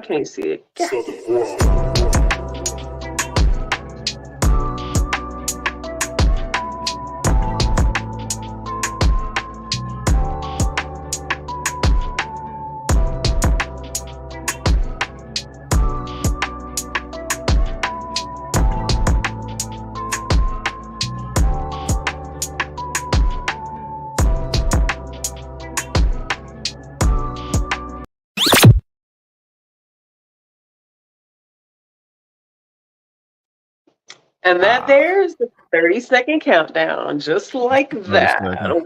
can't see it. And that there's the 30-second countdown, just like 30 that. seconds.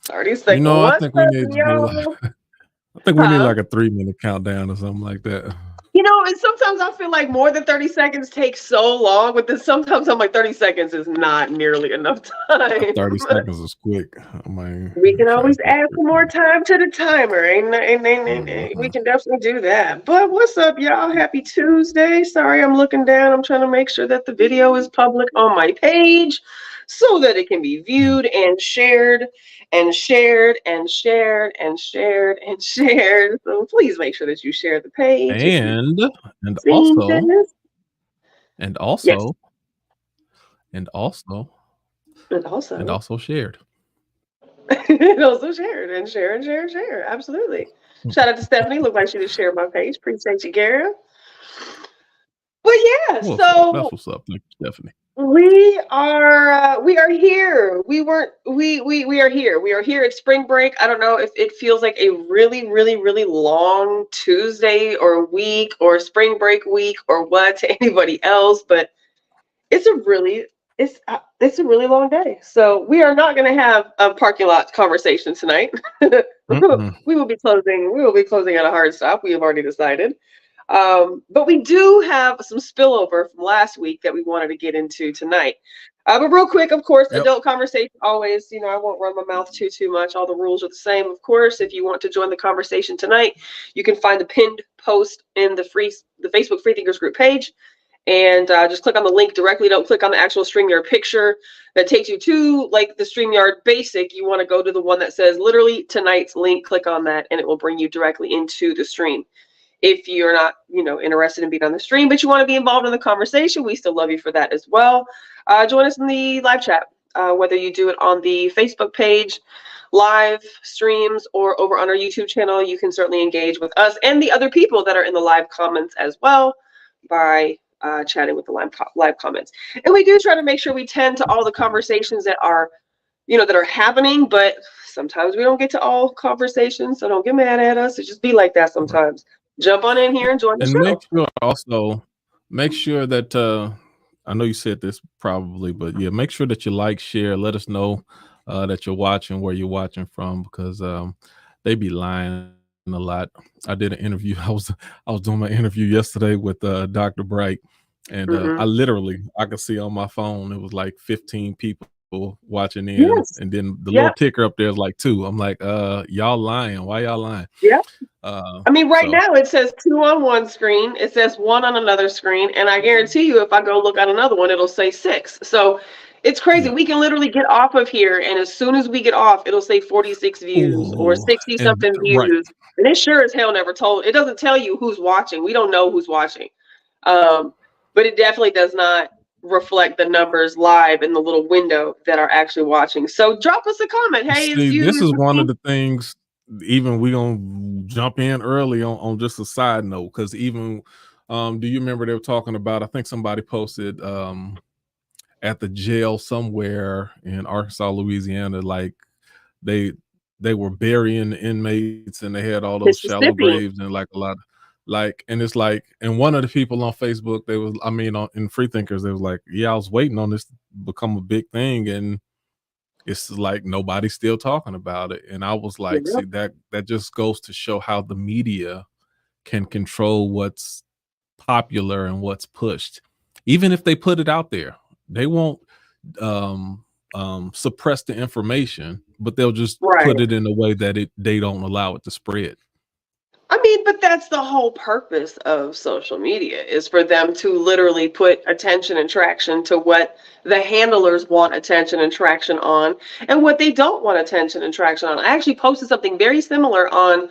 30 seconds. You know, I What's think we up, need to do y'all? I think we need Huh? like a 3-minute countdown or something like that. You know, and sometimes I feel like more than 30 seconds takes so long, but then sometimes I'm like 30 seconds is not nearly enough time. 30 seconds is quick. I mean, We can always fast add some more quick. time to the timer. We can definitely do that. But what's up, y'all? Happy Tuesday. Sorry, I'm looking down. I'm trying to make sure that the video is public on my page so that it can be viewed and shared and shared and shared and shared and shared. So please make sure that you share the page. And Seen this. and Yes. also and also And also. and also shared. And also shared and share and share and share. Absolutely. Shout out to Stephanie. Looked like she just shared my page. Appreciate you, girl. But yeah, What's up? so That's what's up. Thank you, Stephanie. we are here. We are here. We are here at spring break. I don't know if it feels like a really, really, really long Tuesday or week or spring break week or what to anybody else, but it's a really it's a really long day. So we are not going to have a parking lot conversation tonight. We will be closing. We will be closing at a hard stop. We have already decided. But we do have some spillover from last week that we wanted to get into tonight. But real quick, of course, adult conversation always. You know, I won't run my mouth too much. All the rules are the same. Of course, if you want to join the conversation tonight, you can find the pinned post in the Facebook Freethinkers group page. And just click on the link directly. Don't click on the actual StreamYard picture that takes you to like the StreamYard basic. You want to go to the one that says literally tonight's link. Click on that and it will bring you directly into the stream. If you're not, interested in being on the stream, but you want to be involved in the conversation, we still love you for that as well. Join us in the live chat, whether you do it on the Facebook page, live streams, or over on our YouTube channel. You can certainly engage with us and the other people that are in the live comments as well by chatting with the live comments. And we do try to make sure we tend to all the conversations that are, that are happening, but sometimes we don't get to all conversations, so don't get mad at us. It just be like that sometimes. Right. Jump on in here and join the show. Make sure that I know you said this probably, but yeah, make sure that you like, share, let us know that you're watching, where you're watching from, because they be lying a lot. I did an interview. I was doing my interview yesterday with Dr. Bright, and I could see on my phone it was like 15 people watching in, and then the little ticker up there is like 2. I'm like, y'all lying. Why y'all lying? Yeah. I mean, now it says 2 on one screen, it says 1 on another screen, and I guarantee you if I go look at another one, it'll say 6. So it's crazy. Yeah. We can literally get off of here, and as soon as we get off, it'll say 46 views or 60 something views. Right. And it sure as hell never told. It doesn't tell you who's watching. We don't know who's watching. But it definitely does not reflect the numbers live in the little window that are actually watching. So drop us a comment. Hey, this is one of the things. Even we gonna jump in early on just a side note, because even do you remember they were talking about? I think somebody posted at the jail somewhere in Arkansas, Louisiana, like they were burying the inmates and they had all those shallow graves and like a lot of, and it's like, and one of the people on Facebook, in Freethinkers, they was like, yeah, I was waiting on this to become a big thing, and it's like nobody's still talking about it. And I was like, see, that just goes to show how the media can control what's popular and what's pushed. Even if they put it out there, they won't suppress the information, but they'll just put it in a way that they don't allow it to spread. I mean, but that's the whole purpose of social media, is for them to literally put attention and traction to what the handlers want attention and traction on and what they don't want attention and traction on. I actually posted something very similar on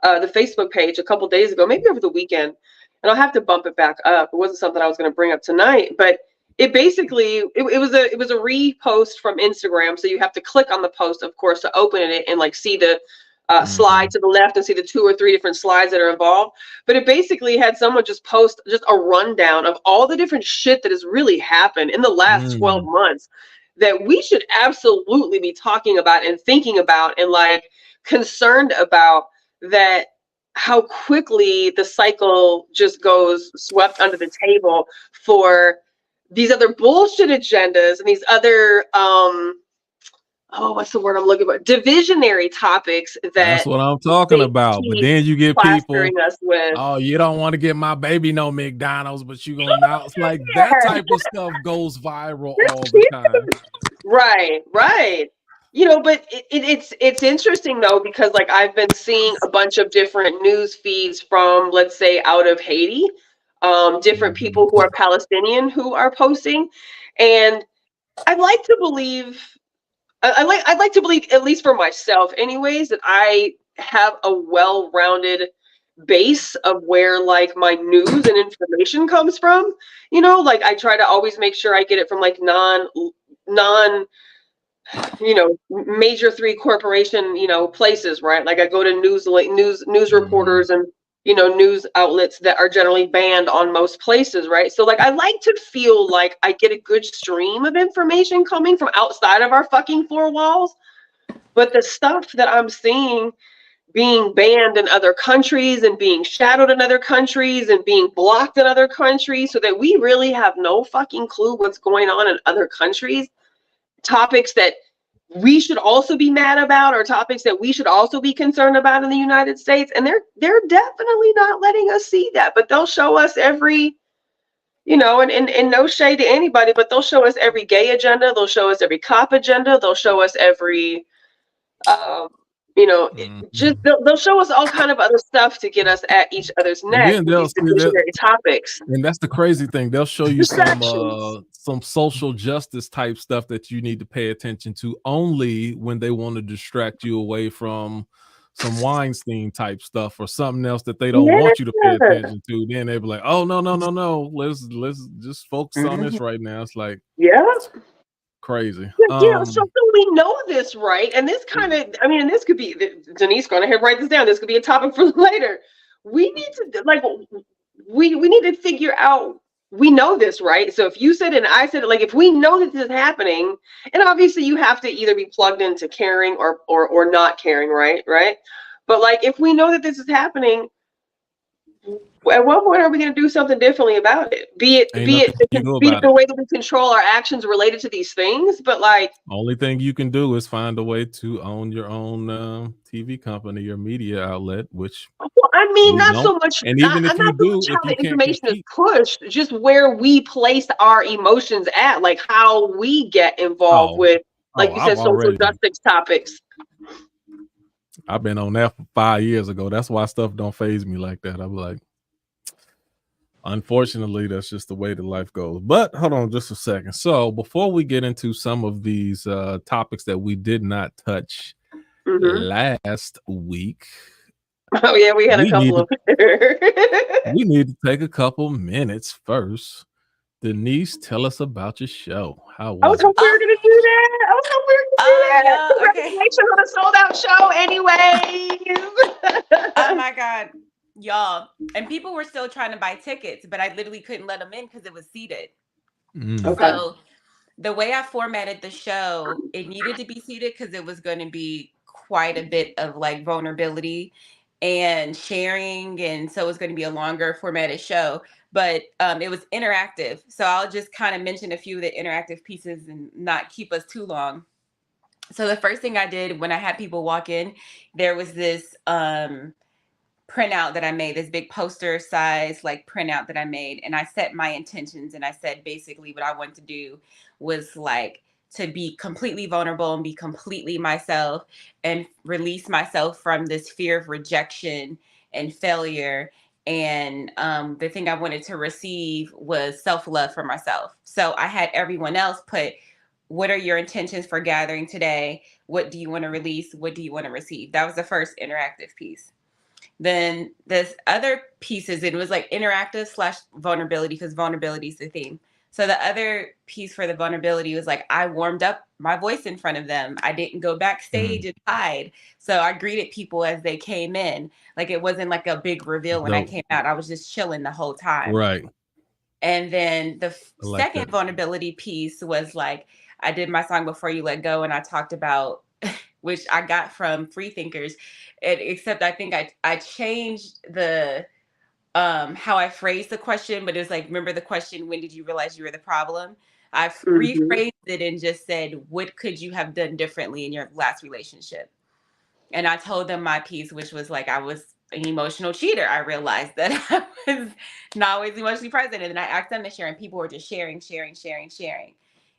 the Facebook page a couple days ago, maybe over the weekend, and I'll have to bump it back up. It wasn't something I was going to bring up tonight, but it basically it was a repost from Instagram. So you have to click on the post, of course, to open it and like see the slide to the left and see the 2 or 3 different slides that are involved. But it basically had someone just post just a rundown of all the different shit that has really happened in the last 12 months that we should absolutely be talking about and thinking about and like concerned about, that how quickly the cycle just goes swept under the table for these other bullshit agendas and these other what's the word I'm looking for? Divisionary topics That's that what I'm talking they about. But keep then you get people, plastering us with. oh, you don't want to get my baby no McDonald's, but you gonna now. It's like that Yeah, type of stuff goes viral they're all the cute. time. Right, right. But it's interesting though, because like I've been seeing a bunch of different news feeds from, let's say, out of Haiti, different people who are Palestinian who are posting, and I'd like to believe, I'd like to believe, at least for myself, anyways, that I have a well-rounded base of where like my news and information comes from. Like I try to always make sure I get it from like non major three corporation places, right? Like I go to news reporters and news outlets that are generally banned on most places, right? So like I like to feel like I get a good stream of information coming from outside of our fucking four walls. But the stuff that I'm seeing being banned in other countries and being shadowed in other countries and being blocked in other countries, so that we really have no fucking clue what's going on in other countries, topics that we should also be mad about, or topics that we should also be concerned about in the United States. And they're definitely not letting us see that. But they'll show us every, and no shade to anybody, but they'll show us every gay agenda, they'll show us every cop agenda, they'll show us every just they'll show us all kind of other stuff to get us at each other's And neck then with these divisionary topics. and that's the crazy thing. They'll show you Distractions. some social justice type stuff that you need to pay attention to only when they want to distract you away from some Weinstein type stuff or something else that they don't want you to pay Yeah. attention to. Then they'll be like, "Oh no, let's just focus on this Mhm. right now." It's like Yeah. crazy. So we know this, right? And this kind of, and this could be, Denise, go ahead, write this down. This could be a topic for later. We need to, like, we need to figure out, we know this, right? So if you said it and I said it, like, if we know that this is happening, and obviously you have to either be plugged into caring or not caring, right? But like, if we know that this is happening, at what point are we going to do something differently about it? Be it Ain't nothing you do about the it. way that we control our actions related to these things, but like, Only thing you can do is find a way to own your own TV company, your media outlet, which well, we not don't. so much, And even if you not so do, much if how you the can't information is compete, pushed, just where we place our emotions at, like how we get involved oh, with, like you I've said, social already, justice topics. I've been on that for 5 years ago. That's why stuff don't phase me like that. I'm like, unfortunately, that's just the way that life goes. But hold on just a second. So before we get into some of these topics that we did not touch last week, Oh yeah, we had a we need couple to of. we need to take a couple minutes first. Denise, tell us about your show. How I was was it? hoping we were gonna do that. I was hoping we were gonna do that. Yeah, okay. Congratulations on a sold out show, anyways. Oh my God, y'all. And people were still trying to buy tickets, but I literally couldn't let them in because it was seated. Okay. So the way I formatted the show, it needed to be seated because it was going to be quite a bit of like vulnerability and sharing. And so it was going to be a longer formatted show, but it was interactive. So I'll just kind of mention a few of the interactive pieces and not keep us too long. So the first thing I did when I had people walk in, there was this printout that I made, this big poster size like printout that I made, and I set my intentions, and I said basically what I wanted to do was like to be completely vulnerable and be completely myself and release myself from this fear of rejection and failure. And the thing I wanted to receive was self-love for myself. So I had everyone else put, what are your intentions for gathering today? What do you want to release? What do you want to receive? That was the first interactive piece. Then this other pieces, it was like interactive slash vulnerability, because vulnerability is the theme. So the other piece for the vulnerability was like, I warmed up my voice in front of them. I didn't go backstage and hide. So I greeted people as they came in. Like, it wasn't like a big reveal when I Dope. came out. I was just chilling the whole time. Right. And then the I like second that. vulnerability piece was like, I did my song Before You Let Go, and I talked about, which I got from Free Thinkers, except I think I changed the how I phrased the question, but it was like, remember the question, when did you realize you were the problem? I rephrased it and just said, what could you have done differently in your last relationship? And I told them my piece, which was like, I was an emotional cheater. I realized that I was not always emotionally present. And then I asked them to share, and people were just sharing.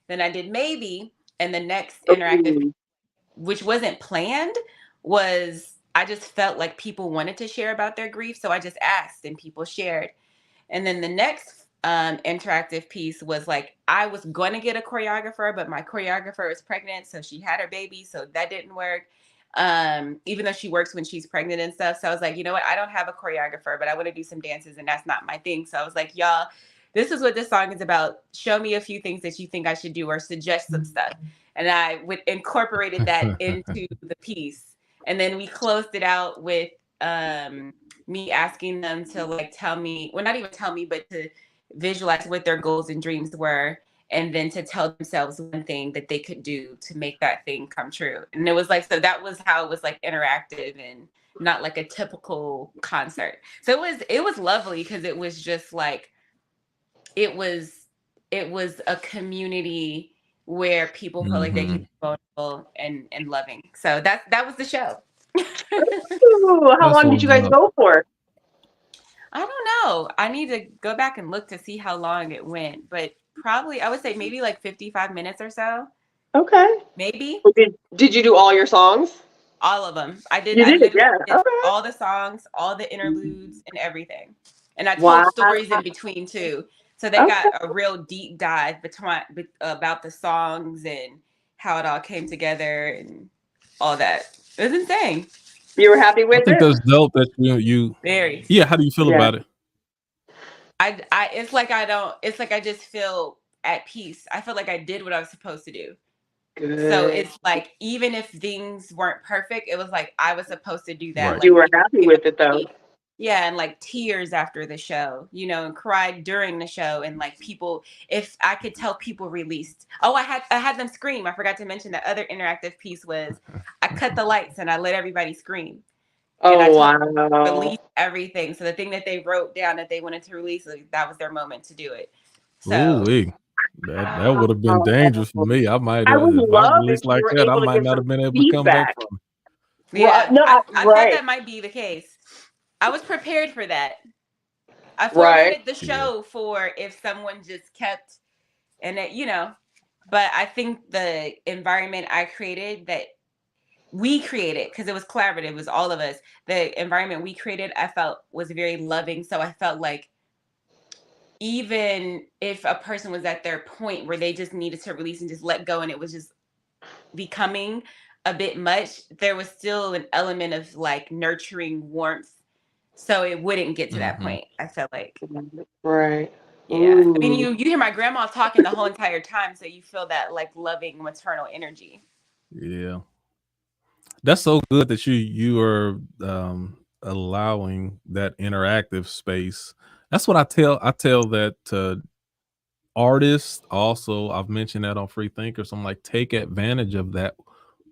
Then I did maybe, and the next interactive, which wasn't planned, was I just felt like people wanted to share about their grief. So I just asked and people shared. And then the next interactive piece was like, I was going to get a choreographer, but my choreographer was pregnant. So she had her baby. So that didn't work. Even though she works when she's pregnant and stuff. So I was like, you know what? I don't have a choreographer, but I want to do some dances, and that's not my thing. So I was like, y'all, this is what this song is about. Show me a few things that you think I should do, or suggest some stuff. And I incorporated that into the piece. And then we closed it out with me asking them to like tell me, well, not even tell me, but to visualize what their goals and dreams were, and then to tell themselves one thing that they could do to make that thing come true. And it was like, so that was how it was like interactive and not like a typical concert. So it was lovely, because it was just like, it was a community where people felt like they could be vulnerable and loving. So that was the show. Ooh, how long did you guys go for? I don't know. I need to go back and look to see how long it went, but probably, I would say maybe like 55 minutes or so. Okay. Maybe. Did you do all your songs? All of them. I did. You did, did okay. all the songs, all the interludes, and everything. And I told stories in between too. So they got a real deep dive about the songs and how it all came together and all that. It was insane. You were happy with it? I think that's dope that you very. Yeah, how do you feel about it? It's like I just feel at peace. I feel like I did what I was supposed to do. Good. So it's like, even if things weren't perfect, it was like I was supposed to do that. Right. Like, you were happy with it though. Yeah, and like tears after the show, and cried during the show, and like people, if I could tell people released. Oh, I had them scream. I forgot to mention that other interactive piece was I cut the lights and I let everybody scream. And I released everything. So the thing that they wrote down that they wanted to release, like, that was their moment to do it. So that would have been dangerous for me. I might have, would if love I released if you like were that, I able to might get not some have been able to come feedback. back from it. Yeah, no, I thought that might be the case. I was prepared for that. I formatted the show for if someone just kept, and it, but I think the environment I created, that we created, because it was collaborative, it was all of us. The environment we created, I felt was very loving. So I felt like even if a person was at their point where they just needed to release and just let go, and it was just becoming a bit much, there was still an element of like nurturing warmth, so it wouldn't get to that point. I felt like, right. yeah. Ooh. I mean, you hear my grandma talking the whole entire time, so you feel that like loving maternal energy. Yeah, that's so good that you are allowing that interactive space. That's what I tell that to artists. Also, I've mentioned that on Free Thinkers. I'm like, take advantage of that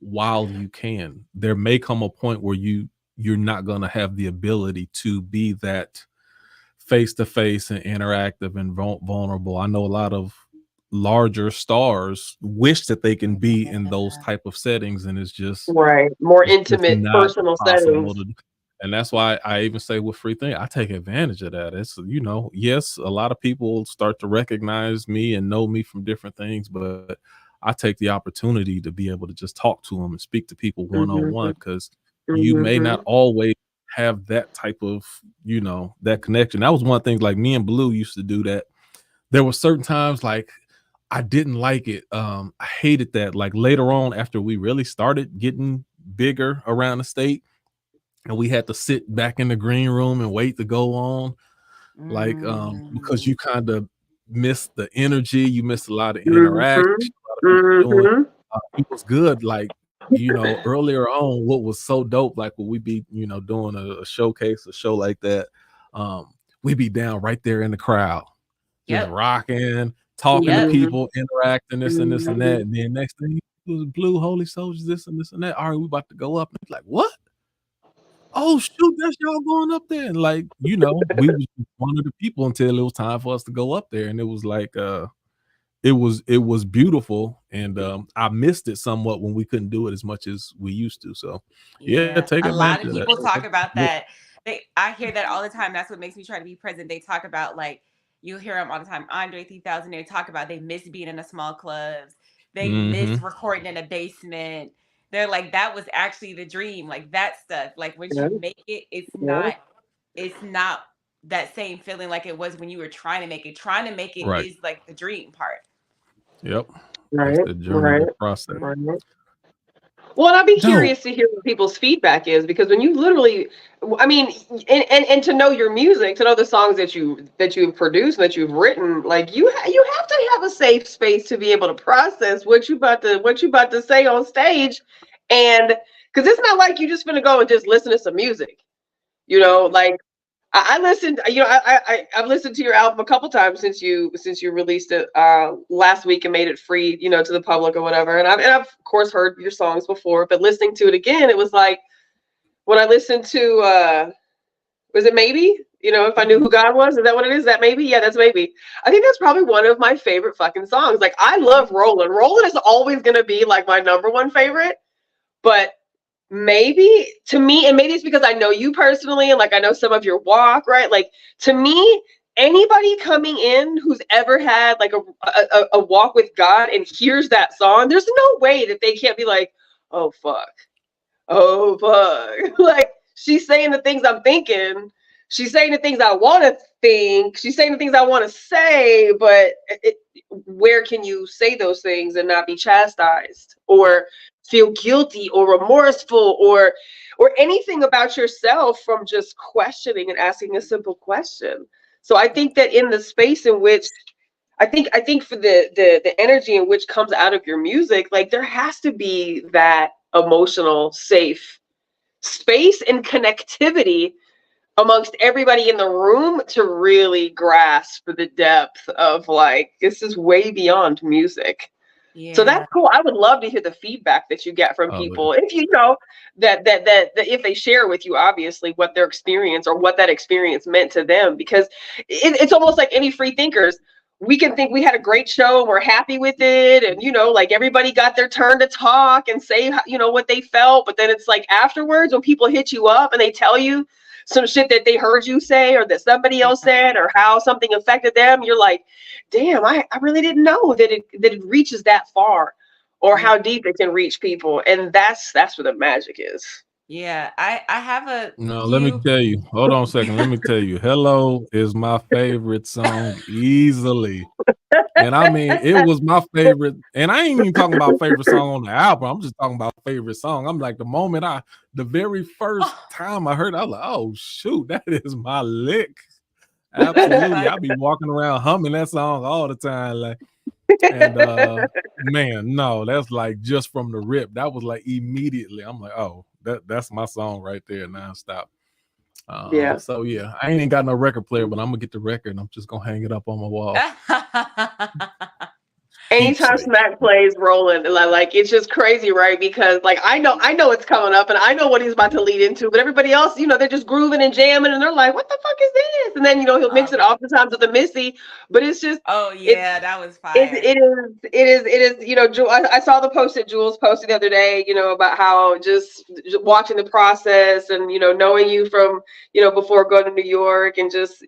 while you can. There may come a point where you're not going to have the ability to be that face-to-face and interactive and vulnerable. I know a lot of larger stars wish that they can be in those type of settings, and it's just more intimate, personal settings. And that's why I even say with Free Thing, I take advantage of that. It's, yes, a lot of people start to recognize me and know me from different things, but I take the opportunity to be able to just talk to them and speak to people one-on-one, because you may not always have that type of, that connection. That was one thing, like me and Blue used to do that. There were certain times like I didn't like it. I hated that. Like later on, after we really started getting bigger around the state, and we had to sit back in the green room and wait to go on, like, because you kind of miss the energy, you miss a lot of interaction, Mhm. a lot of people doing. Mhm. It was good, like, earlier on, what was so dope, like when we be, doing a showcase, a show like that, we be down right there in the crowd, just Yep. rocking, talking to Yep. people, interacting, this and this and that, Mhm. and then next thing, it was Blue Holy Soldiers, this and that. All right, we about to go up, and it's like, what? Oh shoot, that's y'all going up there, and like, we was one of the people until it was time for us to go up there, and it was like, it was beautiful, and I missed it somewhat when we couldn't do it as much as we used to. So yeah, Yeah. take A lot advantage of of that. people talk That's about dope. that. I hear that all the time. That's what makes me try to be present. They talk about like you hear them all the time. Andre 3000. They talk about they miss being in the small clubs. They miss Mhm. recording in a basement. They're like that was actually the dream. Like that stuff. Like once Yeah. you make it, it's Yeah. not. It's not that same feeling like it was when you were trying to make it. Trying to make it Right. is like the dream part. Yep. That's Right. the journey, Right. the process. Mhm. Right. Well, and I'd be Dope. curious to hear what people's feedback is because when you literally, I mean, and to know your music, to know the songs that you've produced and that you've written, like you have to have a safe space to be able to process what you about to say on stage, and because it's not like you just gonna go and just listen to some music, like I listened, I've listened to your album a couple times since you released it last week and made it free, to the public or whatever. And I've of course heard your songs before, but listening to it again, it was like when I listened to was it Maybe? If I knew who Mhm. God was, is that what it is? That Maybe? Yeah, that's Maybe. I think that's probably one of my favorite fucking songs. Like I love Rollin'. Rollin' is always gonna be like my number one favorite, but maybe to me, and maybe it's because I know you personally and like I know some of your walk, right? Like to me, anybody coming in who's ever had like a walk with God and hears that song, there's no way that they can't be like, oh fuck, oh fuck. Like she's saying the things I'm thinking. She's saying the things I want to think. She's saying the things I want to say, but where can you say those things and not be chastised Yep. or feel guilty or remorseful or anything about yourself from just questioning and asking a simple question? So I think that in the space in which I think for the energy in which comes out of your music, like there has to be that emotional safe space and connectivity amongst everybody in the room to really grasp the depth of like this is way beyond music. So Yeah. that's cool. I would love to hear the feedback that you get from Oh yeah. people. If you know that if they share with you, obviously, what their experience or what that experience meant to them, because it's almost like any free thinkers. We can think we had a great show and we're happy with it, and like everybody got their turn to talk and say what they felt. But then it's like afterwards when people hit you up and they tell you some shit that they heard you say or that somebody else Yeah. said or how something affected them, you're like, damn, I really didn't know that it reaches that far or Yeah. how deep it can reach people. And that's where the magic is. Yeah. I have a No, let me few. tell you. Hold on a second. Let me tell you. Hello is my favorite song easily. And I mean, it was my favorite. And I ain't even talking about favorite song on the album. I'm just talking about favorite song. I'm like, the very first Oh, time I heard it, I was like, oh, shoot, that is my lick. that's Absolutely. fun. I be walking around humming that song all the time. Like, and man, no, that's like just from the rip. That was like immediately. I'm like, oh, that's my song right there, nonstop. Yeah. So yeah, I ain't got no record player, but I'm gonna get the record and I'm just gonna hang it up on my wall. Anytime Keepsake. Smack plays Roland, like it's just crazy, right? Because like I know it's coming up, and I know what he's about to lead into, but everybody else, they're just grooving and jamming, and they're like, "What the fuck is this?" And then he'll mix it Okay. oftentimes with the Missy, but it's just Oh it's yeah, that was It, fire. it is. I saw the post that Jules posted the other day, about how just watching the process and, knowing you from, before going to New York and just,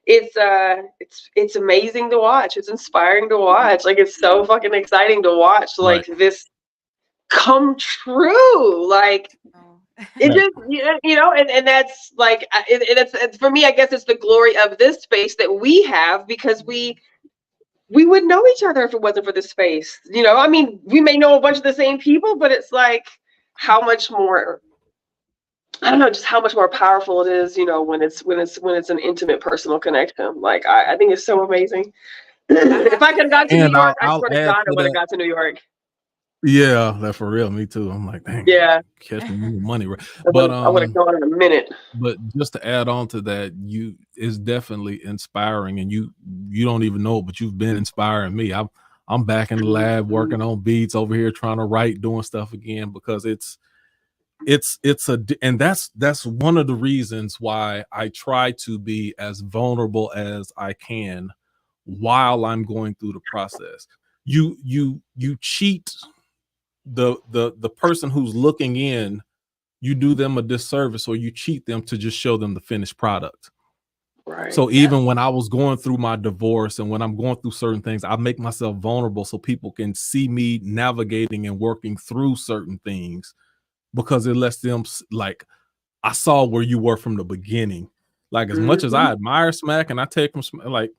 it's amazing to watch. It's inspiring to watch. Like, it's so fucking exciting to watch, Right. like, this come true. Like, Oh. it Right. just, and that's like, it's for me, I guess it's the glory of this space that we have because we wouldn't know each other if it wasn't for this space. I mean, we may know a bunch of the same people, but it's like how much more I don't know, just how much more powerful it is, when it's an intimate personal connection. Like I think it's so amazing. I If have I to could have gone to say, New And York, I I'll swear to add God, I to would have that. got to New York. Yeah, that for real. Me too. I'm like, dang, Yeah, catch me with money, right? I But would have gone in a minute. but just to add on to that, you is definitely inspiring, and you don't even know it, but you've been inspiring me. I'm back in the lab working on beats over here, trying to write, doing stuff again, because and that's one of the reasons why I try to be as vulnerable as I can while I'm going through the process. You cheat the person who's looking in. You do them a disservice, or you cheat them to just show them the finished product. Right. So yep, even when I was going through my divorce and when I'm going through certain things, I make myself vulnerable so people can see me navigating and working through certain things, because it lets them like, I saw where you were from the beginning. Like, as much as Mhm. I admire Smack and I take him, like,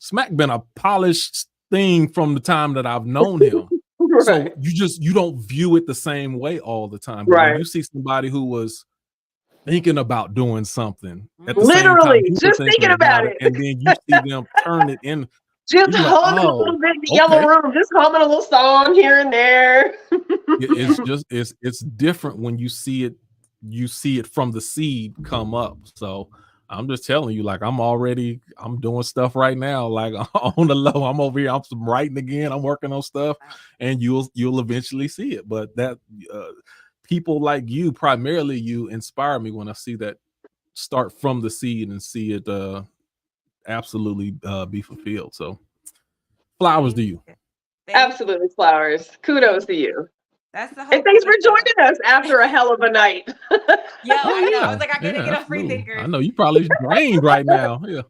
Smack been a polished thing from the time that I've known him. So Right. you don't view it the same way all the time. But when Right. you see somebody who was thinking about doing something at the same time Literally, you were just thinking thinking about about it, it. and then you see them turn it in, Just you be like, humming a oh, little bit in the yellow okay. room, just humming a little song here and there. It's just it's different when you see it from the seed come up. So I'm just telling you, like, I'm doing stuff right now, like, on the low. I'm over here, I'm writing again, I'm working on stuff, and you'll eventually see it. But that uh, people like you, primarily you, inspire me when I see that start from the seed and see it absolutely be fulfilled. So flowers thank to you. you, thank you, Absolutely, flowers. thank Kudos to you. you. That's the And whole thanks for point, though. joining us after a hell of a night. Yo, Oh I know. I yeah, was like, I gotta yeah, get a free absolutely. I thinkers. know you probably drained right now. Yeah.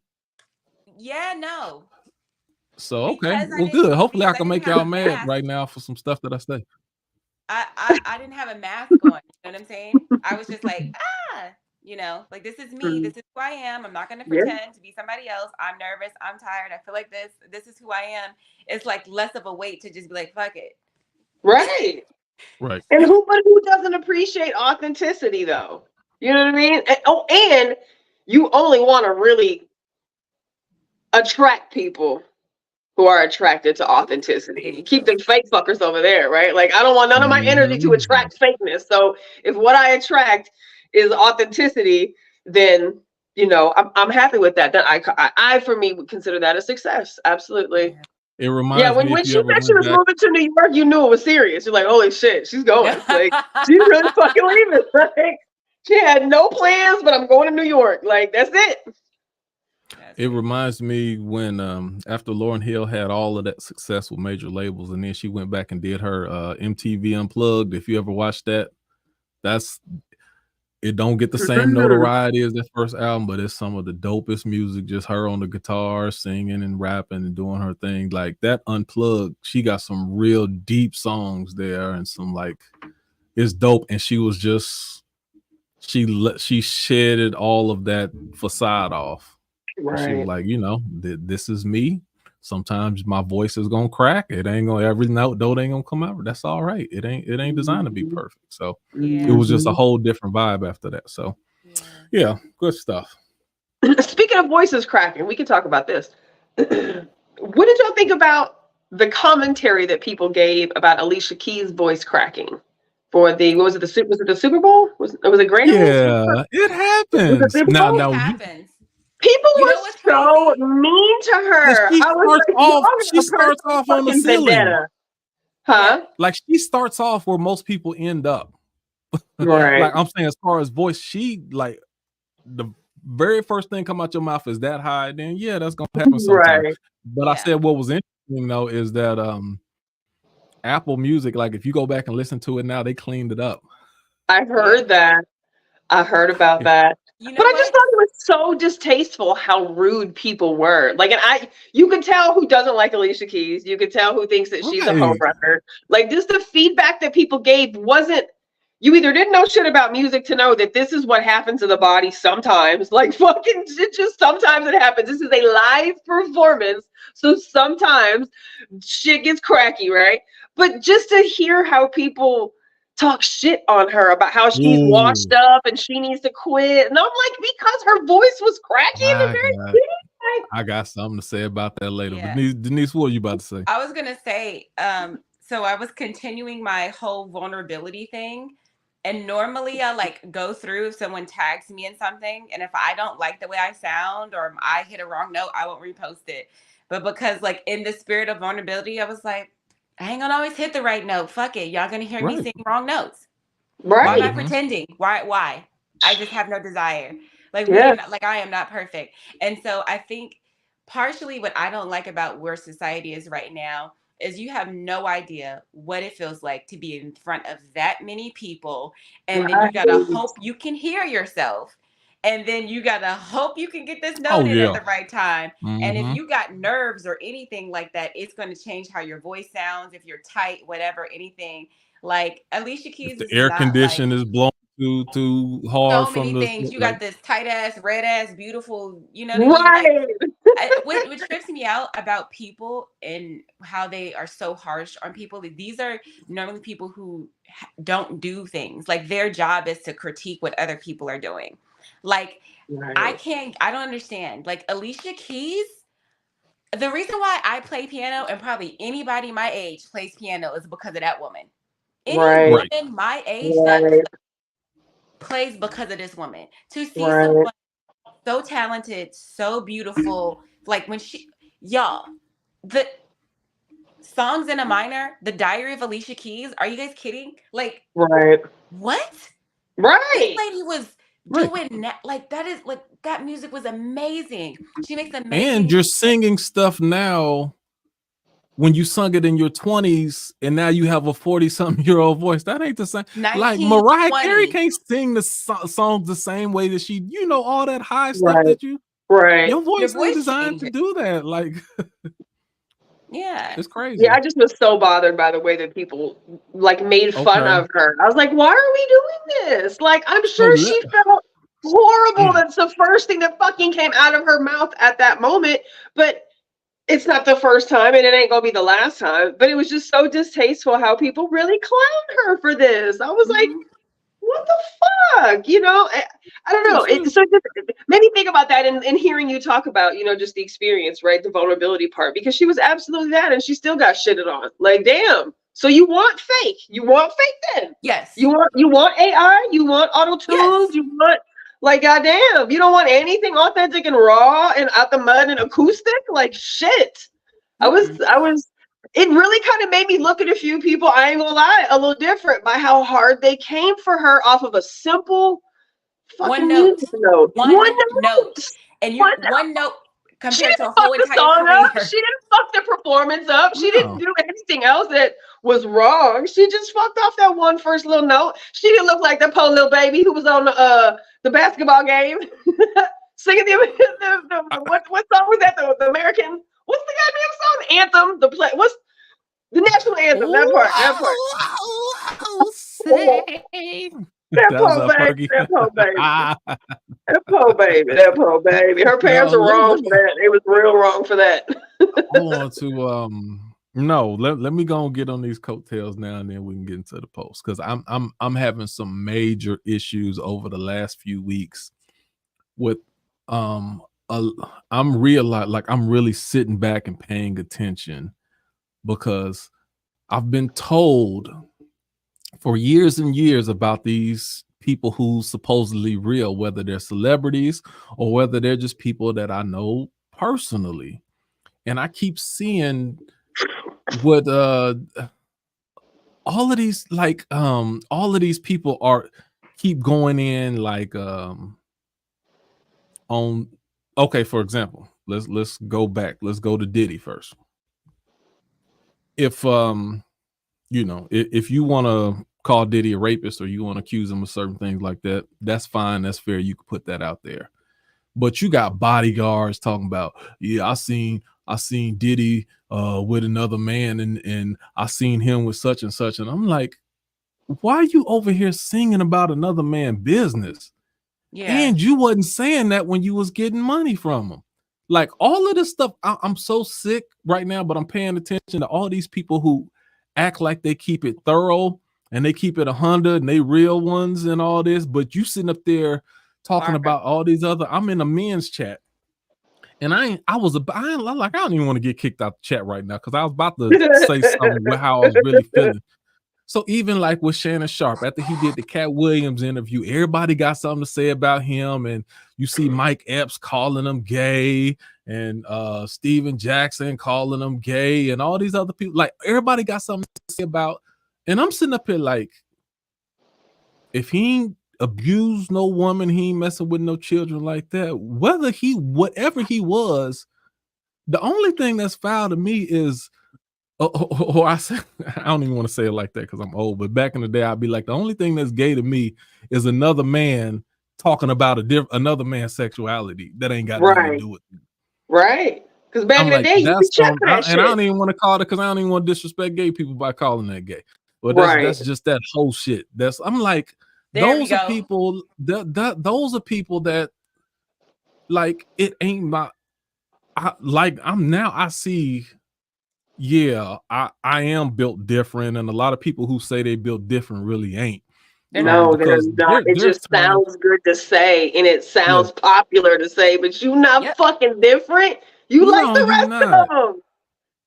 Yeah, no, So okay, because I well, didn't good. Hopefully, because I I can didn't make have y'all a mad mask. right now for some stuff that I say. I didn't have a mask on. You know what I'm saying? I was just like, like, this is me. Mm, This is who I am. I'm not gonna yeah, pretend to be somebody else. I'm nervous. I'm tired. I feel like this. This is who I am. It's like less of a weight to just be like, fuck it. right. Right. But who doesn't appreciate authenticity though? You know what I mean? And you only want to really attract people who are attracted to authenticity. You Very keep true. them fake fuckers over there, right? Like I don't want none of my energy to Mhm. attract fakeness. So if what I attract is authenticity, then I'm happy with that. Then I for me would consider that a success. Absolutely. Yeah. It Yeah, reminds when me, when if you she ever said she went was back. moving to New York, you knew it was serious. You're like, holy shit, she's going. Like she's really fucking leaving. Like she had no plans, but I'm going to New York. Like that's it. That's It crazy. reminds me when after Lauryn Hill had all of that success with major labels, and then she went back and did her MTV Unplugged. If you ever watched that, that's it. Don't get the same Mhm. notoriety as that first album, but it's some of the dopest music. Just her on the guitar, singing and rapping and doing her thing. Like that Unplugged, she got some real deep songs there, and some, like, it's dope. And she was just she shedded all of that facade off. And she was Right. like, this is me. Sometimes my voice is gonna crack. It ain't gonna, every note ain't gonna come out. That's all right. It ain't designed to be Mhm. perfect. So it Yeah. was just a Mhm. whole different vibe after that. So Yeah. yeah, good stuff. Speaking of voices cracking, we can talk about this. What did y'all think about the commentary that people gave about Alicia Keys' voice cracking for the what was it the Super Bowl? Was it Grammys? Yeah, it Was it happens. Super Now, Bowl? It now you happens. People You were know what's so crazy? mean to and her. she I was starts like, off, y'all got a personal on the fucking ceiling. vendetta, Yeah. huh? Like, she starts off where most people end up. Yeah. Right. Like, I'm saying, as far as voice, she, like, the very first thing come out your mouth is that high, then yeah, that's gonna happen sometime. Right. But I Yeah. said what was interesting though is that Apple Music, like, if you go back and listen to it now, they cleaned it up. I Yeah. heard that. I heard about If that. You But know I just what? thought it was so distasteful how rude people were. Like, and you could tell who doesn't like Alicia Keys. You could tell who thinks that she's a right, homewrecker. Like, just the feedback that people gave wasn't. You either didn't know shit about music to know that this is what happens to the body sometimes. Like, fucking, it just sometimes it happens. This is a live performance. So sometimes shit gets cracky, right? But just to hear how people talk shit on her about how she's washed Ooh, up and she needs to quit. And I'm like, because her voice was cracky in the I very got beginning. Like, I got something to say about that later. But Yeah. Denise, what are you about to say? I was gonna say, so I was continuing my whole vulnerability thing. And normally I like go through if someone tags me in something, and if I don't like the way I sound or I hit a wrong note, I won't repost it. But because like in the spirit of vulnerability, I was like, I ain't gonna always hit the right note. Fuck it. Y'all gonna hear me Right. sing wrong notes. Why am I right. Mm-hmm. pretending? Why? I just have no desire. Like we Yeah. are not, like I am not perfect. And so I think partially what I don't like about where society is right now is you have no idea what it feels like to be in front of that many people, and then you Right. got to hope you can hear yourself. And then you got to hope you can get this note Oh in at yeah. the right time. And if Mm-hmm. you got nerves or anything like that, it's going to change how your voice sounds. If you're tight, whatever, anything. Like Alicia If Keys the is air not like condition is blowing too hard so from many the things. You like, got this tight ass, red ass, beautiful, you know what I mean? Like, Right. what trips me out about people and how they are so harsh on people, these are normally people who don't do things. Like, their job is to critique what other people are doing. Like, Right. I don't understand. Like, Alicia Keys, the reason why I play piano and probably anybody my age plays piano is because of that woman. Any Right. right. woman my age that Right. plays because of this woman. To see Right. someone so talented, so beautiful, like when y'all, the songs in a minor, The Diary of Alicia Keys, are you guys kidding? Like, Right. what? This Right. lady was Right. doing that. Like, that is like, that music was amazing. She makes And amazing you're music. singing stuff now when you sung it in your 20s and now you have a 40-something-year-old voice. That ain't the same. Like Mariah Carey 1920. can't sing the songs the same way that she, all that high stuff Right. that Right. your Your voice ain't voice designed to changes. do that. Like, Yeah. it's Yeah, crazy. I just was so bothered by the way that people like made fun Okay. of her. I was like, why are we doing this? Like, I'm So sure she felt horrible. mm, That's the first thing that fucking came out of her mouth at that moment. But it's not the first time and it ain't gonna be the last time. But it was just so distasteful how people really clowned her for this. I was like, Hmm. what the fuck? I don't yeah, know. she It was so just made me think about that and hearing you talk about, just the experience, right? The vulnerability part, because she was absolutely that and she still got shitted on. Like, damn. So you want fake. You want fake then. Yes. You want AI, you want auto tunes, Yes. you want like goddamn, you don't want anything authentic and raw and out the mud and acoustic? Like shit. Mm-mm. I was it really kind of made me look at a few people, I ain't gonna lie, a little different by how hard they came for her off of a simple One fucking note. music note. One One note. note. And you One one note She compared to a didn't whole fuck the entire song up. career. She didn't fuck the performance up. She didn't no. do anything else that was wrong. She just fucked off that one first little note. She didn't look like the poor little baby who was on the basketball game singing what song was that? The American, what's the goddamn song? Anthem. What's the national anthem? That part. That part. Oh, Say. that That was poor a baby. Fergie. That poor baby. That poor baby. That poor baby. Her Now parents are wrong let for me that. They was real wrong for that. I want to no, let me go and get on these coattails now and then we can get into the post because I'm having some major issues over the last few weeks with um uh, I'm realizing like I'm really sitting back and paying attention because I've been told for years and years about these people who supposedly real, whether they're celebrities or whether they're just people that I know personally. And I keep seeing what all of these people are keep going in like on okay, for example, let's go back. Let's go to Diddy first. If if you want to call Diddy a rapist or you want to accuse him of certain things like that, that's fine, that's fair. You can put that out there. But you got bodyguards talking about, yeah, I seen Diddy with another man and I seen him with such and such. And I'm like, why are you over here singing about another man's business? Yeah. And you wasn't saying that when you was getting money from him. Like all of this stuff, I'm so sick right now, but I'm paying attention to all these people who act like they keep it thorough and they keep it 100 and they real ones and all this, but you sitting up there talking about all these other. I'm in a men's chat, and I don't even want to get kicked out the chat right now because I was about to say something with how I was really feeling. So even like with Shannon Sharp, after he did the Cat Williams interview, everybody got something to say about him, and you see Mike Epps calling him gay, and Steven Jackson calling him gay, and all these other people. Like everybody got something to say about, and I'm sitting up here like, if he ain't abused no woman, he ain't messing with no children like that. Whatever he was, the only thing that's foul to me is. I don't even want to say it like that because I'm old, but back in the day, I'd be like, the only thing that's gay to me is another man talking about another man's sexuality that ain't got nothing to do with me. Right. Because back in the day, you could check for that shit. And I don't even want to call it because I don't even want to disrespect gay people by calling that gay. But that's just that whole shit. I'm like, those are people that like it ain't my I see. Yeah, I am built different, and a lot of people who say they built different really ain't. No, they're not. It just sounds good to say, and it sounds popular to say, but you not fucking different. You like the rest of them.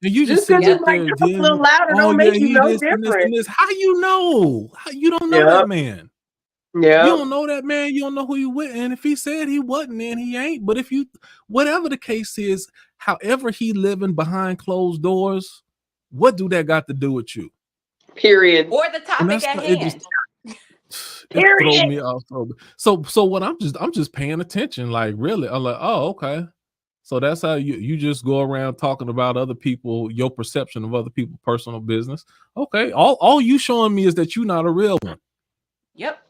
And you just because you might talk a little louder don't make you no different. How you know? How you don't know that man? Yeah, you don't know that man. You don't know who you with, and if he said he wasn't, then he ain't. But if you, whatever the case is, however he living behind closed doors, what do that got to do with you? Period. Or the topic at hand. It throws me off. So what I'm just paying attention. Like really, I'm like, oh, okay. So that's how you just go around talking about other people, your perception of other people's personal business. Okay, all you showing me is that you're not a real one. Yep.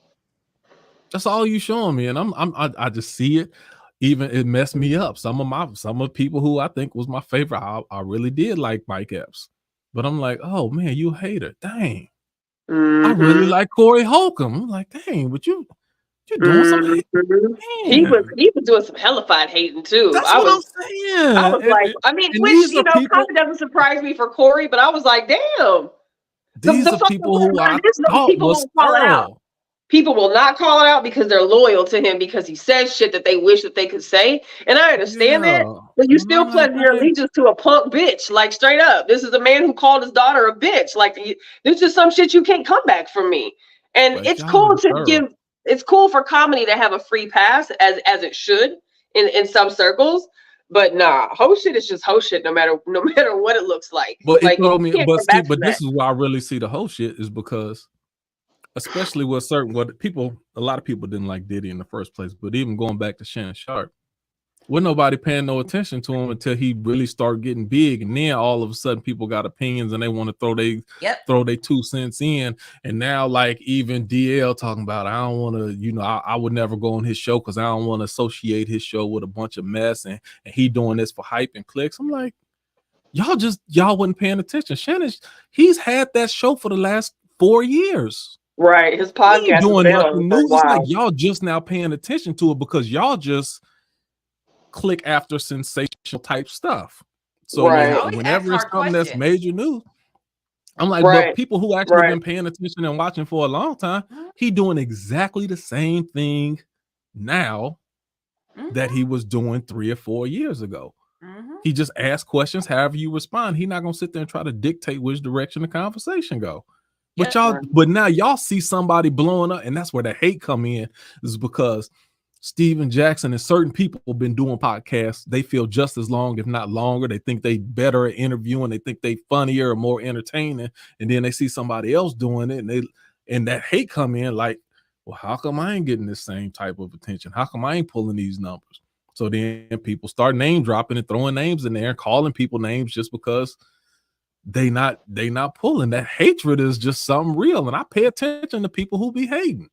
That's all you showing me, and I just see it. Even it messed me up. Some of people who I think was my favorite, I really did like Mike Epps, but I'm like, oh man, you a hater. Dang. I really like Corey Holcomb. I'm like, dang, but you're doing something. He was doing some hellified hating too. That's what I'm saying. I was like, I mean, which kind of doesn't surprise me for Corey, but I was like, damn. These are people who I thought was thorough. People will not call it out because they're loyal to him because he says shit that they wish that they could say. And I understand that, but you still pledge your allegiance to a punk bitch. Like straight up. This is a man who called his daughter a bitch. Like this is some shit you can't come back from me. And like, it's cool to it's cool for comedy to have a free pass as it should in some circles. But nah, hoe shit is just hoe shit no matter what it looks like. But like, but this is why I really see the hoe shit is because especially with a lot of people didn't like Diddy in the first place, but even going back to Shannon Sharp, with nobody paying no attention to him until he really started getting big, and then all of a sudden people got opinions and they want to throw their 2 cents in, and now like even DL talking about, I don't want to, I would never go on his show because I don't want to associate his show with a bunch of mess, and he doing this for hype and clicks. I'm like, y'all wasn't paying attention. Shannon, he's had that show for the last 4 years. Right, his podcast doing nothing new. It's like y'all just now paying attention to it because y'all just click after sensational type stuff. So whenever it's something that's major news, I'm like, but people who actually been paying attention and watching for a long time, he doing exactly the same thing now that he was doing 3 or 4 years ago. He just asks questions, however you respond. He's not gonna sit there and try to dictate which direction the conversation go. But but now y'all see somebody blowing up, and that's where the hate come in, is because Steven Jackson and certain people have been doing podcasts. They feel just as long, if not longer. They think they better at interviewing. They think they funnier or more entertaining. And then they see somebody else doing it, and that hate come in like, well, how come I ain't getting this same type of attention? How come I ain't pulling these numbers? So then people start name dropping and throwing names in there and calling people names just because they not pulling. That hatred is just something real, and I pay attention to people who be hating.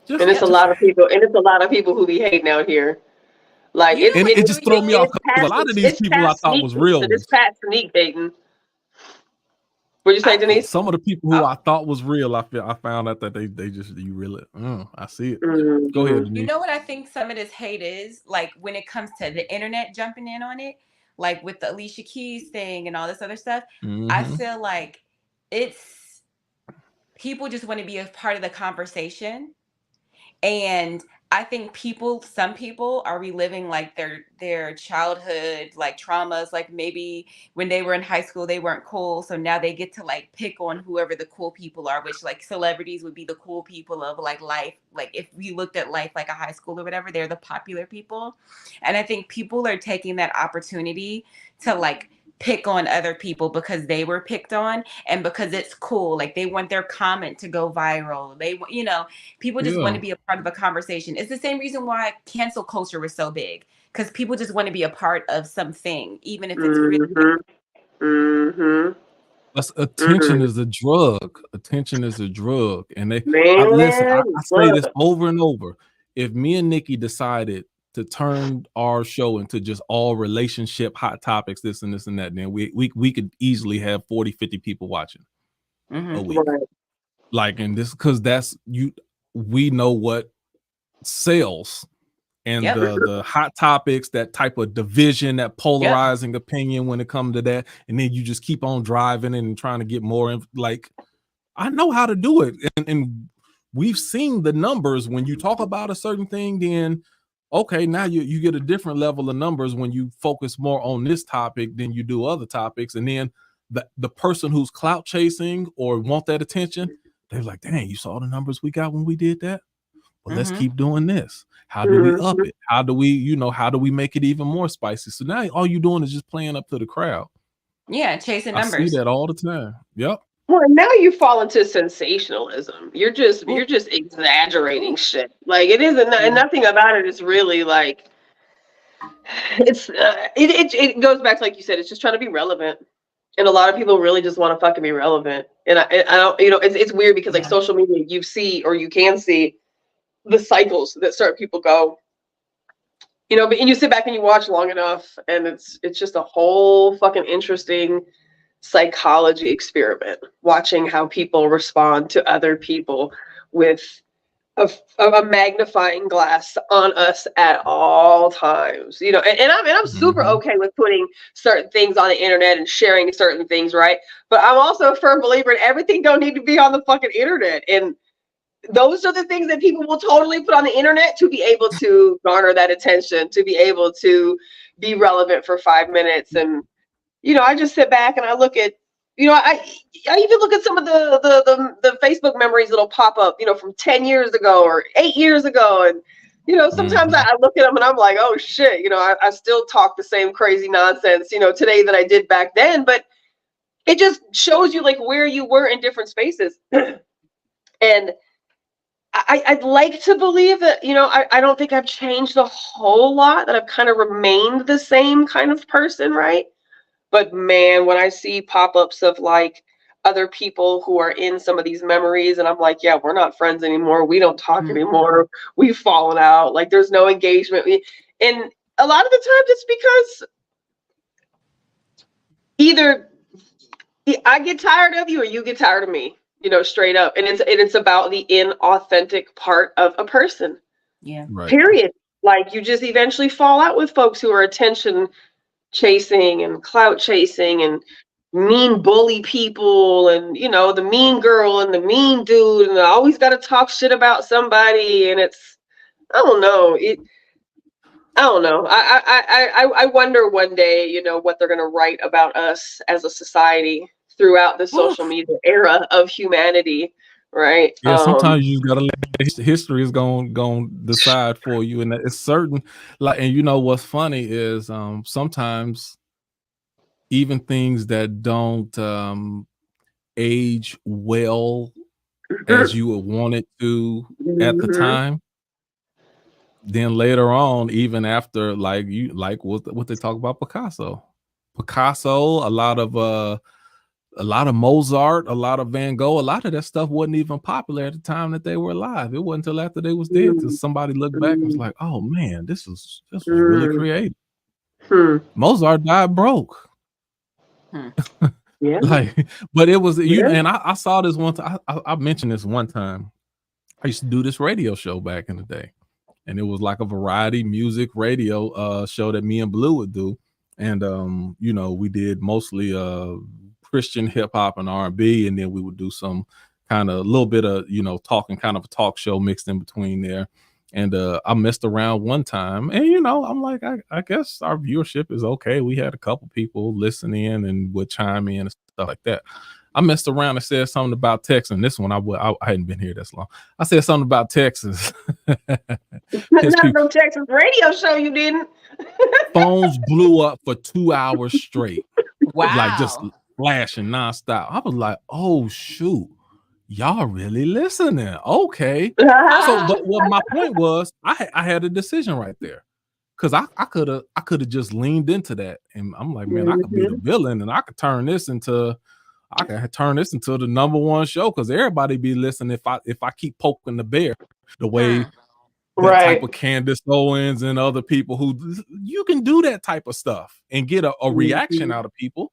It's a lot of people who be hating out here. Like it just throw me off because a lot of these people I thought was real. It's Pat Sneak hating. What'd you say, Denise? Some of the people who I thought was real, I found out that they just I see it. Go ahead, Denise. You know what I think some of this hate is, like when it comes to the internet jumping in on it, like with the Alicia Keys thing and all this other stuff. I feel like people just want to be a part of the conversation. And I think some people are reliving like their childhood like traumas, like maybe when they were in high school they weren't cool, so now they get to like pick on whoever the cool people are, which like celebrities would be the cool people of like life. Like if we looked at life like a high school or whatever, they're the popular people. And I think people are taking that opportunity to like pick on other people because they were picked on and because it's cool. Like they want their comment to go viral. People just want Yeah. to be a part of a conversation. It's the same reason why cancel culture was so big, because people just want to be a part of something, even if it's really. Attention is a drug. Attention is a drug. And listen, Man, I say this over and over. If me and Nikki decided to turn our show into just all relationship hot topics, this and this and that, then we could easily have 40, 50 people watching a week. Right. Like, and this, because we know what sells. And the hot topics, that type of division, that polarizing opinion when it comes to that, and then you just keep on driving and trying to get more. Like, I know how to do it, and we've seen the numbers. When you talk about a certain thing, then okay, now you get a different level of numbers when you focus more on this topic than you do other topics. And then the person who's clout chasing or want that attention, they're like, dang, you saw the numbers we got when we did that? Well, let's keep doing this. How do we up it? How do we make it even more spicy? So now all you're doing is just playing up to the crowd. Yeah, chasing numbers. I see that all the time. Yep. Well, now you fall into sensationalism. You're just exaggerating shit. Like it isn't, and nothing about it is really like. It goes back to, like you said, it's just trying to be relevant, and a lot of people really just want to fucking be relevant. And I don't, it's weird because like social media, you can see the cycles that certain people go. But and you sit back and you watch long enough, and it's just a whole fucking interesting psychology experiment, watching how people respond to other people with a magnifying glass on us at all times. And I'm super okay with putting certain things on the internet and sharing certain things, right? But I'm also a firm believer in everything don't need to be on the fucking internet. And those are the things that people will totally put on the internet to be able to garner that attention, to be able to be relevant for 5 minutes. And, I just sit back and I look at, I even look at some of the Facebook memories that'll pop up, from 10 years ago or 8 years ago. And, sometimes I look at them and I'm like, oh shit, I still talk the same crazy nonsense, today that I did back then. But it just shows you like where you were in different spaces. And I'd like to believe that, I don't think I've changed a whole lot, that I've kind of remained the same kind of person, right? But man, when I see pop-ups of like other people who are in some of these memories, and I'm like, yeah, we're not friends anymore. We don't talk anymore. We've fallen out. Like there's no engagement. And a lot of the times it's because either I get tired of you or you get tired of me. Straight up. And it's about the inauthentic part of a person. Yeah. Right. Period. Like you just eventually fall out with folks who are attention chasing and clout chasing and mean bully people and, the mean girl and the mean dude. And I always got to talk shit about somebody. And it's, I don't know. I don't know. I wonder one day, what they're going to write about us as a society throughout the social media era of humanity, right? Yeah, sometimes you gotta let history is going decide for you, and it's certain. Like, and what's funny is sometimes even things that don't age well as you would want it to at the time, then later on, even after like what they talk about Picasso, a lot of Mozart, a lot of Van Gogh, a lot of that stuff wasn't even popular at the time that they were alive. It wasn't until after they was dead till somebody looked back and was like, oh man, this was really creative. Mozart died broke. Yeah. Like, but it was, and I saw this one time. I mentioned this one time. I used to do this radio show back in the day, and it was like a variety music radio show that me and Blue would do. And we did mostly Christian hip hop and R&B, and then we would do some kind of a little bit of, you know, talking, kind of a talk show mixed in between there. And I messed around one time, and you know, I'm like, I guess our viewership is okay. We had a couple people listen in and would chime in and stuff like that. I messed around and said something about Texas. And this one, I hadn't been here this long. I said something about Texas. Pissed Not people. no Texas radio show, you didn't. Phones blew up for 2 hours straight, like just Wow. flashing nonstop. I was like, oh shoot, y'all really listening? Okay. So, Ah. but what my point was, I had a decision right there. Cause I could have just leaned into that. And I'm like, man, I could be the villain and I could turn this into the number one show, because everybody be listening if I keep poking the bear the way that type Right. of Candace Owens and other people who you can do that type of stuff and get a reaction out of people.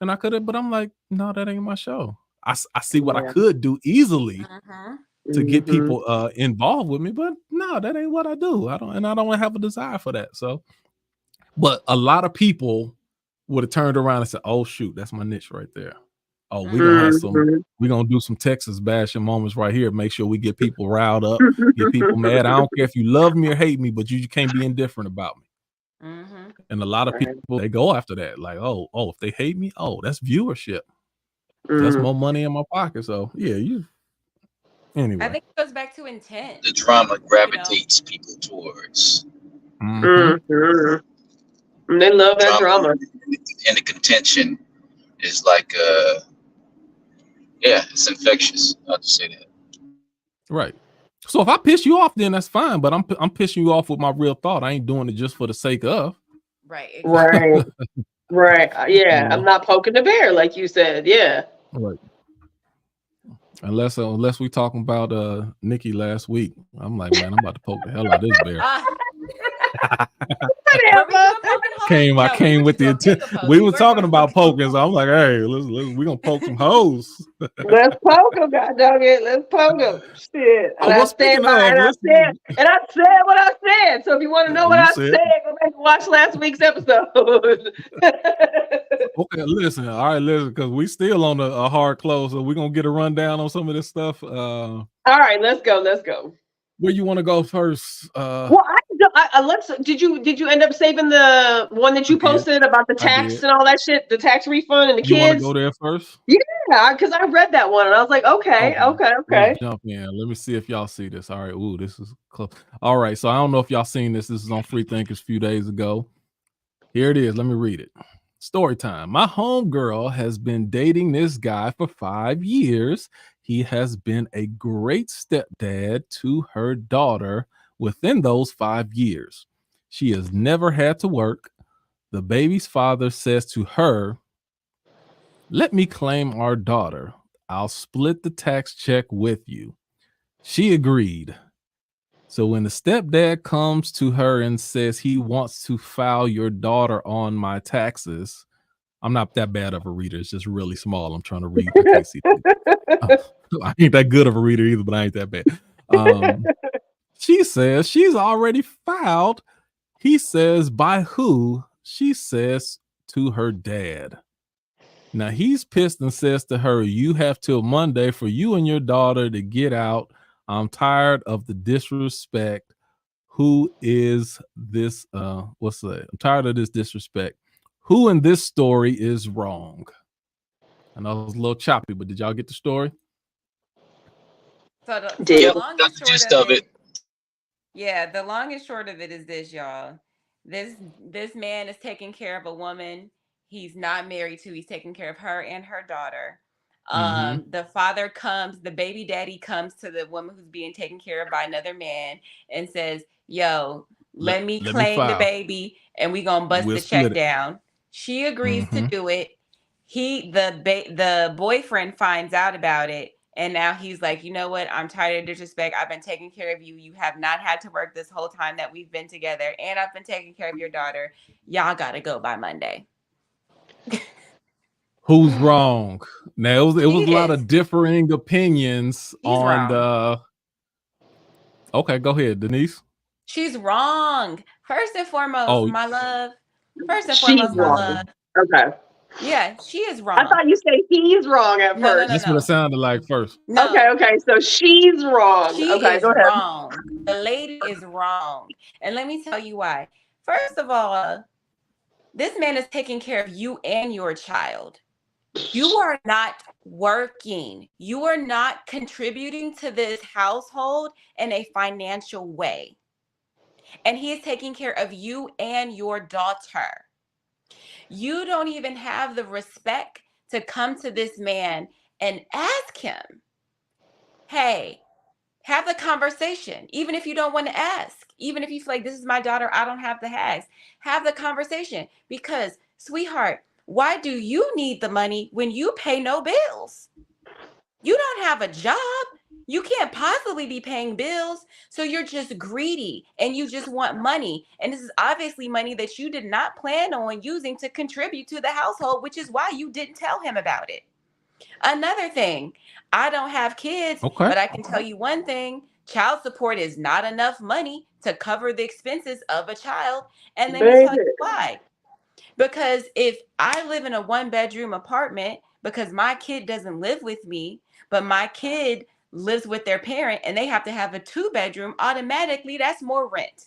And I could have, but I'm like, no, that ain't my show. I see what I Yeah. could do easily Mhm. to get people involved with me, but no, that ain't what I do. I don't have a desire for that. So, but a lot of people would have turned around and said, oh shoot, that's my niche right there. Oh, we're gonna do some Texas bashing moments right here. Make sure we get people riled up, get people mad. I don't care if you love me or hate me, but you can't be indifferent about me. Mhm. And a lot of people, they go after that. Like, oh, if they hate me, oh, that's viewership. That's more money in my pocket. So yeah, anyway. I think it goes back to intent. The drama gravitates people towards. They love that drama. And the contention is like, yeah, it's infectious. I'll just say that. Right. So if I piss you off, then that's fine. But I'm pissing you off with my real thought. I ain't doing it just for the sake of. Right. Exactly. Right. Right. Yeah. Yeah. I'm not poking the bear, like you said. Yeah. Right. Unless we talking about Nikki last week. I'm like, man, I'm about to poke the hell out of this bear. I came with the intent. We were talking about poking, so I'm like, hey, we gonna poke some hoes. Let's poke them, goddammit. Let's poke them. Shit. And I said what I said. So if you want to know what I said, go back and watch last week's episode. Okay, listen. All right, listen, because we still on a hard close, so we're gonna get a rundown on some of this stuff. All right, let's go. Where you want to go first? Well, did you end up saving the one that you posted about the tax and all that shit, the tax refund and the kids? You want to go there first? Yeah, because I read that one and I was like, okay. Let's jump in. Let me see if y'all see this. All right. Ooh, this is close. All right. So I don't know if y'all seen this. This is on Free Thinkers a few days ago. Here it is. Let me read it. Story time. My homegirl has been dating this guy for 5 years. He has been a great stepdad to her daughter within those 5 years. She has never had to work. The baby's father says to her, let me claim our daughter. I'll split the tax check with you. She agreed. So when the stepdad comes to her and says he wants to file your daughter on my taxes, I'm not that bad of a reader. It's just really small. I'm trying to read. I ain't that good of a reader either, but I ain't that bad. She says she's already filed. He says, by who? She says to her dad. Now he's pissed and says to her, you have till Monday for you and your daughter to get out. I'm tired of the disrespect. Who is this? What's that? I'm tired of this disrespect. Who in this story is wrong? I know it was a little choppy, but did y'all get the story? So the long and short of it. Yeah, the long and short of it is this, y'all. This man is taking care of a woman he's not married to. He's taking care of her and her daughter. The father comes, the baby daddy comes to the woman who's being taken care of by another man and says, yo, let me claim the baby and we gonna bust the check down. She agrees to do it. The boyfriend finds out about it. And now he's like, you know what? I'm tired of disrespect. I've been taking care of you. You have not had to work this whole time that we've been together. And I've been taking care of your daughter. Y'all got to go by Monday. Who's wrong? Now, it was a lot of differing opinions on the... Okay, go ahead, Denise. She's wrong. First and foremost, my love. First and foremost, my love. Okay. Yeah, she is I wrong. thought you said he's wrong at No, no, first. no, That's what no. it sounded like first. No, Okay. So she's wrong. she Okay, is go ahead. wrong. The lady is wrong. And let me tell you why. First of all, this man is taking care of you and your child. You are not working. You are not contributing to this household in a financial way. And he is taking care of you and your daughter. You don't even have the respect to come to this man and ask him, hey, have the conversation, even if you don't want to ask, even if you feel like this is my daughter, I don't have to ask. Have the conversation because, sweetheart, why do you need the money when you pay no bills? You don't have a job. You can't possibly be paying bills. So you're just greedy and you just want money. And this is obviously money that you did not plan on using to contribute to the household, which is why you didn't tell him about it. Another thing, I don't have kids, Okay. but I can tell you one thing. Child support is not enough money to cover the expenses of a child. And let me tell you why. Because if I live in a 1-bedroom apartment because my kid doesn't live with me, but my kid lives with their parent and they have to have a 2-bedroom, automatically that's more rent.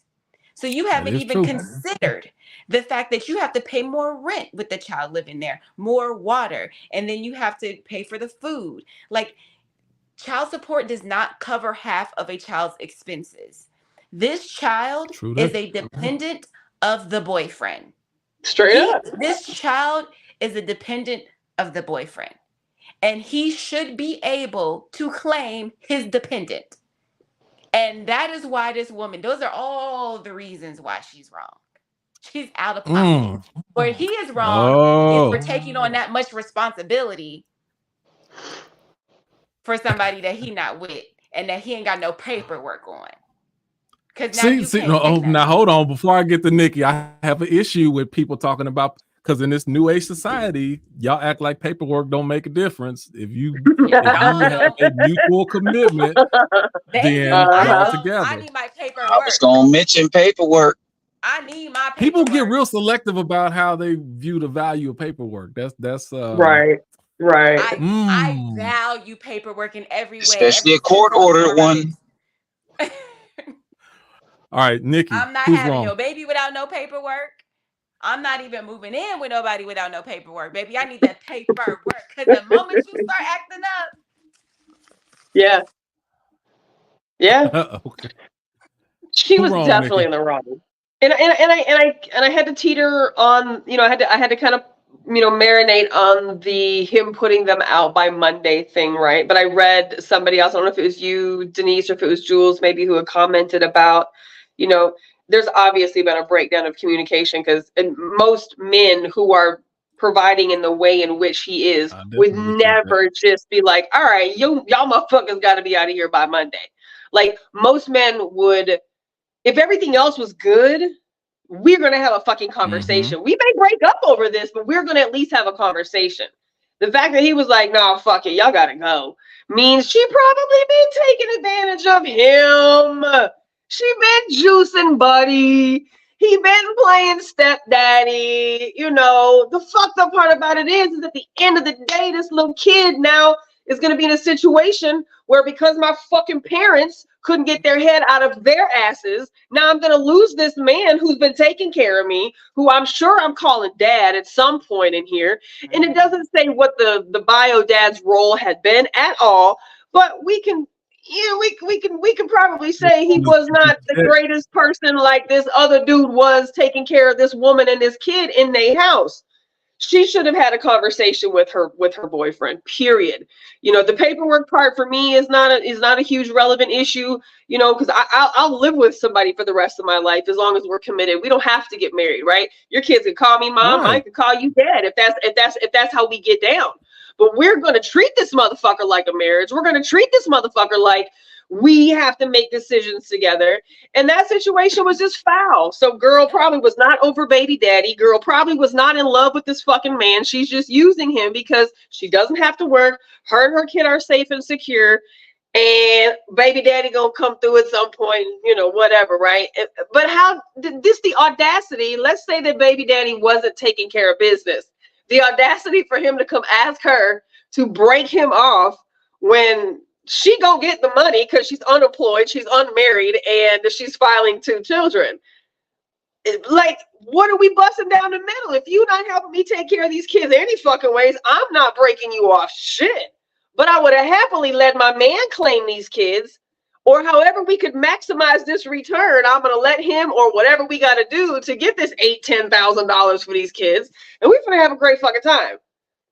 So you haven't even considered the fact that you have to pay more rent with the child living there, more water, and then you have to pay for the food. Like, child support does not cover half of a child's expenses. This child is a dependent of the boyfriend. Straight up. This child is a dependent of the boyfriend, and he should be able to claim his dependent. And that is why this woman, those are all the reasons why she's wrong. She's out of pocket. Where he is wrong is for taking on that much responsibility for somebody that he not with and that he ain't got no paperwork on. Because now you can't say nothing. Now hold on. Before I get to Nikki, I have an issue with people talking about, because in this new age society, y'all act like paperwork don't make a difference. If you have a mutual commitment, then y'all together. I need my paperwork. I was gonna mention paperwork. I need my paperwork. People get real selective about how they view the value of paperwork. That's right. I value paperwork in every way, especially a court-ordered one. All right, Nikki. I'm not having your baby without no paperwork. I'm not even moving in with nobody without no paperwork, baby. I need that paperwork because the moment you start acting up. Yeah. Okay. She was definitely in the wrong. And I had to teeter on, I had to kind of, marinate on the him putting them out by Monday thing, right? But I read somebody else, I don't know if it was you, Denise, or if it was Jules, maybe, who had commented about, there's obviously been a breakdown of communication because most men who are providing in the way in which he is would never just be like, all right, y'all motherfuckers got to be out of here by Monday. Like, most men would, if everything else was good, we're going to have a fucking conversation. We may break up over this, but we're going to at least have a conversation. The fact that he was like, nah, fuck it, y'all got to go, means she probably been taking advantage of him. She been juicing buddy. He been playing stepdaddy. The fucked up part about it is at the end of the day, this little kid now is going to be in a situation where, because my fucking parents couldn't get their head out of their asses, now I'm going to lose this man who's been taking care of me, who I'm sure I'm calling dad at some point in here. And it doesn't say what the bio dad's role had been at all, but we can probably say he was not the greatest person like this other dude was taking care of this woman and this kid in their house. She should have had a conversation with her boyfriend, period. The paperwork part for me is not a huge relevant issue, because I'll live with somebody for the rest of my life as long as we're committed. We don't have to get married, right? Your kids can call me mom, I can call you dad if that's how we get down. But we're going to treat this motherfucker like a marriage. We're going to treat this motherfucker like we have to make decisions together. And that situation was just foul. So girl probably was not over baby daddy. Girl probably was not in love with this fucking man. She's just using him because she doesn't have to work. Her and her kid are safe and secure. And baby daddy gonna come through at some point, whatever, right? But how did this, the audacity, let's say that baby daddy wasn't taking care of business. The audacity for him to come ask her to break him off when she gonna get the money because she's unemployed, she's unmarried, and she's filing 2 children. Like, what are we busting down the middle? If you not helping me take care of these kids any fucking ways, I'm not breaking you off shit. But I would have happily let my man claim these kids, or however we could maximize this return. I'm gonna let him, or whatever we got to do to get this $8,000-$10,000 for these kids, and we're gonna have a great fucking time.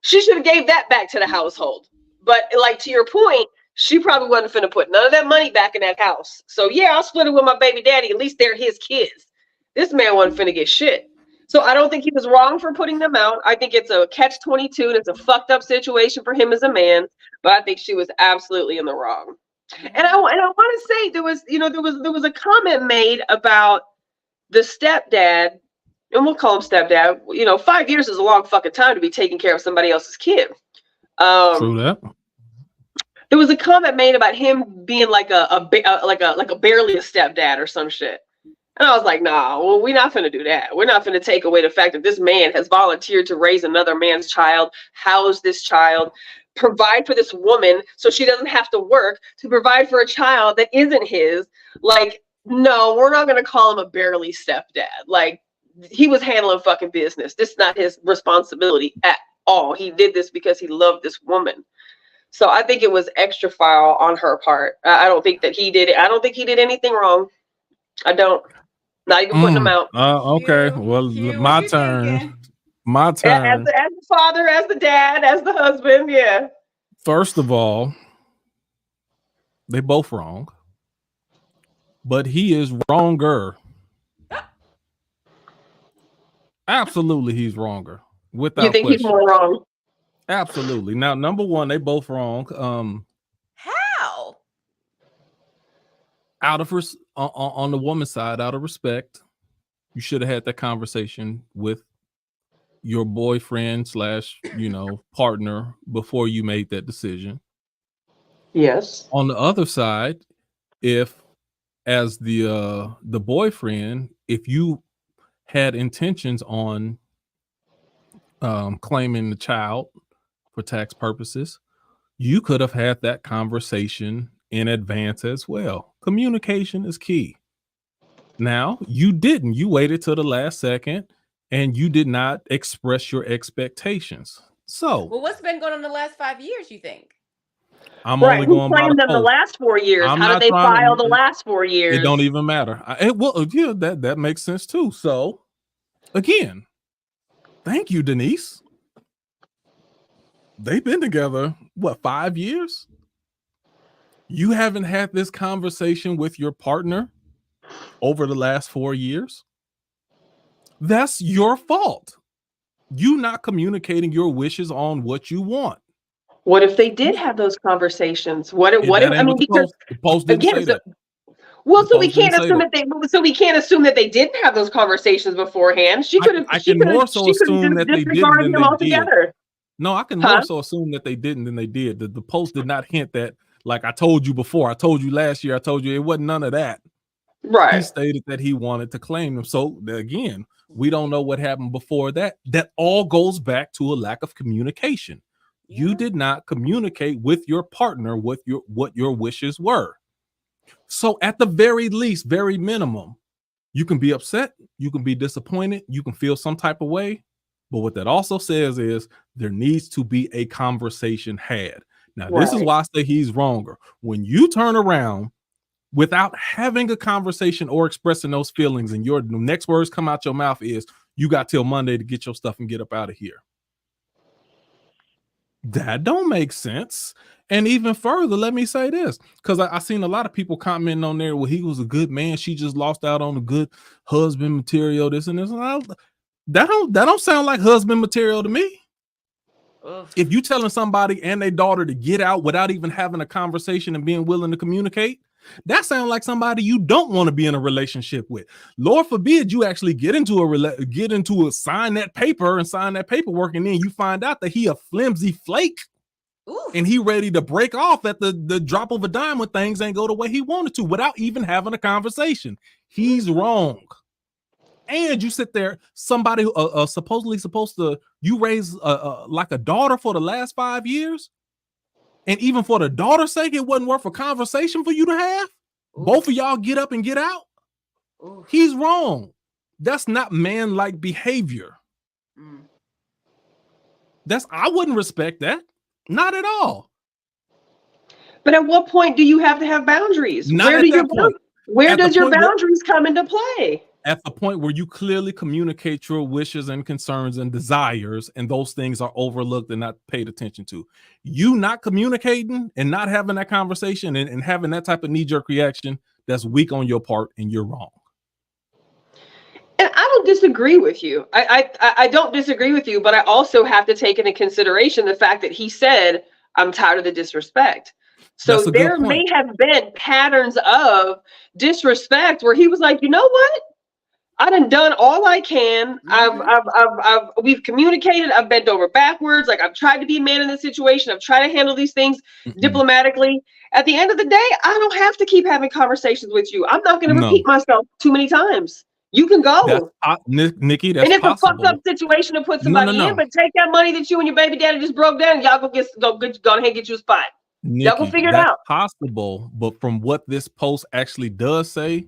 She should have gave that back to the household. But like, to your point, she probably wasn't finna put none of that money back in that house. So yeah, I'll split it with my baby daddy. At least they're his kids. This man wasn't finna get shit. So I don't think he was wrong for putting them out. I think it's a catch-22 and it's a fucked up situation for him as a man. But I think she was absolutely in the wrong. And I want to say there was a comment made about the stepdad, and we'll call him stepdad. 5 years is a long fucking time to be taking care of somebody else's kid. True that. There was a comment made about him being like a barely a stepdad or some shit. And I was like, nah, well, we're not going to do that. We're not going to take away the fact that this man has volunteered to raise another man's child, house this child, provide for this woman so she doesn't have to work, to provide for a child that isn't his. Like, no, we're not going to call him a barely stepdad. Like, he was handling fucking business. This is not his responsibility at all. He did this because he loved this woman. So I think it was extra foul on her part. I don't think that he did it. I don't think he did anything wrong. I don't. Not even putting them out. Okay. Well, my turn. Thinking? My turn. As the father, as the dad, as the husband. Yeah. First of all, they both wrong. But he is wronger. Absolutely, he's wronger. Without You think question. he's more wrong? Absolutely. Now, number one, they both wrong. How? Out of on the woman's side, out of respect, you should have had that conversation with your boyfriend / partner before you made that decision. Yes. On the other side, if as the boyfriend, if you had intentions on claiming the child for tax purposes, you could have had that conversation in advance as well. Communication is key. Now, you didn't. You waited till the last second and you did not express your expectations. So, Well, what's been going on the last 5 years, you think? I'm only going by them the last 4 years. How did they file the last 4 years? It don't even matter. That makes sense too. So, again, thank you, Denise. They've been together, 5 years? You haven't had this conversation with your partner over the last 4 years? That's your fault. You not communicating your wishes on what you want. What if they did have those conversations? What if because the post didn't say that. Well, so we can't assume that they didn't have those conversations beforehand. She could have. I can more so assume that they didn't than they did. No, I can more so assume that they didn't than they did. The post did not hint that, like, I told you before, I told you last year, I told you, it wasn't none of that. Right. He stated that he wanted to claim them. So again, we don't know what happened before that. That all goes back to a lack of communication. Yeah. You did not communicate with your partner what your wishes were. So at the very least, very minimum, you can be upset, you can be disappointed, you can feel some type of way. But what that also says is there needs to be a conversation had. Now, This is why I say he's wronger. When you turn around without having a conversation or expressing those feelings, and the next words come out your mouth is, you got till Monday to get your stuff and get up out of here. That don't make sense. And even further, let me say this, because I seen a lot of people commenting on there, well, he was a good man, she just lost out on the good husband material, this and this. And that don't sound like husband material to me. Oof. If you telling somebody and their daughter to get out without even having a conversation and being willing to communicate, that sounds like somebody you don't want to be in a relationship with. Lord forbid you actually sign that paper and sign that paperwork, and then you find out that he a flimsy flake. Oof. And he ready to break off at the drop of a dime when things ain't go the way he wanted to without even having a conversation. He's wrong. And you sit there, somebody who supposedly supposed to You raised like a daughter for the last 5 years, and even for the daughter's sake, it wasn't worth a conversation for you to have. Oof. Both of y'all get up and get out. Oof. He's wrong. That's not man-like behavior. Mm. I wouldn't respect that. Not at all. But at what point do you have to have boundaries? Not at that point. Where At the does your point where- boundaries come into play? At the point where you clearly communicate your wishes and concerns and desires, and those things are overlooked and not paid attention to. You not communicating and not having that conversation and having that type of knee-jerk reaction, that's weak on your part, and you're wrong. And I don't disagree with you. I don't disagree with you, but I also have to take into consideration the fact that he said, I'm tired of the disrespect. So there may have been patterns of disrespect where he was like, you know what? I done all I can. We've communicated. I've bent over backwards. Like, I've tried to be a man in this situation. I've tried to handle these things diplomatically. At the end of the day, I don't have to keep having conversations with you. I'm not going to repeat myself too many times. You can go. Nikki, that's and it's possible. a fucked up situation to put somebody in, but take that money that you and your baby daddy just broke down, and y'all go ahead and get you a spot. Nikki, y'all go figure it out. Possible, but from what this post actually does say,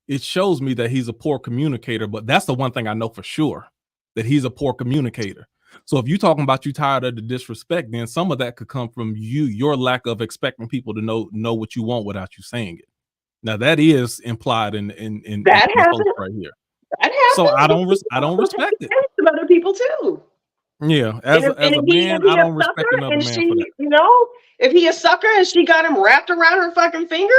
it shows me that he's a poor communicator. But that's the one thing I know for sure, that he's a poor communicator. So if you're talking about you tired of the disrespect, then some of that could come from your lack of expecting people to know what you want without you saying it. Now that is implied in that happens right here. That happens. So I don't respect it. Some other people too. Yeah, as a man, I don't respect another man for that. You know, if he a sucker and she got him wrapped around her fucking finger,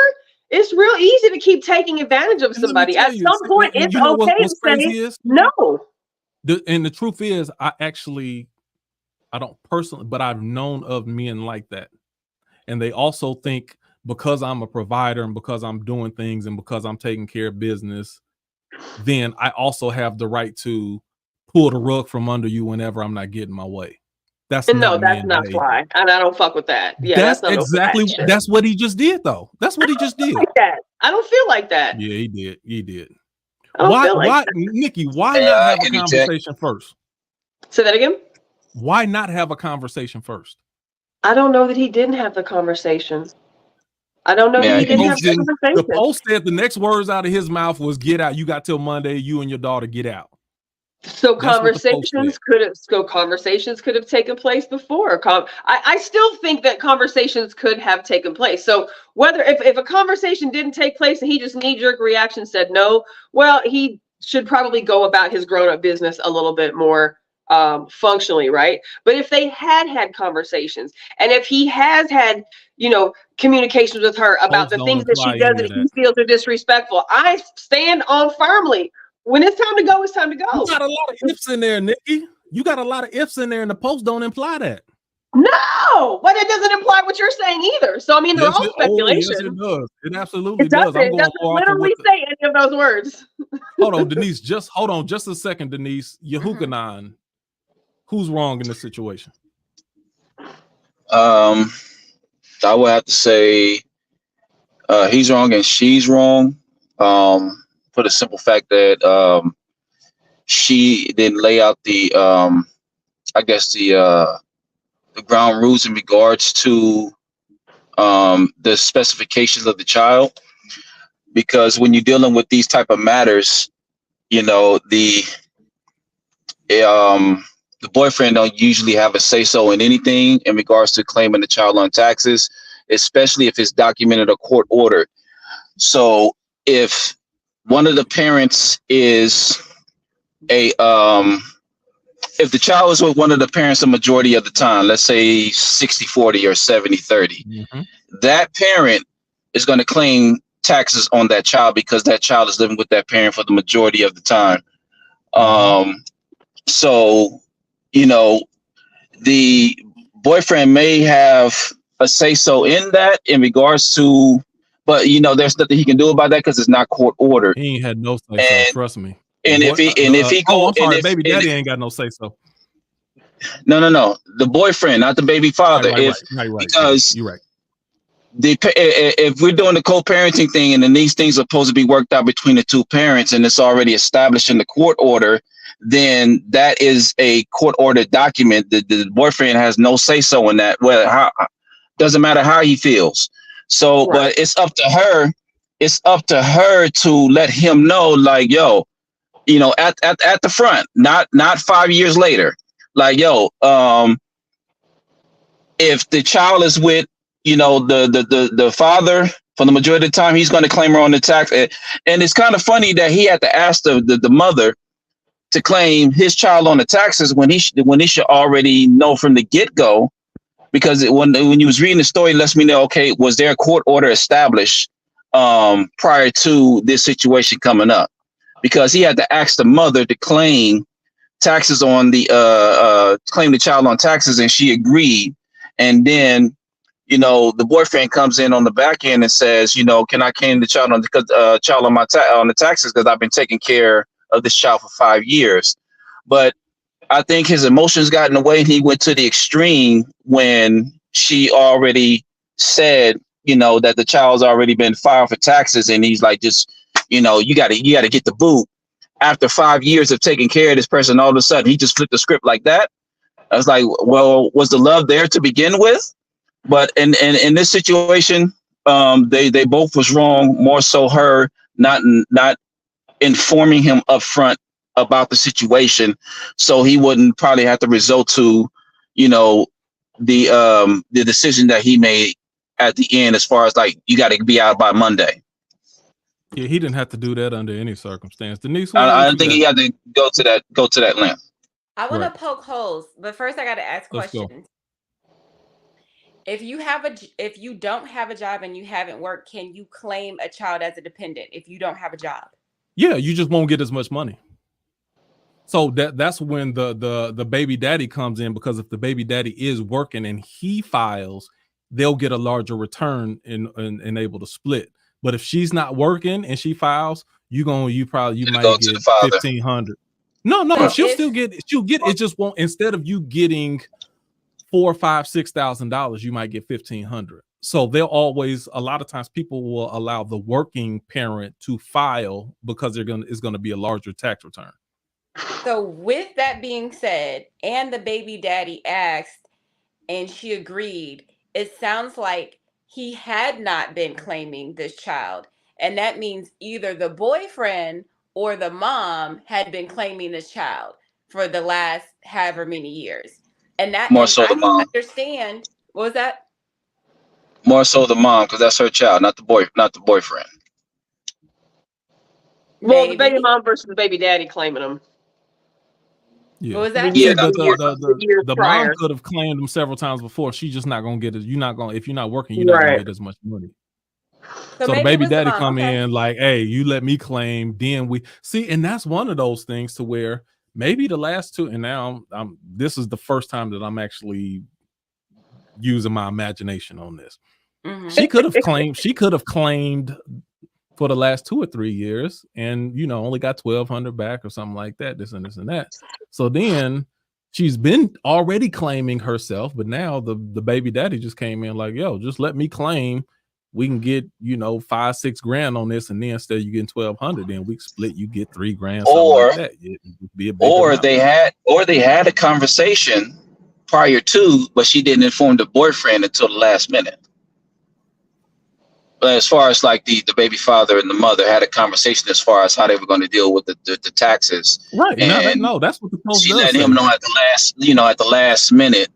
it's real easy to keep taking advantage of somebody. At some point, it's okay to say no. And the truth is, I don't personally, but I've known of men like that. And they also think because I'm a provider and because I'm doing things and because I'm taking care of business, then I also have the right to pull the rug from under you whenever I'm not getting my way. That's not fly, and I don't fuck with that. Yeah, that's exactly that's what he just did, though. That's what he just did. Like that. I don't feel like that. Yeah, he did. Why, Nikki? Why not have a conversation first? Say that again. Why not have a conversation first? I don't know that he didn't have the conversation. I don't know that he didn't have the conversation. The post said the next words out of his mouth was "Get out." You got till Monday. You and your daughter get out. So conversations could have taken place before. I still think that conversations could have taken place. So whether if a conversation didn't take place and he just knee-jerk reaction said no, well, he should probably go about his grown-up business a little bit more functionally, right? But if they had conversations, and if he has had, communications with her about the things that she does that he feels are disrespectful, I stand on firmly. When it's time to go, it's time to go. You got a lot of ifs in there, Nikki. You got a lot of ifs in there, and the post don't imply that. No, but it doesn't imply what you're saying either. So I mean, they're all speculation. Yes, it does. It absolutely does. It doesn't literally say any of those words. Hold on, Denise. Hold on, just a second, Denise. Maaaannn. Who's wrong in this situation? I would have to say he's wrong and she's wrong. For the simple fact that she didn't lay out the ground rules in regards to the specifications of the child, because when you're dealing with these type of matters, the boyfriend don't usually have a say-so in anything in regards to claiming the child on taxes, especially if it's documented or court ordered. So if one of the parents is if the child is with one of the parents the majority of the time, let's say 60-40 or 70-30, that parent is going to claim taxes on that child because that child is living with that parent for the majority of the time. So, the boyfriend may have a say-so in that in regards to, but there's nothing he can do about that because it's not court ordered. He ain't had no say-so, trust me. And if he baby daddy ain't got no say-so. No, the boyfriend, not the baby father. Right. Because you're right. If we're doing the co-parenting thing and then these things are supposed to be worked out between the two parents and it's already established in the court order, then that is a court ordered document. The boyfriend has no say so in that. Well, how doesn't matter how he feels. So, Right. but it's up to her. It's up to her to let him know, like, yo, at the front, not 5 years later, like, yo, if the child is with, the father for the majority of the time, he's going to claim her on the tax. And it's kind of funny that he had to ask the mother to claim his child on the taxes when he should already know from the get-go, because when you was reading the story, it lets me know, okay, was there a court order established prior to this situation coming up? Because he had to ask the mother to claim taxes on claim the child on taxes, and she agreed. And then, the boyfriend comes in on the back end and says, can I claim the child on the taxes because I've been taking care of this child for 5 years. But I think his emotions got in the way, and he went to the extreme when she already said, that the child's already been filed for taxes, and he's like, just, you gotta get the boot. After 5 years of taking care of this person, all of a sudden he just flipped the script like that. I was like, well, was the love there to begin with? But in this situation, they both was wrong. More so her not informing him up front about the situation, so he wouldn't probably have to resort to, the decision that he made at the end, as far as like, you got to be out by Monday. Yeah, he didn't have to do that under any circumstance. Denise, I don't think he had to go to that length. I want to poke holes, but first I got to ask questions. If you don't have a job and you haven't worked, can you claim a child as a dependent if you don't have a job? Yeah, you just won't get as much money. So that's when the baby daddy comes in, because if the baby daddy is working and he files, they'll get a larger return and able to split. But if she's not working and she files, you might get 1,500. No, she'll get it. Just won't, instead of you getting $4,000, $5,000, $6,000, you might get 1,500. So they'll always, a lot of times people will allow the working parent to file because it's going to be a larger tax return. So with that being said, and the baby daddy asked and she agreed, it sounds like he had not been claiming this child. And that means either the boyfriend or the mom had been claiming this child for the last however many years. And that more so the mom. Understand. What was that? More so the mom, because that's her child, not the boyfriend. Well, the baby mom versus the baby daddy claiming them. Yeah. What was that? Yeah, the mom could have claimed them several times before. She's just not gonna get it. You're not gonna, if you're not working, you're not gonna get as much money. So the baby daddy come in like, hey, you let me claim, then we see, and that's one of those things to where maybe the last two, and now this is the first time that I'm actually using my imagination on this. Mm-hmm. She could have claimed for the last 2 or 3 years, and only got 1,200 back or something like that. This and that. So then she's been already claiming herself, but now the baby daddy just came in like, yo, just let me claim. We can get $5-6 grand on this, and then instead of you getting 1,200, then we split. You get $3 grand, or like that. Or they had a conversation prior to, but she didn't inform the boyfriend until the last minute. But as far as like the baby father and the mother had a conversation as far as how they were going to deal with the taxes. Right. And no, that's what the post she let him know at the last minute,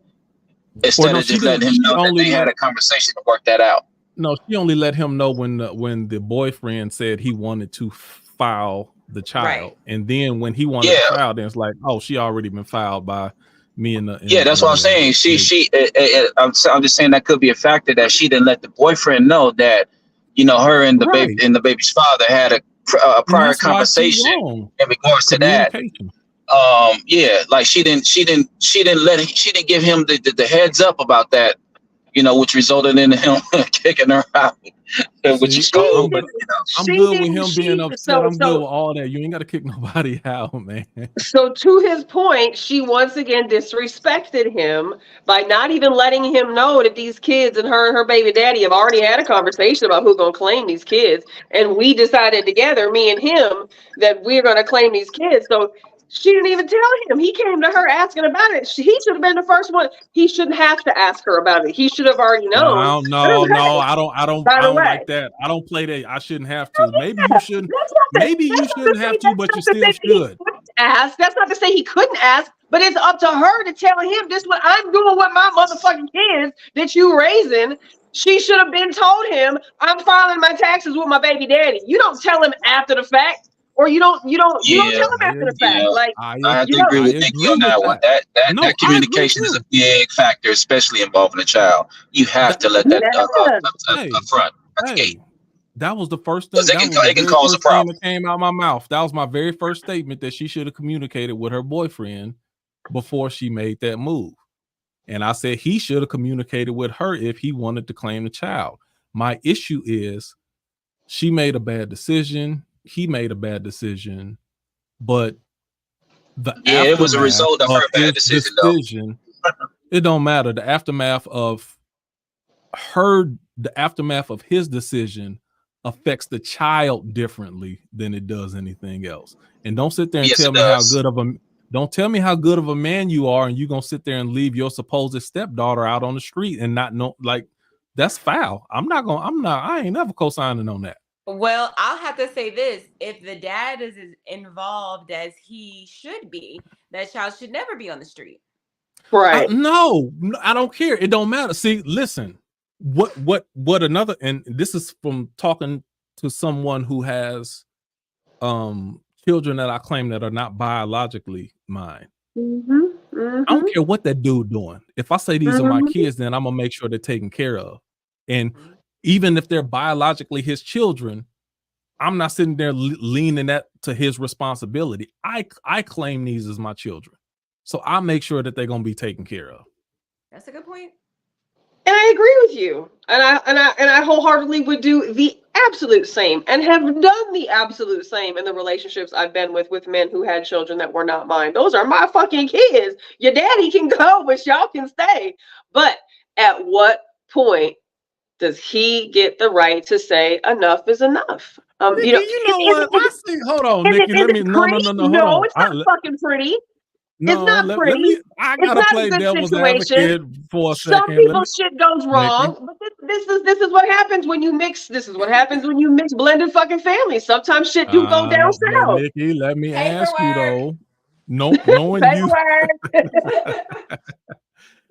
instead of just letting him know that they had a conversation to work that out. No, she only let him know when the boyfriend said he wanted to file the child, right. And then when he wanted to file, then it's like, oh, she already been filed by me and the. That's what I'm saying. I'm just saying that could be a factor that she didn't let the boyfriend know that her and the baby and the baby's father had a prior conversation in regards to that. Like she didn't give him the heads up about that. Which resulted in him kicking her out, which is cool. But I'm good with him being upset. I'm good with all that. You ain't got to kick nobody out, man. So to his point, she once again disrespected him by not even letting him know that these kids and her baby daddy have already had a conversation about who's going to claim these kids, and we decided together, me and him, that we're going to claim these kids. So She didn't even tell him. He came to her asking about it. He should have been the first one. He shouldn't have to ask her about it. He should have already known. No, I By the don't way, like that. I don't play that. I shouldn't have to. Maybe you shouldn't. that's not Maybe you shouldn't have to, but you still should. Ask. That's not to say he couldn't ask, but it's up to her to tell him this what I'm doing with my motherfucking kids that you raising. She should have been told him I'm filing my taxes with my baby daddy. You don't tell him after the fact, or you don't tell him after the fact. Like I have to agree with Nikki on that one. That communication is a big factor, especially involving a child. You have to let that up front. That's key. That was the first thing. It can cause a problem. That came out of my mouth. That was my very first statement, that she should have communicated with her boyfriend before she made that move. And I said he should have communicated with her if he wanted to claim the child. My issue is she made a bad decision. He made a bad decision. But it was a result of her bad decision. It don't matter. The aftermath of his decision affects the child differently than it does anything else. And don't sit there and tell me don't tell me how good of a man you are, and you're gonna sit there and leave your supposed stepdaughter out on the street and not know. Like, that's foul. I ain't never co-signing on that. Well, I'll have to say this: if the dad is as involved as he should be, that child should never be on the street. Right? No, I don't care. It don't matter. See, listen. What another, and this is from talking to someone who has children that I claim that are not biologically mine. I don't care what that dude doing. If I say these are my kids, then I'm gonna make sure they're taken care of. And even if they're biologically his children, I'm not sitting there leaning that to his responsibility. I claim these as my children, so I make sure that they're gonna be taken care of. That's a good point. And I agree with you. And I wholeheartedly would do the absolute same and have done the absolute same in the relationships I've been with men who had children that were not mine. Those are my fucking kids. Your daddy can go, but y'all can stay. But at what point does he get the right to say enough is enough? Nikki, you know what? Hold on, Nikki. Let me. No. No, it's not fucking pretty. It's not pretty. I gotta play devil's advocate for a second. Some people's shit goes wrong, but this is what happens when you mix. This is what happens when you mix blended fucking families. Sometimes shit do go down south. Nikki, let me ask you though. Knowing you,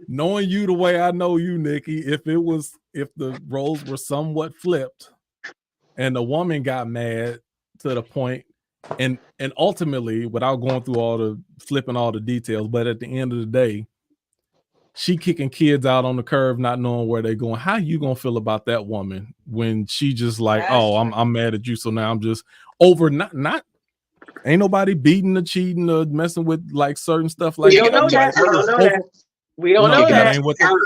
knowing you the way I know you, Nikki, if the roles were somewhat flipped, and the woman got mad to the point. And ultimately, without going through flipping all the details, but at the end of the day, she kicking kids out on the curb, not knowing where they're going. How you gonna feel about that woman when she just like, I'm mad at you, so now I'm just over. Not ain't nobody beating or cheating or messing with like certain stuff like that. We don't know that.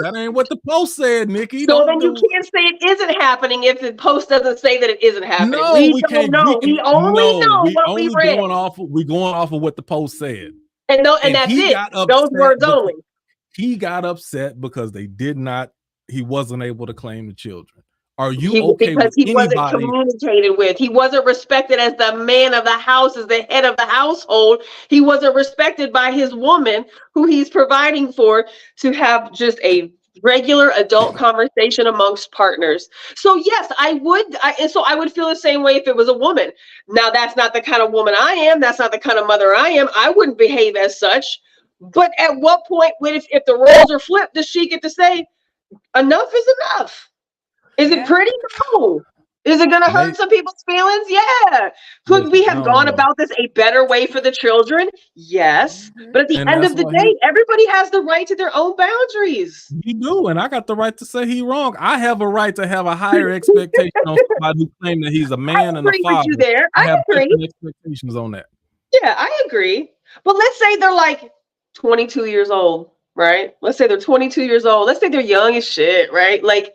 That ain't what the post said, Nikki. So then you can't say it isn't happening if the post doesn't say that it isn't happening. No, we don't know. We only know what we read. We're going off of what the post said. And that's it. Those words only. He got upset because he wasn't able to claim the children. Are you okay because with he wasn't communicated with? He wasn't respected as the man of the house, as the head of the household. He wasn't respected by his woman, who he's providing for, to have just a regular adult conversation amongst partners. So yes, I would feel the same way if it was a woman. Now, that's not the kind of woman I am. That's not the kind of mother I am. I wouldn't behave as such. But at what point, if the roles are flipped, does she get to say, enough is enough? Is it pretty? No. Is it going to hurt some people's feelings? Yeah. Could we have gone about this a better way for the children? Yes. But at the end of the day, everybody has the right to their own boundaries. You do, and I got the right to say he's wrong. I have a right to have a higher expectation on somebody who claims that he's a man and a father. With you there. I agree. Expectations on that. Yeah, I agree. But let's say they're like 22 years old, right? Let's say they're 22 years old. Let's say they're young as shit, right? Like,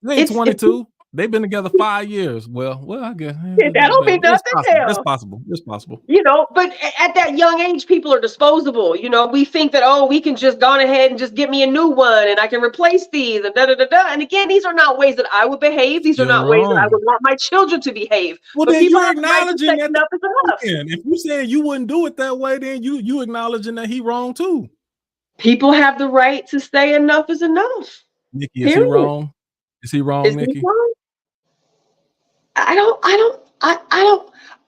they ain't 22. They've been together 5 years. Well, I guess That don't mean nothing. it's possible. It's possible. You know, but at that young age, people are disposable. You know, we think that, oh, we can just go ahead and just get me a new one and I can replace these and da da da da. And again, these are not ways that I would behave. These are not ways that I would want my children to behave. Well, but then people you're have the right to acknowledging say that enough is enough. if you saying you wouldn't do it that way, then you acknowledging that he wrong too. People have the right to say enough is enough. Nikki, is he wrong? Is he wrong, Is Nikki? he wrong?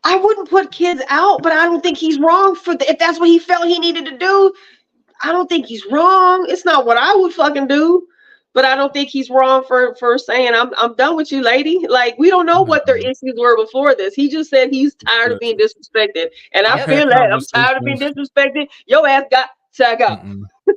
I wouldn't put kids out, but I don't think he's wrong if that's what he felt he needed to do. I don't think he's wrong. It's not what I would fucking do, but I don't think he's wrong for saying I'm done with you, lady. Like, we don't know what their issues were before this. He just said he's tired of being disrespected, and I feel that I'm tired of being disrespected. Your ass got to go.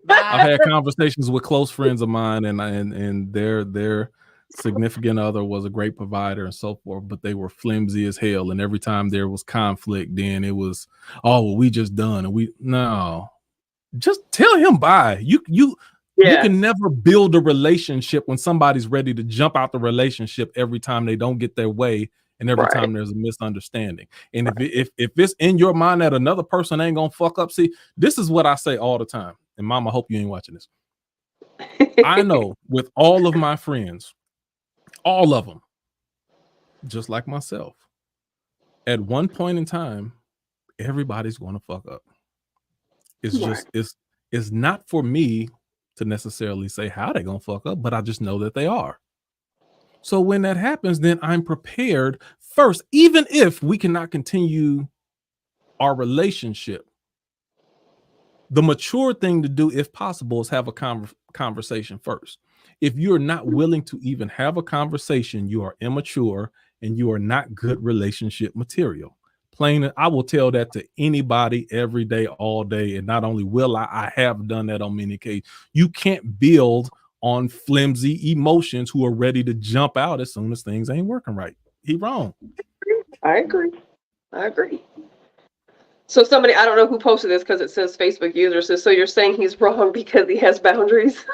I've had conversations with close friends of mine, and their significant other was a great provider and so forth, but they were flimsy as hell. And every time there was conflict, then it was, oh, well, we just done. And no, just tell him bye. You can never build a relationship when somebody's ready to jump out the relationship every time they don't get their way and every time there's a misunderstanding. And if it's in your mind that another person ain't gonna fuck up, see, this is what I say all the time. And Mom, I hope you ain't watching this. I know with all of my friends, all of them, just like myself, at one point in time, everybody's going to fuck up. It's just, it's not for me to necessarily say how they're going to fuck up, but I just know that they are. So when that happens, then I'm prepared first, even if we cannot continue our relationship. The mature thing to do, if possible, is have a conversation first. If you're not willing to even have a conversation, you are immature and you are not good relationship material. Plain, I will tell that to anybody every day, all day. And not only will I have done that on many occasions. You can't build on flimsy emotions who are ready to jump out as soon as things ain't working right. He wrong. I agree. So somebody, I don't know who posted this because it says Facebook user says, so you're saying he's wrong because he has boundaries?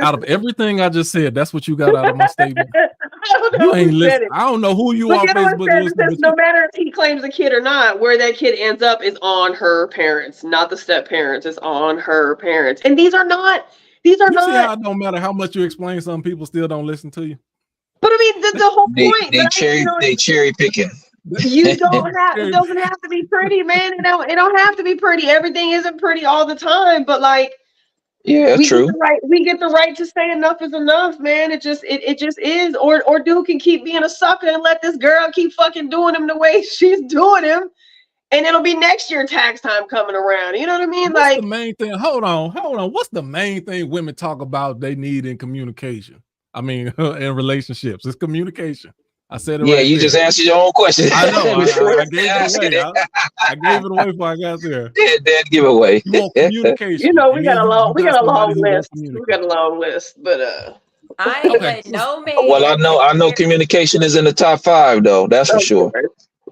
Out of everything I just said, that's what you got out of my statement. You ain't listening. I don't know who you are on Facebook. Says, no matter if he claims a kid or not, where that kid ends up is on her parents, not the step parents. It's on her parents. And these are not. See how it don't matter how much you explain, some people still don't listen to you. But I mean, the whole point. They cherry picking. You don't have. It doesn't have to be pretty, man. It don't have to be pretty. Everything isn't pretty all the time. But like, yeah, true. We get the right to say enough is enough, man. It just is. Or dude can keep being a sucker and let this girl keep fucking doing him the way she's doing him, and it'll be next year tax time coming around. You know what I mean? What's the main thing? Hold on. What's the main thing women talk about they need in communication? I mean, in relationships, it's communication. I said it. Yeah, you just answered your own question. I know. I gave it away. I gave it away before I got there. Dead giveaway. You want communication? You know, we got a long list. We got a long list, but I ain't let no man. Well, I know communication is in the top 5, though. That's for sure.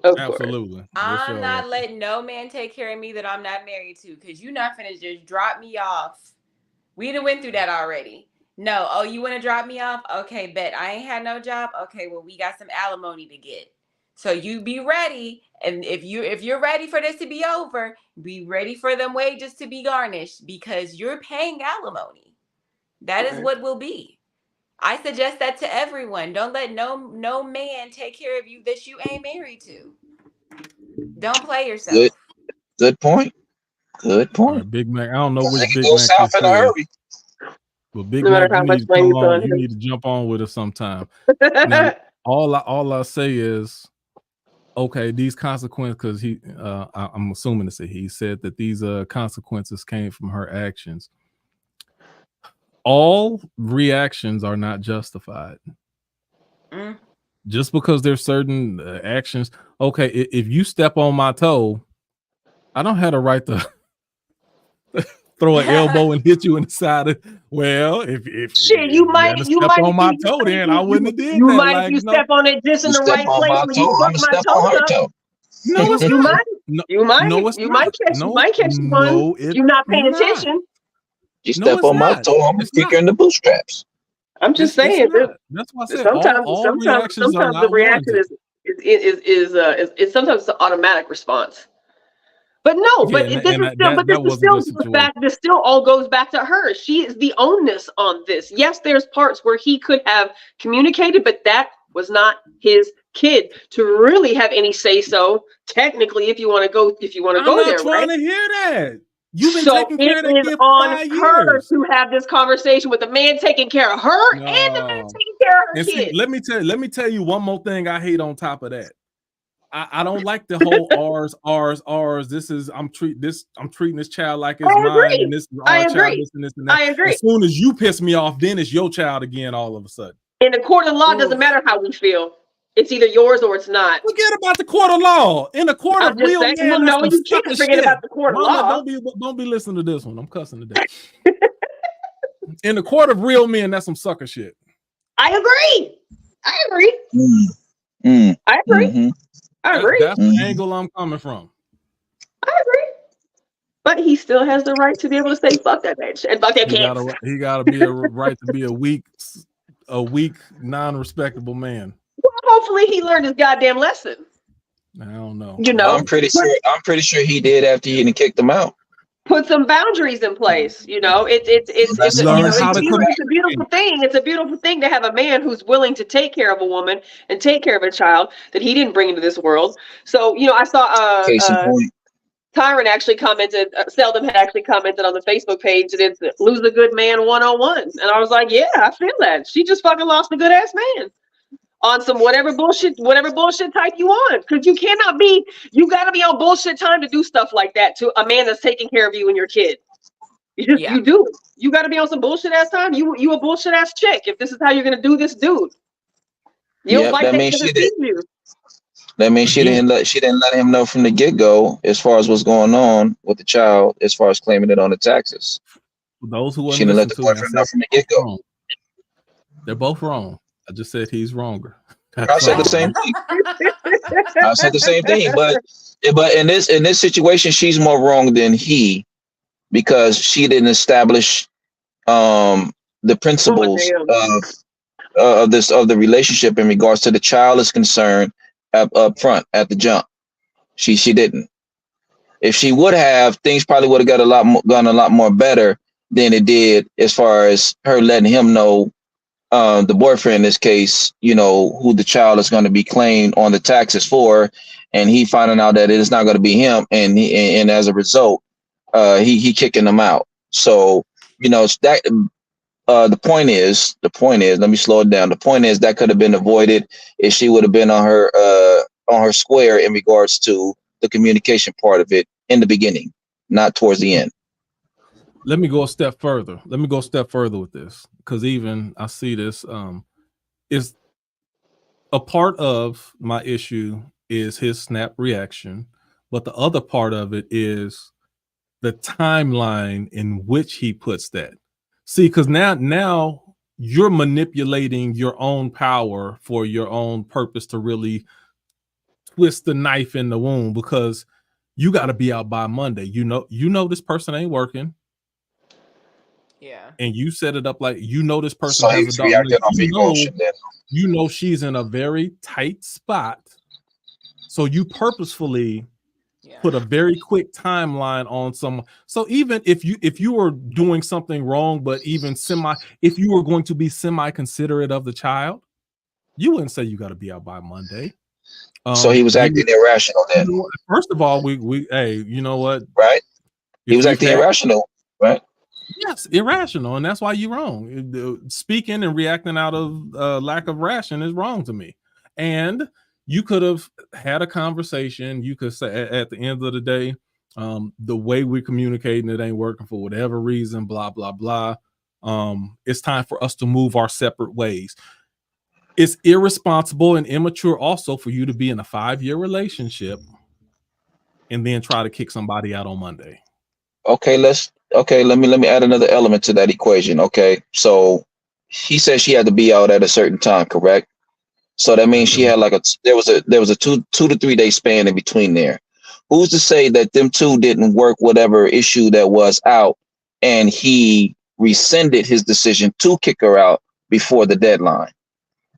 Absolutely. I'm not letting no man take care of me that I'm not married to, because you're not finna just drop me off. We done went through that already. No, oh, you want to drop me off? Okay, bet. I ain't had no job. Okay, well, we got some alimony to get. So you be ready. And if you're ready for this to be over, be ready for them wages to be garnished, because you're paying alimony. That is what will be. I suggest that to everyone. Don't let no man take care of you that you ain't married to. Don't play yourself. Good point. Right, Big Mac. I don't know which Big go Mac south in a hurry. But Big Mac, you need to jump on with us sometime. Now, all I say is, okay, these consequences, because I'm assuming to say he said that these consequences came from her actions. All reactions are not justified. Just because there's certain actions. Okay, if you step on my toe, I don't have the right to throw an elbow and hit you in the side of. Well, if shit, you might step on my toe, then I wouldn't have did you that. Might if you step on it just in the right place when you fuck my toe up. No, it's you not. might. You might. No, it's you not. might catch one. No, You're not paying attention. You step on my toe, I'm gonna kick her in the bootstraps. I'm just It's saying. not. That's why I said Sometimes, all sometimes, reactions are sometimes the not reaction warranted. is sometimes an automatic response. But no, Okay, but and, this and is still, but this that is wasn't still the goes situation. back. This still all goes back to her. She is the onus on this. Yes, there's parts where he could have communicated, but that was not his kid to really have any say so. Technically, if you want to go, I'm not there, trying right? to hear that. You've been So taking it care of that is kid for on 5 her years. to have this conversation with the man taking care of her and the man No. taking care of her And see, kid. let me tell you one more thing I hate on top of that. I don't like the whole R's. I'm treating this child like it's I mine, agree. and this is I our child, agree. this and this and that. I agree. As soon as you piss me off, then it's your child again all of a sudden. In the court of law, Ugh. doesn't matter how we feel. It's either yours or it's not. Forget about the court of law. In the court I'm of just real saying, men, well, that's no, some you sucker can't forget shit. about the court of Mama, law. don't be listening to this one. I'm cussing today. In the court of real men, that's some sucker shit. I agree. I agree. I agree. Mm-hmm. I agree. That's the angle I'm coming from. I agree. But he still has the right to be able to say "fuck that bitch" and "fuck that kid." He gotta be a right to be a weak, non-respectable man. Well, hopefully, he learned his goddamn lesson. I don't know. You know, I'm pretty sure he did after he didn't kick them out. put some boundaries in place. You know, it's Learn how to it's a beautiful thing. It's a beautiful thing to have a man who's willing to take care of a woman and take care of a child that he didn't bring into this world. So, you know, I saw Case in point. Tyron actually commented, Seldom had actually commented on the Facebook page that it's lose a good man 101. And I was like, yeah, I feel that. She just fucking lost a good ass man on some whatever bullshit type you want. Because you got to be on bullshit time to do stuff like that to a man that's taking care of you and your kid. You do. You got to be on some bullshit ass time. You a bullshit ass chick. If this is how you're going to do this, dude. You don't like that because it feeds you. That means she didn't let him know from the get-go as far as what's going on with the child, as far as claiming it on the taxes. Those who she didn't let the boyfriend know from the get-go. They're both wrong. I just said he's wronger. I said the same thing. I said the same thing, but in this situation, she's more wrong than he, because she didn't establish the principles of the relationship in regards to the child is concerned up front at the jump. She didn't. If she would have, things probably would have gone a lot more better than it did, as far as her letting him know, the boyfriend in this case, you know, who the child is going to be claimed on the taxes for, and he finding out that it is not going to be him, and as a result, he kicking them out. So, you know, it's that. The point is, let me slow it down. The point is that could have been avoided if she would have been on her square in regards to the communication part of it in the beginning, not towards the end. Let me go a step further. With this, because even I see this is a part of my issue is his snap reaction, but the other part of it is the timeline in which he puts that. See, because now you're manipulating your own power for your own purpose to really twist the knife in the wound, because you got to be out by Monday. You know this person ain't working. Yeah. And you set it up like this person So has he's a daughter. reacting off emotion then. You know she's in a very tight spot. So you purposefully put a very quick timeline on someone. So even if you were doing something wrong, but even if you were going to be semi-considerate of the child, you wouldn't say you got to be out by Monday. So he was acting irrational then. First of all, hey, you know what? Right. He was acting irrational, right? Yes, irrational, and that's why you're wrong. Speaking and reacting out of lack of ration is wrong to me. And you could have had a conversation. You could say at the end of the day, the way we're communicating, it ain't working for whatever reason, blah, blah, blah. It's time for us to move our separate ways. It's irresponsible and immature also for you to be in a 5-year relationship and then try to kick somebody out on Monday. Okay, let me add another element to that equation. Okay, so he said she had to be out at a certain time, correct? So that means she had there was a 2 to 3 day span in between there. Who's to say that them two didn't work whatever issue that was out, and he rescinded his decision to kick her out before the deadline.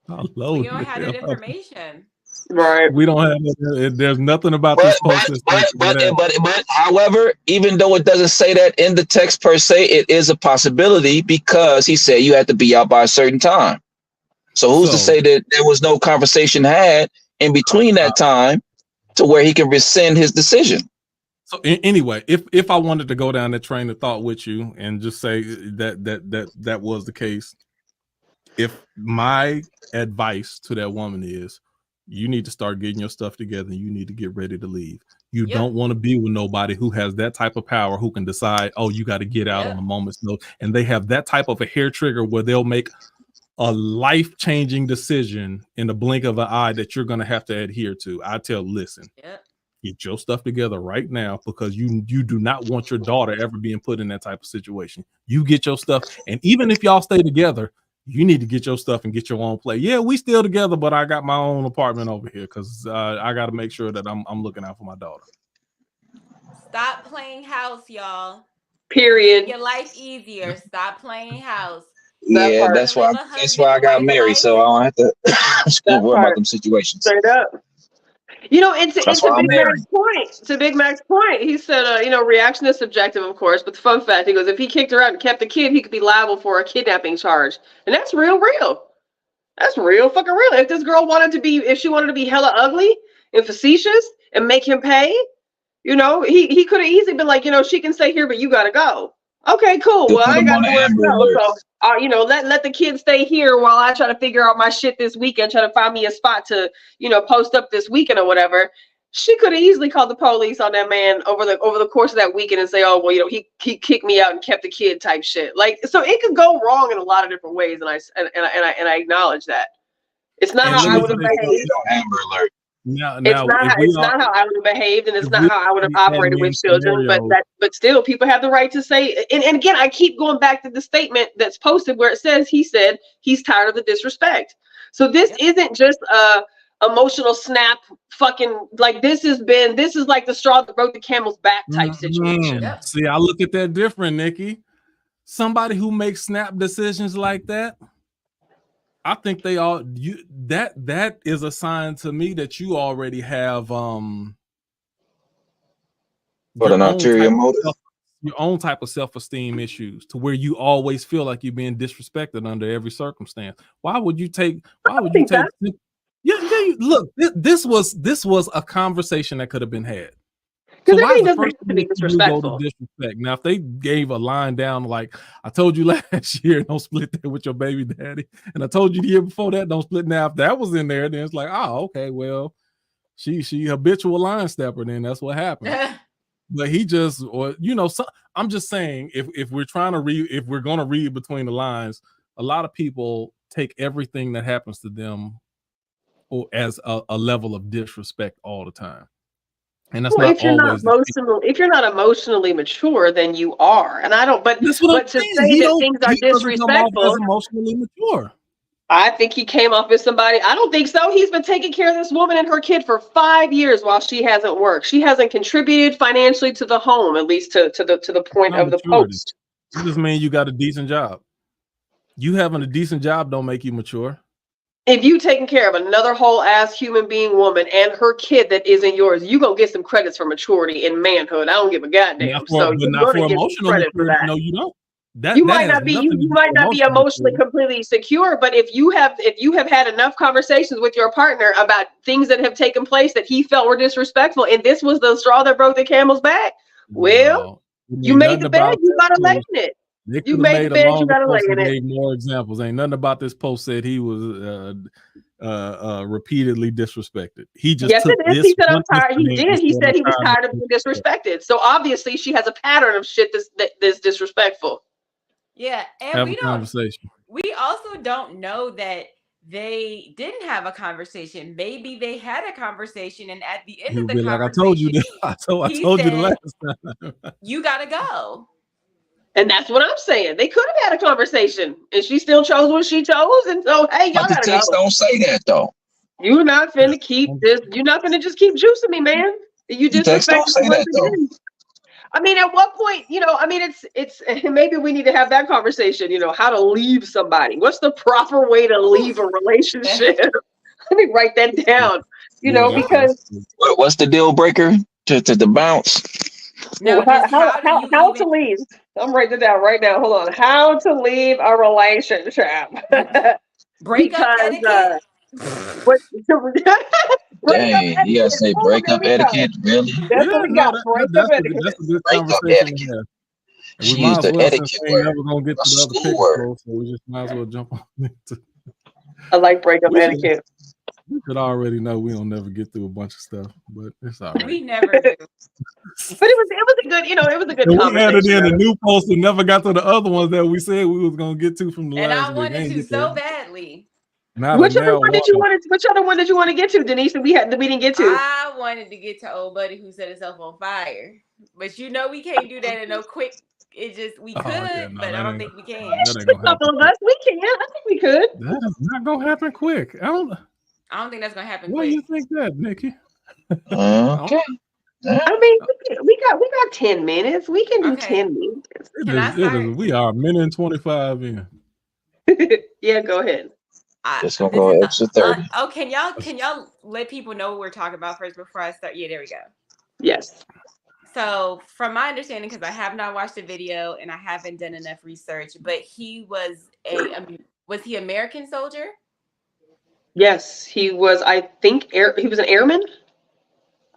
How low We don't the have hell that are we? information. Right. We don't have it. There's nothing about But this post that says that. however, even though it doesn't say that in the text per se, it is a possibility because he said you had to be out by a certain time. So who's to say that there was no conversation had in between that time to where he can rescind his decision? So anyway, if I wanted to go down that train of thought with you and just say that was the case, if my advice to that woman is, you need to start getting your stuff together and you need to get ready to leave. You don't want to be with nobody who has that type of power, who can decide, oh, you got to get out on a moment's notice. And they have that type of a hair trigger where they'll make a life-changing decision in the blink of an eye that you're going to have to adhere to. I tell, listen, get your stuff together right now, because you do not want your daughter ever being put in that type of situation. You get your stuff, and even if y'all stay together, you need to get your stuff and get your own place. Yeah, we still together, but I got my own apartment over here because I got to make sure that I'm looking out for my daughter. Stop playing house, y'all. Period. Make your life easier. Stop playing house. Yeah, that's why I got married, so I don't have to worry about them situations. Straight up. You know, it's a Big Mac's point. It's a Big Mac's point. He said, you know, reaction is subjective, of course, but the fun fact, he goes, if he kicked her out and kept the kid, he could be liable for a kidnapping charge. And that's real. That's real fucking real. If this girl if she wanted to be hella ugly and facetious and make him pay, you know, he could have easily been like, you know, she can stay here, but you got to go. Okay, cool. Well, I ain't got nowhere to go. So, you know, let the kids stay here while I try to figure out my shit this weekend, try to find me a spot to, you know, post up this weekend or whatever. She could have easily called the police on that man over the course of that weekend and say, oh, well, you know, he kicked me out and kept the kid type shit. Like, so it could go wrong in a lot of different ways, and I acknowledge that. It's not how I would have behaved. Amber Alert. It's not how I would have behaved, and it's not how I would have operated with children. But still, people have the right to say. And again, I keep going back to the statement that's posted where it says he said he's tired of the disrespect. So this isn't just a emotional snap. Fucking like this is like the straw that broke the camel's back type situation. See, I look at that different, Nikki. Somebody who makes snap decisions like that, I think that is a sign to me that you already have an ulterior motive, your own type of self-esteem issues, to where you always feel like you're being disrespected under every circumstance. Why would you take? Look, this was a conversation that could have been had. So why is the first thing to disrespectful? Disrespect? Now, if they gave a line down like, I told you last year, don't split that with your baby daddy, and I told you the year before that, don't split now. If that was in there, then it's like, oh, okay, well, she habitual line stepper, then that's what happened. But he just, or you know, so I'm just saying, if we're trying to read, if we're going to read between the lines, a lot of people take everything that happens to them or as a level of disrespect all the time. And that's if you're not emotionally mature, then you are. And I don't. But to say that things are disrespectful, emotionally mature. I think he came off as somebody. I don't think so. He's been taking care of this woman and her kid for 5 years while she hasn't worked. She hasn't contributed financially to the home, at least to the point of the post. It just means you got a decent job. You having a decent job don't make you mature. If you taking care of another whole ass human being woman and her kid that isn't yours, you gonna get some credits for maturity and manhood. I don't give a goddamn. So you're gonna get some credit for that. No, you don't. You might not be emotionally completely secure, but if you have had enough conversations with your partner about things that have taken place that he felt were disrespectful, and this was the straw that broke the camel's back, well, you made the bed, you gotta lay in it. You made the bed, you gotta lay in it. More examples. Ain't nothing about this post said he was repeatedly disrespected. He just took this. He said, I'm tired. He did. He said he was tired of being disrespected. So obviously she has a pattern of shit that's disrespectful. Yeah, and we also don't know that they didn't have a conversation. Maybe they had a conversation, and at the end of the conversation, like, I told you this. I told you the last time. You gotta go. And that's what I'm saying. They could have had a conversation, and she still chose what she chose. And so, hey, y'all gotta go. The text don't say that though. You're not finna keep this. You're not finna just keep juicing me, man. You just text don't say that though. I mean, at what point, I mean, it's maybe we need to have that conversation, how to leave somebody. What's the proper way to leave a relationship? Let me write that down, Yeah, because What's the deal breaker to the bounce? No, just how do you how even to leave? I'm writing it down right now. Hold on. How to leave a relationship. break up Because etiquette? what break up Dang, you gotta etiquette. say Oh, there breakup we go. etiquette, really? That's yeah, what we no, got. Break up etiquette. that's a good Breakup conversation to etiquette. have. And we She might used as the well, since etiquette we ain't word. never gonna get A to the other school pickle word. flow, so we just might as well jump on into. I like breakup We should, etiquette. we should already know we don't never get through a bunch of stuff, but it's all right. We never do. But it was a good, it was a good And we added conversation. in a Though. new post and never got to the other ones that we said we was gonna get to from the And I last week. wanted Ain't to get so there. badly. Now the Which other nail one did you water. want to? Which other one did you want to get to, Denise? That we didn't get to. I wanted to get to old buddy who set himself on fire. But we can't do that in no quick. We Oh yeah, could, no, but I that don't ain't think we can. that ain't gonna A couple happen of quick. us, we can. I think we could. That is not gonna happen quick. I don't think that's gonna happen Why you quick. think that, Nikki? Okay. I mean, we got 10 minutes. We can do Okay. 10 minutes. Can I It start? is. We are a minute and 25 in. Yeah, go ahead. Just gonna This go is extra 30. can y'all let people know what we're talking about first before I start? Yeah, there we go. Yes. So, from my understanding, because I have not watched the video and I haven't done enough research, but he was was he American soldier? Yes, he was. I think he was an airman.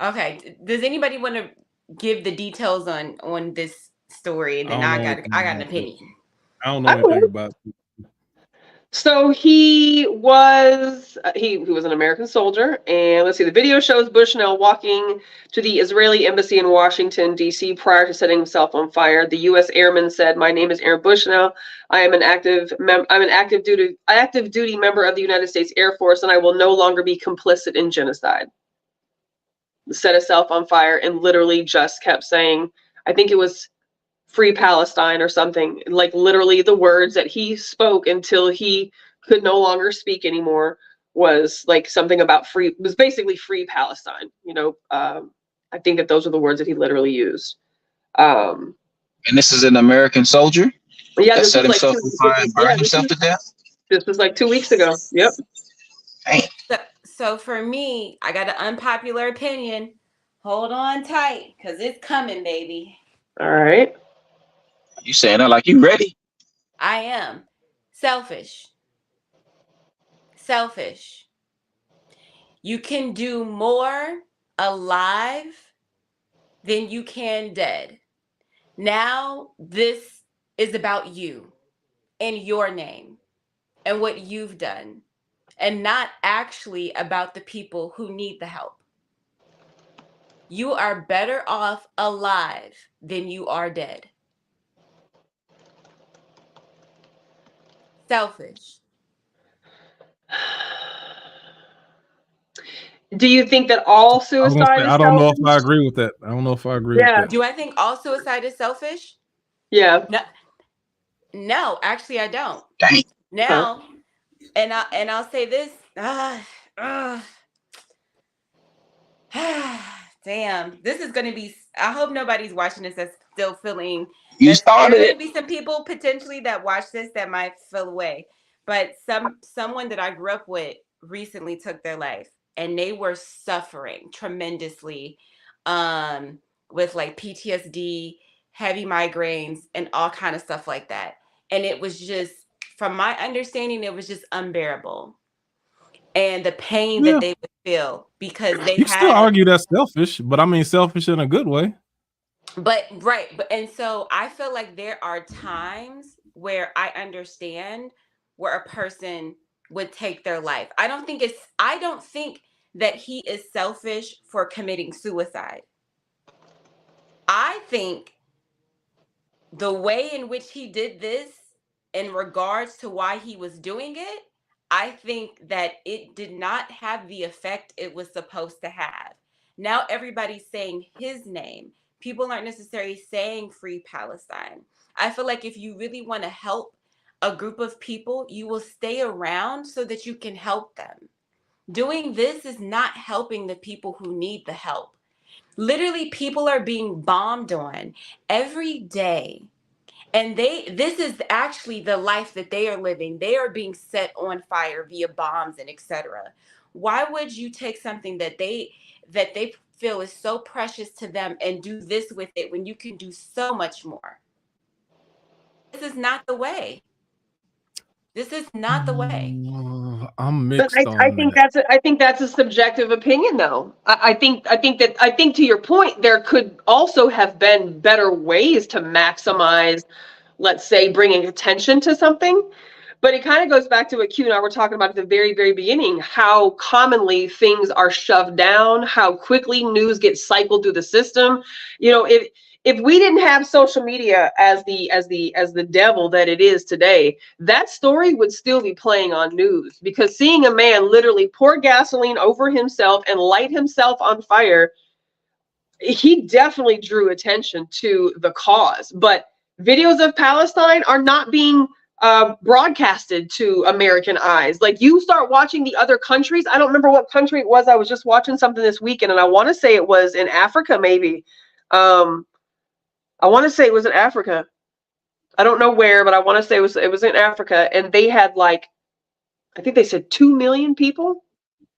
Okay. Does anybody want to give the details on this story, and I then don't know I anything got an about it. opinion. I don't know anything about it. So he was an American soldier, and let's see. The video shows Bushnell walking to the Israeli embassy in Washington D.C. prior to setting himself on fire. The U.S. airman said, "My name is Aaron Bushnell. I'm an active duty member of the United States Air Force, and I will no longer be complicit in genocide." Set himself on fire and literally just kept saying, I think it was "Free Palestine" or something, like literally the words that he spoke until he could no longer speak anymore was like something about was basically "Free Palestine." I think that those are the words that he literally used. And this is an American soldier Yeah, that this set was like himself on fire and burned himself to death. this was like 2 weeks ago. Yep. Dang. So for me, I got an unpopular opinion. Hold on tight, because it's coming, baby. All right. You saying that like you ready? I am. Selfish. Selfish. You can do more alive than you can dead. Now, this is about you and your name and what you've done, and not actually about the people who need the help. You are better off alive than you are dead. Selfish. Do you think that all I was gonna suicide say is I don't know if selfish? I agree with that. I don't know if I agree with Yeah. that. Do I think all suicide is selfish? Yeah. No, actually I don't. Dang. Now, and I'll say this. Damn, this is going to be. I hope nobody's watching this that's still feeling. You There's started going to it. be some people potentially that watch this that might feel away, but someone that I grew up with recently took their life, and they were suffering tremendously, with like PTSD, heavy migraines, and all kind of stuff like that. And it was just, from my understanding, it was just unbearable. And the pain Yeah. that they would feel because they You can still had, argue that's selfish, but I mean selfish in a good way. and so I feel like there are times where I understand where a person would take their life. I don't think that he is selfish for committing suicide. I think the way in which he did this, in regards to why he was doing it, I think that it did not have the effect it was supposed to have. Now everybody's saying his name. People aren't necessarily saying "Free Palestine." I feel like if you really want to help a group of people, you will stay around so that you can help them. Doing this is not helping the people who need the help. Literally, people are being bombed on every day. And this is actually the life that they are living. They are being set on fire via bombs and etc. Why would you take something that they feel is so precious to them and do this with it when you can do so much more? This is not the way. This is not the way. I'm But mixed I on think that. that's a subjective opinion, though. I think to your point, there could also have been better ways to maximize, let's say, bringing attention to something. But it kind of goes back to what Q and I were talking about at the very, very beginning, how commonly things are shoved down, how quickly news gets cycled through the system. You know, if we didn't have social media as the devil that it is today, that story would still be playing on news, because seeing a man literally pour gasoline over himself and light himself on fire, he definitely drew attention to the cause. But videos of Palestine are not being broadcasted to American eyes. Like, you start watching the other countries. I don't remember what country it was. I was just watching something this weekend, and I want to say it was in Africa, maybe. I want to say it was in Africa. I don't know where, but I want to say it was in Africa, and they had, like, I think they said 2 million people.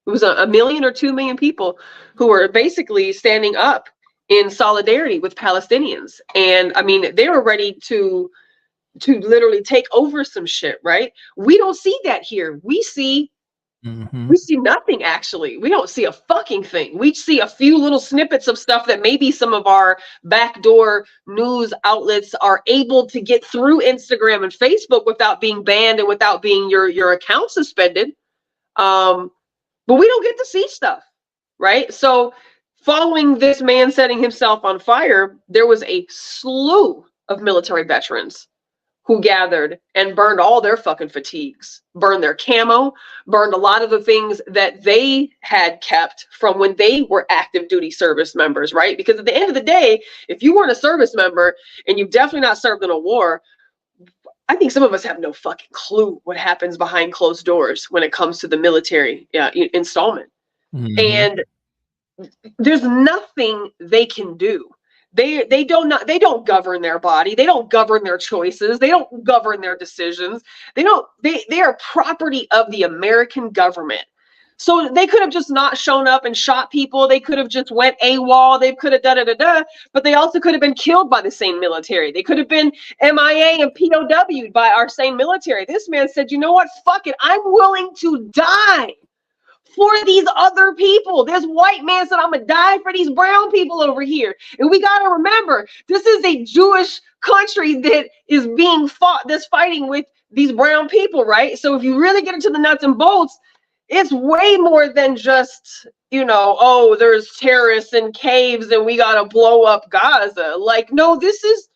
It was a million or 2 million people who were basically standing up in solidarity with Palestinians. And I mean, they were ready to literally take over some shit, right? We don't see that here. We see nothing, actually. We don't see a fucking thing. We see a few little snippets of stuff that maybe some of our backdoor news outlets are able to get through Instagram and Facebook without being banned and without being your account suspended. But we don't get to see stuff, right? So following this man setting himself on fire, there was a slew of military veterans who gathered and burned all their fucking fatigues, burned their camo, burned a lot of the things that they had kept from when they were active duty service members, right? Because at the end of the day, if you weren't a service member and you've definitely not served in a war, I think some of us have no fucking clue what happens behind closed doors when it comes to the military installment. And there's nothing they can do. They don't govern their body. They don't govern their choices. They don't govern their decisions. They are property of the American government. So they could have just not shown up and shot people. They could have just went AWOL. They could have but they also could have been killed by the same military. They could have been MIA and POW'd by our same military. This man said, you know what? Fuck it. I'm willing to die for these other people. This white man said, I'm gonna die for these brown people over here. And we gotta remember, this is a Jewish country that is being fighting with these brown people, right? So if you really get into the nuts and bolts, it's way more than just, oh, there's terrorists in caves and we gotta blow up Gaza. Like, no, this is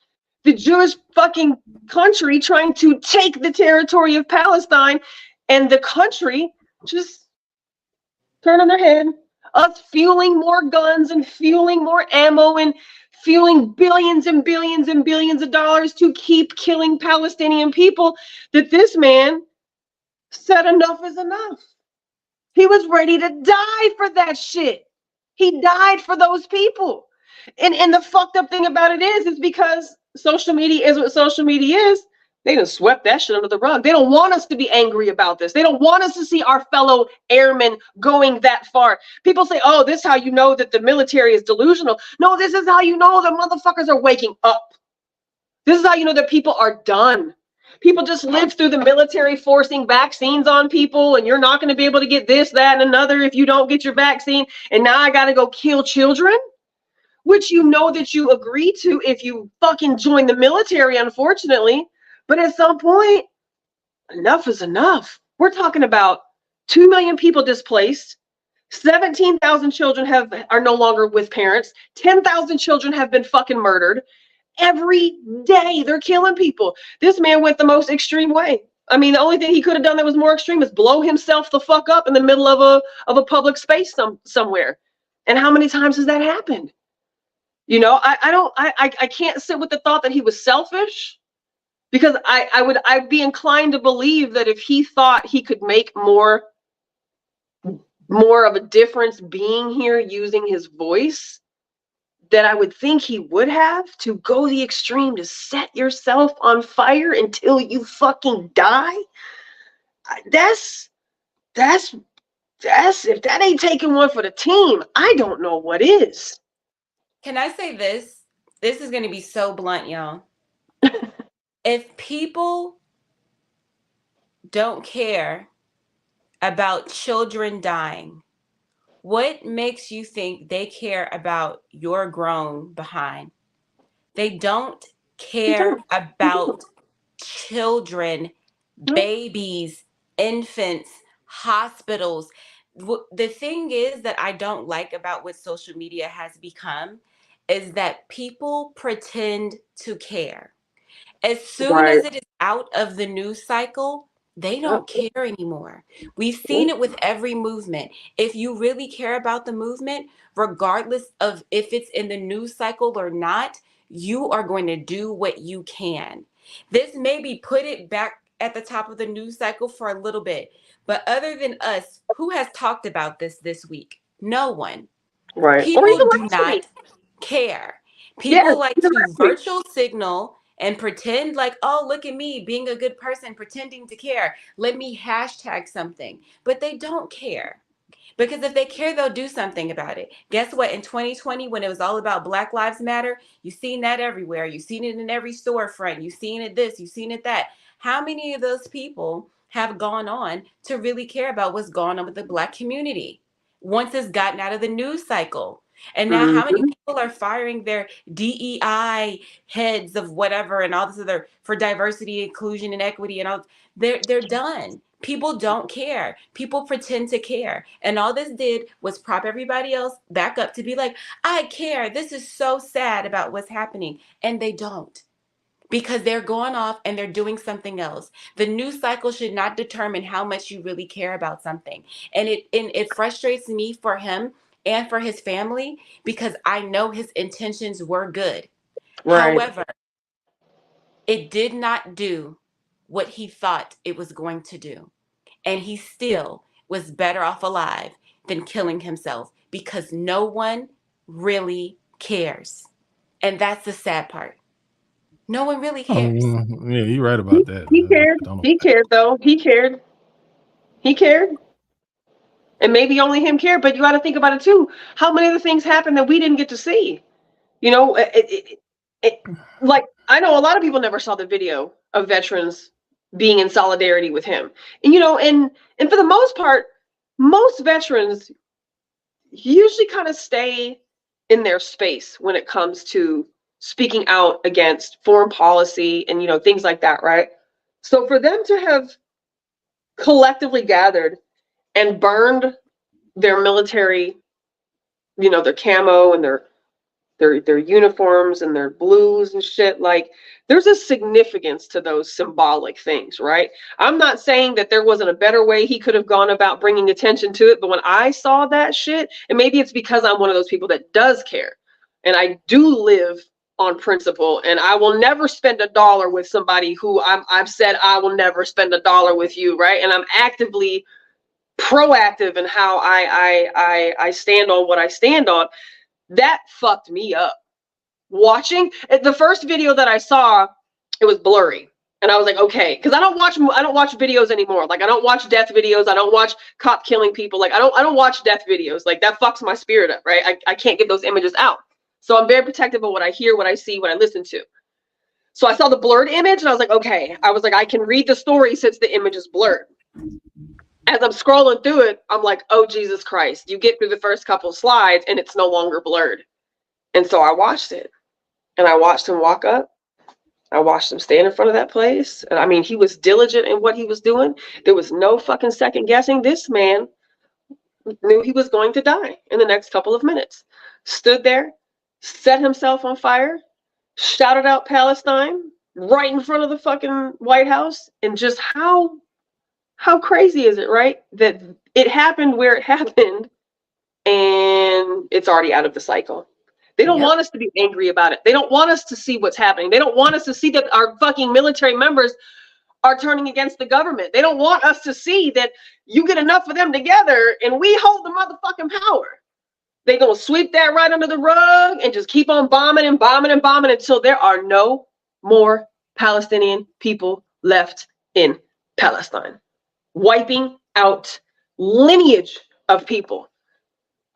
the Jewish fucking country trying to take the territory of Palestine, and the country just turning their head, us fueling more guns and fueling more ammo and fueling billions and billions and billions of dollars to keep killing Palestinian people, that this man said enough is enough. He was ready to die for that shit. He died for those people. And the fucked up thing about it is because social media is what social media is. They done swept that shit under the rug. They don't want us to be angry about this. They don't want us to see our fellow airmen going that far. People say, oh, this is how you know that the military is delusional. No, this is how you know the motherfuckers are waking up. This is how you know that people are done. People just live through the military forcing vaccines on people, and you're not going to be able to get this, that, and another if you don't get your vaccine. And now I got to go kill children, which you know that you agree to if you fucking join the military, unfortunately. But at some point, enough is enough. We're talking about 2 million people displaced. 17,000 children are no longer with parents. 10,000 children have been fucking murdered. Every day they're killing people. This man went the most extreme way. I mean, the only thing he could have done that was more extreme is blow himself the fuck up in the middle of a public space somewhere. And how many times has that happened? I can't sit with the thought that he was selfish. Because I'd be inclined to believe that if he thought he could make more of a difference being here using his voice, that I would think he would have, to go the extreme to set yourself on fire until you fucking die. That's if that ain't taking one for the team, I don't know what is. Can I say this? This is going to be so blunt, y'all. If people don't care about children dying, what makes you think they care about your grown behind? They don't care about children, babies, infants, hospitals. The thing is that I don't like about what social media has become is that people pretend to care. As soon Right. as it is out of the news cycle, they don't care anymore. We've seen it with every movement. If you really care about the movement, regardless of if it's in the news cycle or not, you are going to do what you can. This maybe put it back at the top of the news cycle for a little bit. But other than us, who has talked about this week? No one. Right. Or People even do last week. not care. Yeah, People like even to last week. virtual signal and pretend like, oh, look at me being a good person, pretending to care. Let me hashtag something. But they don't care. Because if they care, they'll do something about it. Guess what? In 2020, when it was all about Black Lives Matter, you've seen that everywhere. You've seen it in every storefront. You've seen it this, you've seen it that. How many of those people have gone on to really care about what's going on with the Black community once it's gotten out of the news cycle? And now how many people are firing their DEI heads of whatever and all this other for diversity, inclusion, and equity and all? They're done. People don't care. People pretend to care. And all this did was prop everybody else back up to be like, I care. This is so sad about what's happening. And they don't. Because they're going off and they're doing something else. The news cycle should not determine how much you really care about something. And it frustrates me for him and for his family because I know his intentions were good. Right. However, it did not do what he thought it was going to do. And he still was better off alive than killing himself because no one really cares. And that's the sad part. No one really cares. Yeah, you're right about that. He cared. He cared, though. He cared. He cared. And maybe only him cared, but you got to think about it too. How many other things happened that we didn't get to see? You know, like I know a lot of people never saw the video of veterans being in solidarity with him. And you know, and for the most part, most veterans usually kind of stay in their space when it comes to speaking out against foreign policy and, you know, things like that, right? So for them to have collectively gathered and burned their military, you know, their camo and their uniforms and their blues and shit, like there's a significance to those symbolic things, right? I'm not saying that there wasn't a better way he could have gone about bringing attention to it, but when I saw that shit, and maybe it's because I'm one of those people that does care and I do live on principle, and I will never spend $1 with somebody who I've said I will never spend $1 with you, right? And I'm actively proactive in how I stand on what I stand on. That fucked me up. Watching the first video that I saw, it was blurry, and I was like, okay, because I don't watch videos anymore. Like I don't watch death videos. I don't watch cop killing people. Like I don't watch death videos. Like that fucks my spirit up, right? I can't get those images out. So I'm very protective of what I hear, what I see, what I listen to. So I saw the blurred image, and I was like, okay. I was like, I can read the story since the image is blurred. As I'm scrolling through it, I'm like, oh, Jesus Christ. You get through the first couple of slides, and it's no longer blurred. And so I watched it. And I watched him walk up. I watched him stand in front of that place. And I mean, he was diligent in what he was doing. There was no fucking second guessing. This man knew he was going to die in the next couple of minutes. Stood there, set himself on fire, shouted out Palestine right in front of the fucking White House. And just how crazy is it, right? That it happened where it happened and it's already out of the cycle. They don't want us to be angry about it. They don't want us to see what's happening. They don't want us to see that our fucking military members are turning against the government. They don't want us to see that you get enough of them together and we hold the motherfucking power. They're going to sweep that right under the rug and just keep on bombing and bombing and bombing until there are no more Palestinian people left in Palestine. Wiping out lineage of people.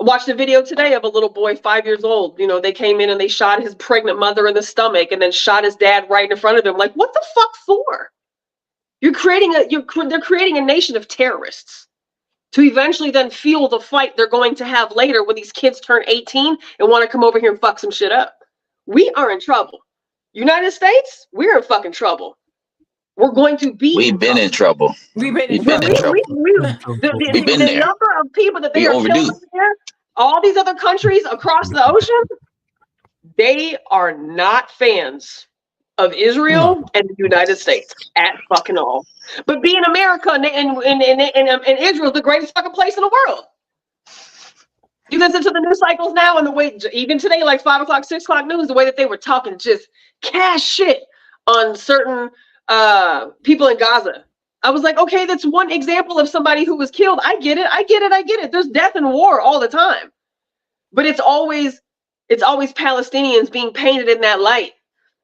I watched a video today of a little boy, 5 years old. You know, they came in and they shot his pregnant mother in the stomach and then shot his dad right in front of him. Like, what the fuck for? They're creating a nation of terrorists to eventually then fuel the fight they're going to have later when these kids turn 18 and want to come over here and fuck some shit up. We are in trouble. United States, we're in fucking trouble. We're going to be. We've been in trouble. We've been in We've been in trouble. The number of people that they We are overdue. killing here, all these other countries across the ocean, they are not fans of Israel and the United States at fucking all. But being America and Israel is the greatest fucking place in the world. You listen to the news cycles now and the way, even today, like 5 o'clock, 6 o'clock news, the way that they were talking just cash shit on certain people in Gaza. I was like, okay, that's one example of somebody who was killed. I get it. There's death and war all the time. But it's always Palestinians being painted in that light.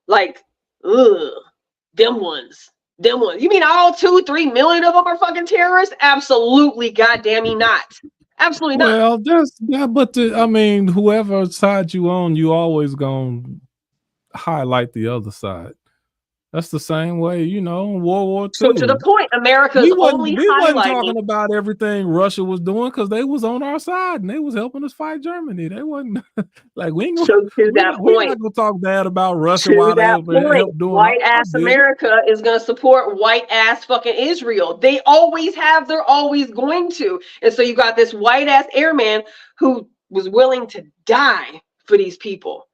Like, ugh, them ones. You mean all 2-3 million of them are fucking terrorists? Absolutely, goddamn not. Absolutely not. Well, but I mean, whoever side you on, you always gonna highlight the other side. That's the same way, you know, in World War II. So to the point, America's we only wasn't highlighting. talking about everything Russia was doing because they was on our side and they was helping us fight Germany. They wasn't like we ain't gonna, So to we're that not point, gonna talk bad about Russia to while they that point, help doing white ass America is gonna support white ass fucking Israel. They always have. They're always going to. And so you got this white ass airman who was willing to die for these people.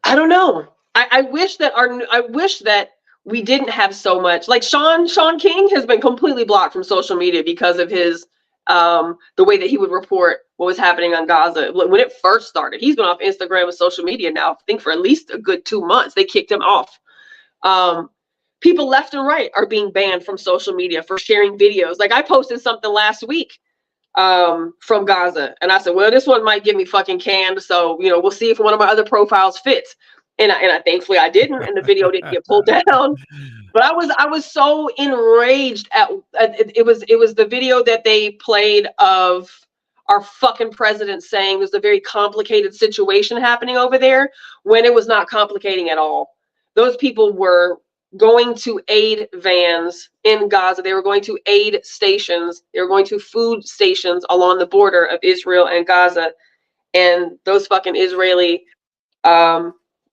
I don't know. I wish that we didn't have so much. Like Sean King has been completely blocked from social media because of his the way that he would report what was happening on Gaza when it first started. He's been off Instagram and social media now, I think, for at least a good 2 months. They kicked him off. People left and right are being banned from social media for sharing videos. Like I posted something last week from Gaza, and I said, well, this one might get me fucking canned, so you know, we'll see if one of my other profiles fits. And I thankfully I didn't, and the video didn't get pulled down. But I was so enraged at it was the video that they played of our fucking president saying there's a very complicated situation happening over there when it was not complicating at all. Those people were going to aid vans in Gaza. They were going to aid stations. They were going to food stations along the border of Israel and Gaza. And those fucking Israeli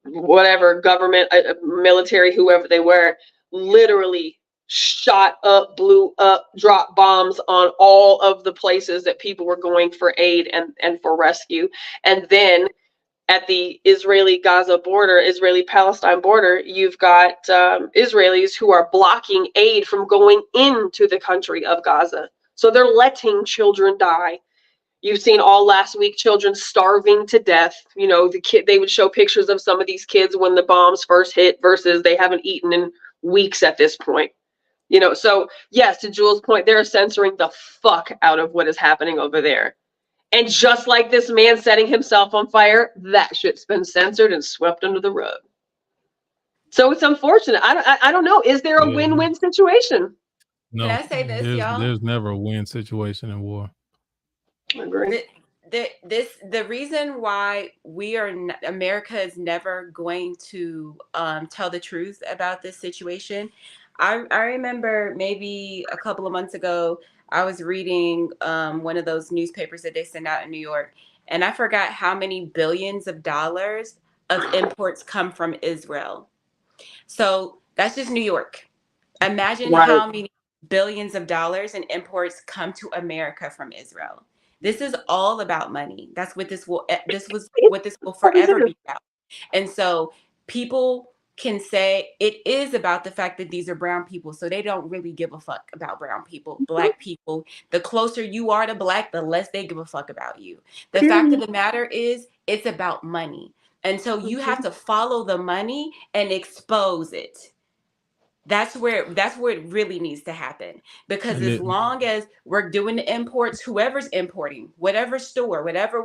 whatever government, military, whoever they were, literally shot up, blew up, dropped bombs on all of the places that people were going for aid and for rescue. And then at the Israeli-Gaza border, Israeli-Palestine border, you've got Israelis who are blocking aid from going into the country of Gaza. So they're letting children die. You've seen all last week children starving to death. You know, they would show pictures of some of these kids when the bombs first hit versus they haven't eaten in weeks at this point. You know, so yes, to Jules' point, they're censoring the fuck out of what is happening over there. And just like this man setting himself on fire, that shit's been censored and swept under the rug. So it's unfortunate. I don't know. Is there a win-win situation? No, Can I say this, y'all? There's never a win situation in war. I agree. The reason why America is never going to tell the truth about this situation. I remember maybe a couple of months ago, I was reading one of those newspapers that they send out in New York, and I forgot how many billions of dollars of imports come from Israel. So that's just New York. Imagine how many billions of dollars in imports come to America from Israel. This is all about money. That's what this will forever be about. And so people can say it is about the fact that these are brown people. So they don't really give a fuck about brown people, black people. The closer you are to black, the less they give a fuck about you. The fact of the matter is it's about money. And so you have to follow the money and expose it. That's where it really needs to happen. Because And as it, long as we're doing the imports, whoever's importing, whatever store, whatever,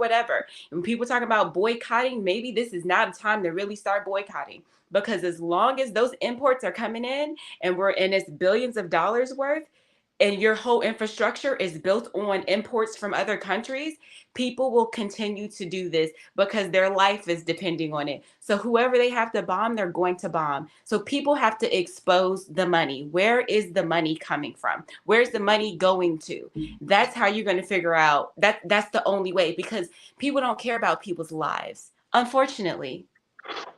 when people talk about boycotting, maybe this is not a time to really start boycotting. Because as long as those imports are coming in and it's billions of dollars worth, and your whole infrastructure is built on imports from other countries, people will continue to do this because their life is depending on it. So whoever they have to bomb, they're going to bomb. So people have to expose the money. Where is the money coming from? Where's the money going to? That's how you're going to figure out that. That's the only way, because people don't care about people's lives. Unfortunately,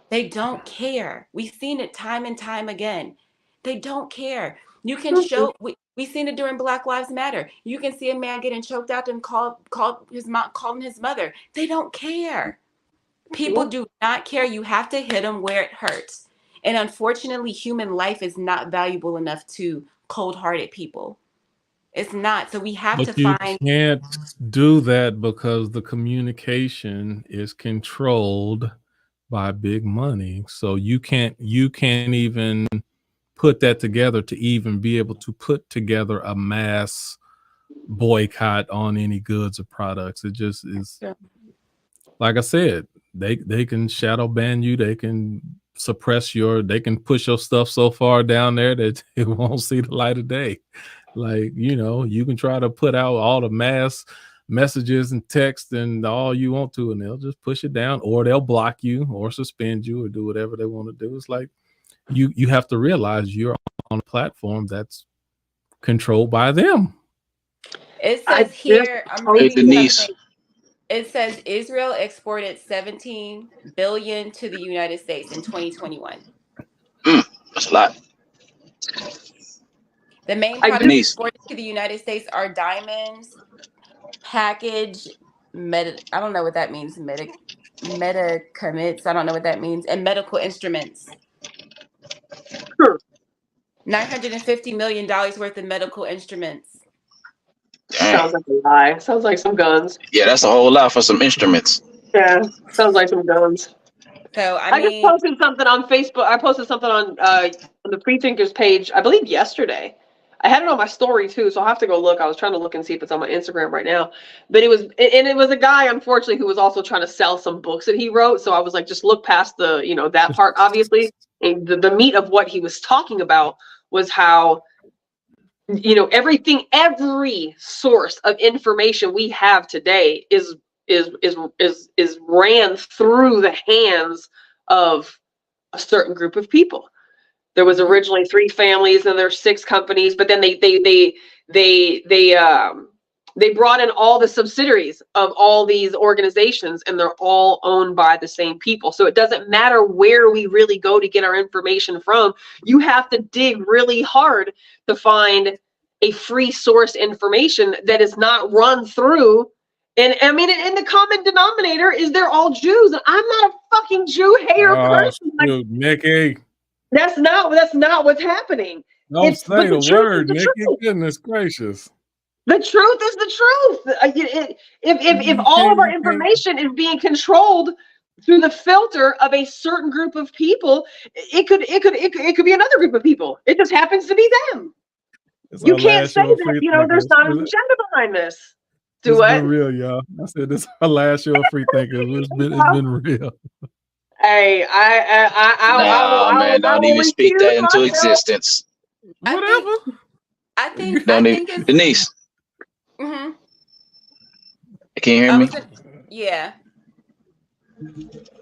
they don't care. We've seen it time and time again. They don't care. You can show we seen it during Black Lives Matter. You can see a man getting choked out and calling his mother. They don't care. People do not care. You have to hit them where it hurts. And unfortunately, human life is not valuable enough to cold-hearted people. It's not. So we have to but you find. can't do that because the communication is controlled by big money. So you can't even put that together to even be able to put together a mass boycott on any goods or products. It just is, like I said, they can shadow ban you, they can they can push your stuff so far down there that it won't see the light of day. Like, you can try to put out all the mass messages and text and all you want to, and they'll just push it down, or they'll block you or suspend you or do whatever they want to do. It's like you have to realize you're on a platform that's controlled by them. It says here, I'm Hey, reading Denise. something. It says Israel exported 17 billion to the United States in 2021. That's a lot. The main I products do. exported to the United States are diamonds, package, I don't know what that means. Medicaments. I don't know what that means. And medical instruments. Sure. $950 million worth of medical instruments. Dang. Sounds like a lie. Sounds like some guns. Yeah, that's a whole lot for some instruments. Yeah, sounds like some guns. So I just posted something on Facebook. I posted something on the Freethinkers page, I believe yesterday. I had it on my story too, so I'll have to go look. I was trying to look and see if it's on my Instagram right now. But it was a guy, unfortunately, who was also trying to sell some books that he wrote. So I was like, just look past that part, obviously. And the meat of what he was talking about was how every source of information we have today is ran through the hands of a certain group of people. There was originally 3 families, and there's 6 companies, but then they brought in all the subsidiaries of all these organizations, and they're all owned by the same people. So it doesn't matter where we really go to get our information from. You have to dig really hard to find a free source information that is not run through. And I mean, and the common denominator is they're all Jews, and I'm not a fucking Jew hater person. Shoot, Nikki. That's not what's happening. Don't say the word, Nikki. Goodness gracious. The truth is the truth. If all of our information is being controlled through the filter of a certain group of people, it could be another group of people. It just happens to be them. You can't say that there's not an agenda behind this. It's been real, y'all. I said this is our last show of Free Thinkers. It's been real. Hey, man, don't even speak that into existence. Whatever. I think Denise. Mm-hmm. Can you hear me? Yeah.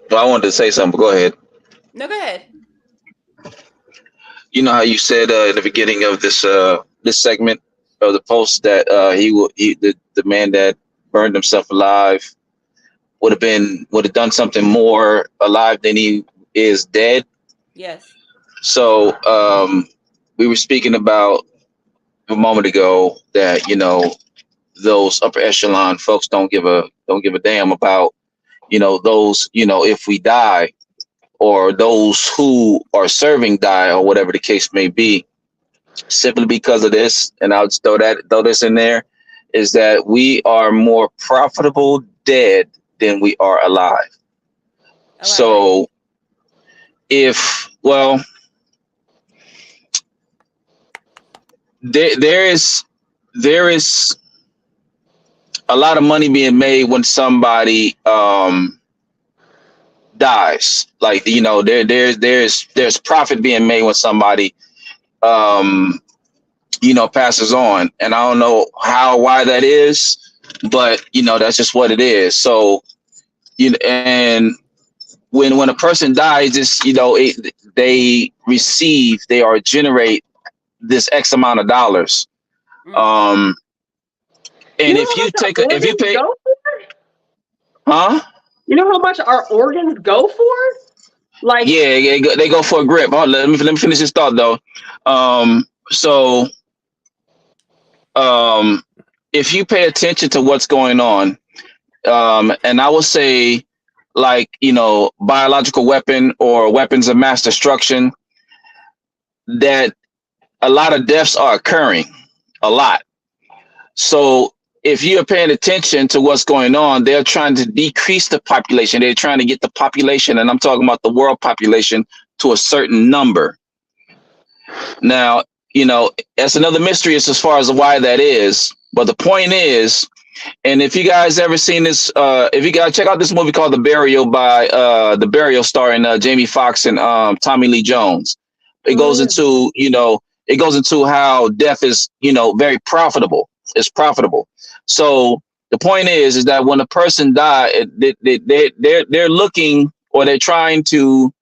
Well, I wanted to say something, but go ahead. No, go ahead. You know how you said in the beginning of this segment of the post that the man that burned himself alive would have done something more alive than he is dead. Yes. So we were speaking about a moment ago that those upper echelon folks don't give a damn about those if we die, or those who are serving die, or whatever the case may be, simply because of this. And I'll just throw this in there, is that we are more profitable dead than we are alive. So there is a lot of money being made when somebody dies. Like, you know, there's profit being made when somebody um you know, passes on. And I don't know how why that is, but you know, that's just what it is. So, you know, and when a person dies, it's, you know, they or generate this X amount of dollars. Mm. Um You and know how much our if you organs pay, go for? huh? You know how much our organs go for? Like, Yeah, they go for a grip. Oh, let me finish this thought though. So um if you pay attention to what's going on, and I would say, like, you know, biological weapon or weapons of mass destruction, that a lot of deaths are occurring, a lot. So if you're paying attention to what's going on, they're trying to decrease the population. They're trying to get the population, and I'm talking about the world population, to a certain number. Now, you know, that's another mystery as far as why that is. But the point is, and if you guys ever seen this, if you guys check out this movie called The Burial by The Burial, starring Jamie Foxx and Tommy Lee Jones. It goes mm, into, you know, it goes into how death is, you know, very profitable. It's profitable. So the point is that when a person dies, they're looking, or they're trying to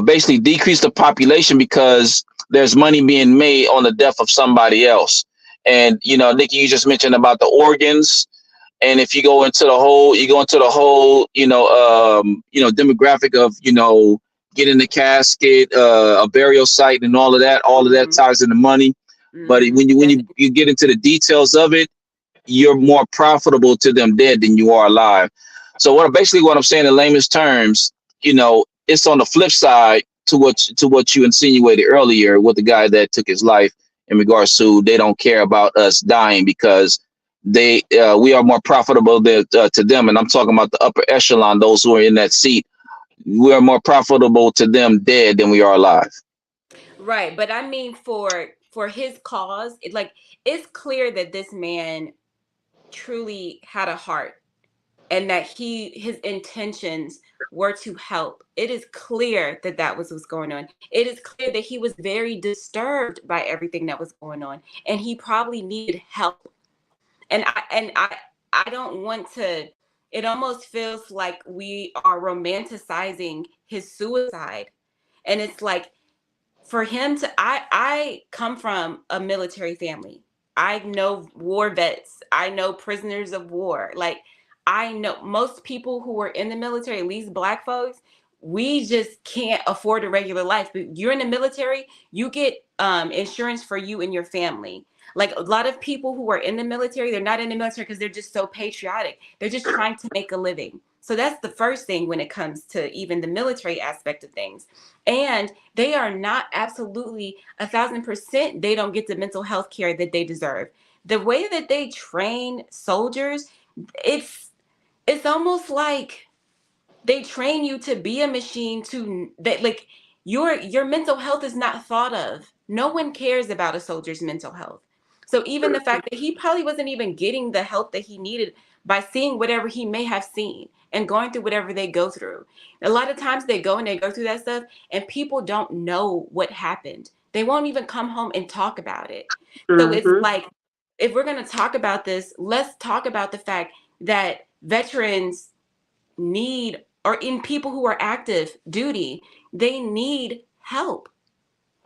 basically decrease the population because there's money being made on the death of somebody else. And you know, Nikki, you just mentioned about the organs, and if you go into the whole, you know, demographic of, you know, getting the casket, a burial site, and all of that Mm-hmm. ties into money. But Mm-hmm. when you get into the details of it, you're more profitable to them dead than you are alive. So what I'm saying in layman's terms, you know, it's on the flip side to what you insinuated earlier with the guy that took his life, in regards to they don't care about us dying because we are more profitable to them. And I'm talking about the upper echelon, those who are in that seat. We are more profitable to them dead than we are alive. Right, but I mean, for his cause, it's clear that this man truly had a heart, and that his intentions were to help. It is clear that that was what's going on. It is clear that he was very disturbed by everything that was going on, and he probably needed help. And I don't want to. It almost feels like we are romanticizing his suicide, and it's like, for him to, I come from a military family. I know war vets. I know prisoners of war. Like, I know most people who are in the military, at least Black folks, we just can't afford a regular life. But you're in the military, you get insurance for you and your family. Like, a lot of people who are in the military, they're not in the military because they're just so patriotic. They're just trying to make a living. So that's the first thing when it comes to even the military aspect of things. And they are not, absolutely 1,000%, they don't get the mental health care that they deserve. The way that they train soldiers, it's it's almost like they train you to be a machine, to that, like, your mental health is not thought of. No one cares about a soldier's mental health. So even the fact that he probably wasn't even getting the help that he needed by seeing whatever he may have seen and going through whatever they go through. A lot of times they go and they go through that stuff, and people don't know what happened. They won't even come home and talk about it. So it's mm-hmm. like, if we're going to talk about this, let's talk about the fact that veterans need, or in people who are active duty, they need help.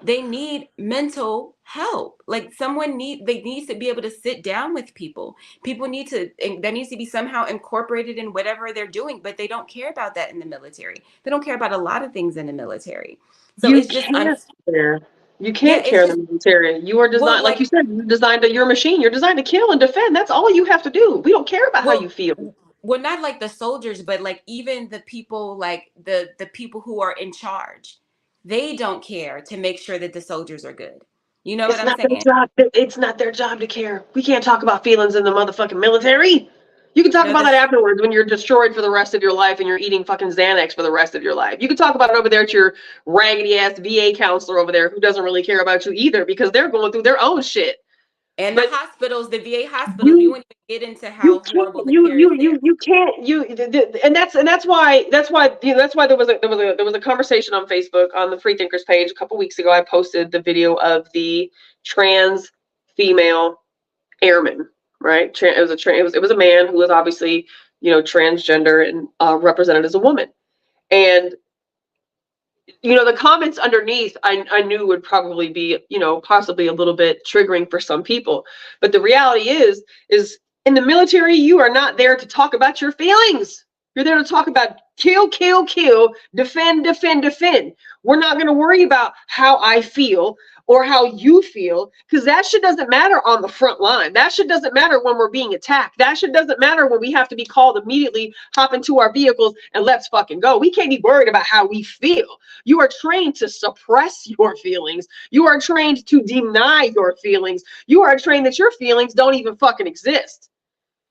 They need mental help. Like, they needs to be able to sit down with people. People need to, and that needs to be somehow incorporated in whatever they're doing, but they don't care about that in the military. They don't care about a lot of things in the military. So You it's just, can't care. You yeah, can't it's care in the just, military. You are well, designed, like like, you said, you're designed to, you're a machine. You're designed to kill and defend. That's all you have to do. We don't care about how you well, feel. well, not like the soldiers, but like even the people, like the people who are in charge, they don't care to make sure that the soldiers are good. You know what It's I'm not their saying? job. It's not their job to care. We can't talk about feelings in the motherfucking military. You can talk about that afterwards when you're destroyed for the rest of your life and you're eating fucking Xanax for the rest of your life. You can talk about it over there at your raggedy ass VA counselor over there who doesn't really care about you either because they're going through their own shit. And But the hospitals, the VA hospitals, you wouldn't even get into how horrible the care is there. you can't and that's why there was a conversation on Facebook on the Freethinkers page a couple weeks ago. I posted the video of the trans female airman. Right, it was a man who was obviously, you know, transgender and represented as a woman, and you know the comments underneath I knew would probably be, you know, possibly a little bit triggering for some people, but the reality is in the military you are not there to talk about your feelings. You're there to talk about kill, defend. We're not going to worry about how I feel or how you feel, because that shit doesn't matter on the front line. That shit doesn't matter when we're being attacked. That shit doesn't matter when we have to be called immediately, hop into our vehicles and let's fucking go. We can't be worried about how we feel. You are trained to suppress your feelings. You are trained to deny your feelings. You are trained that your feelings don't even fucking exist.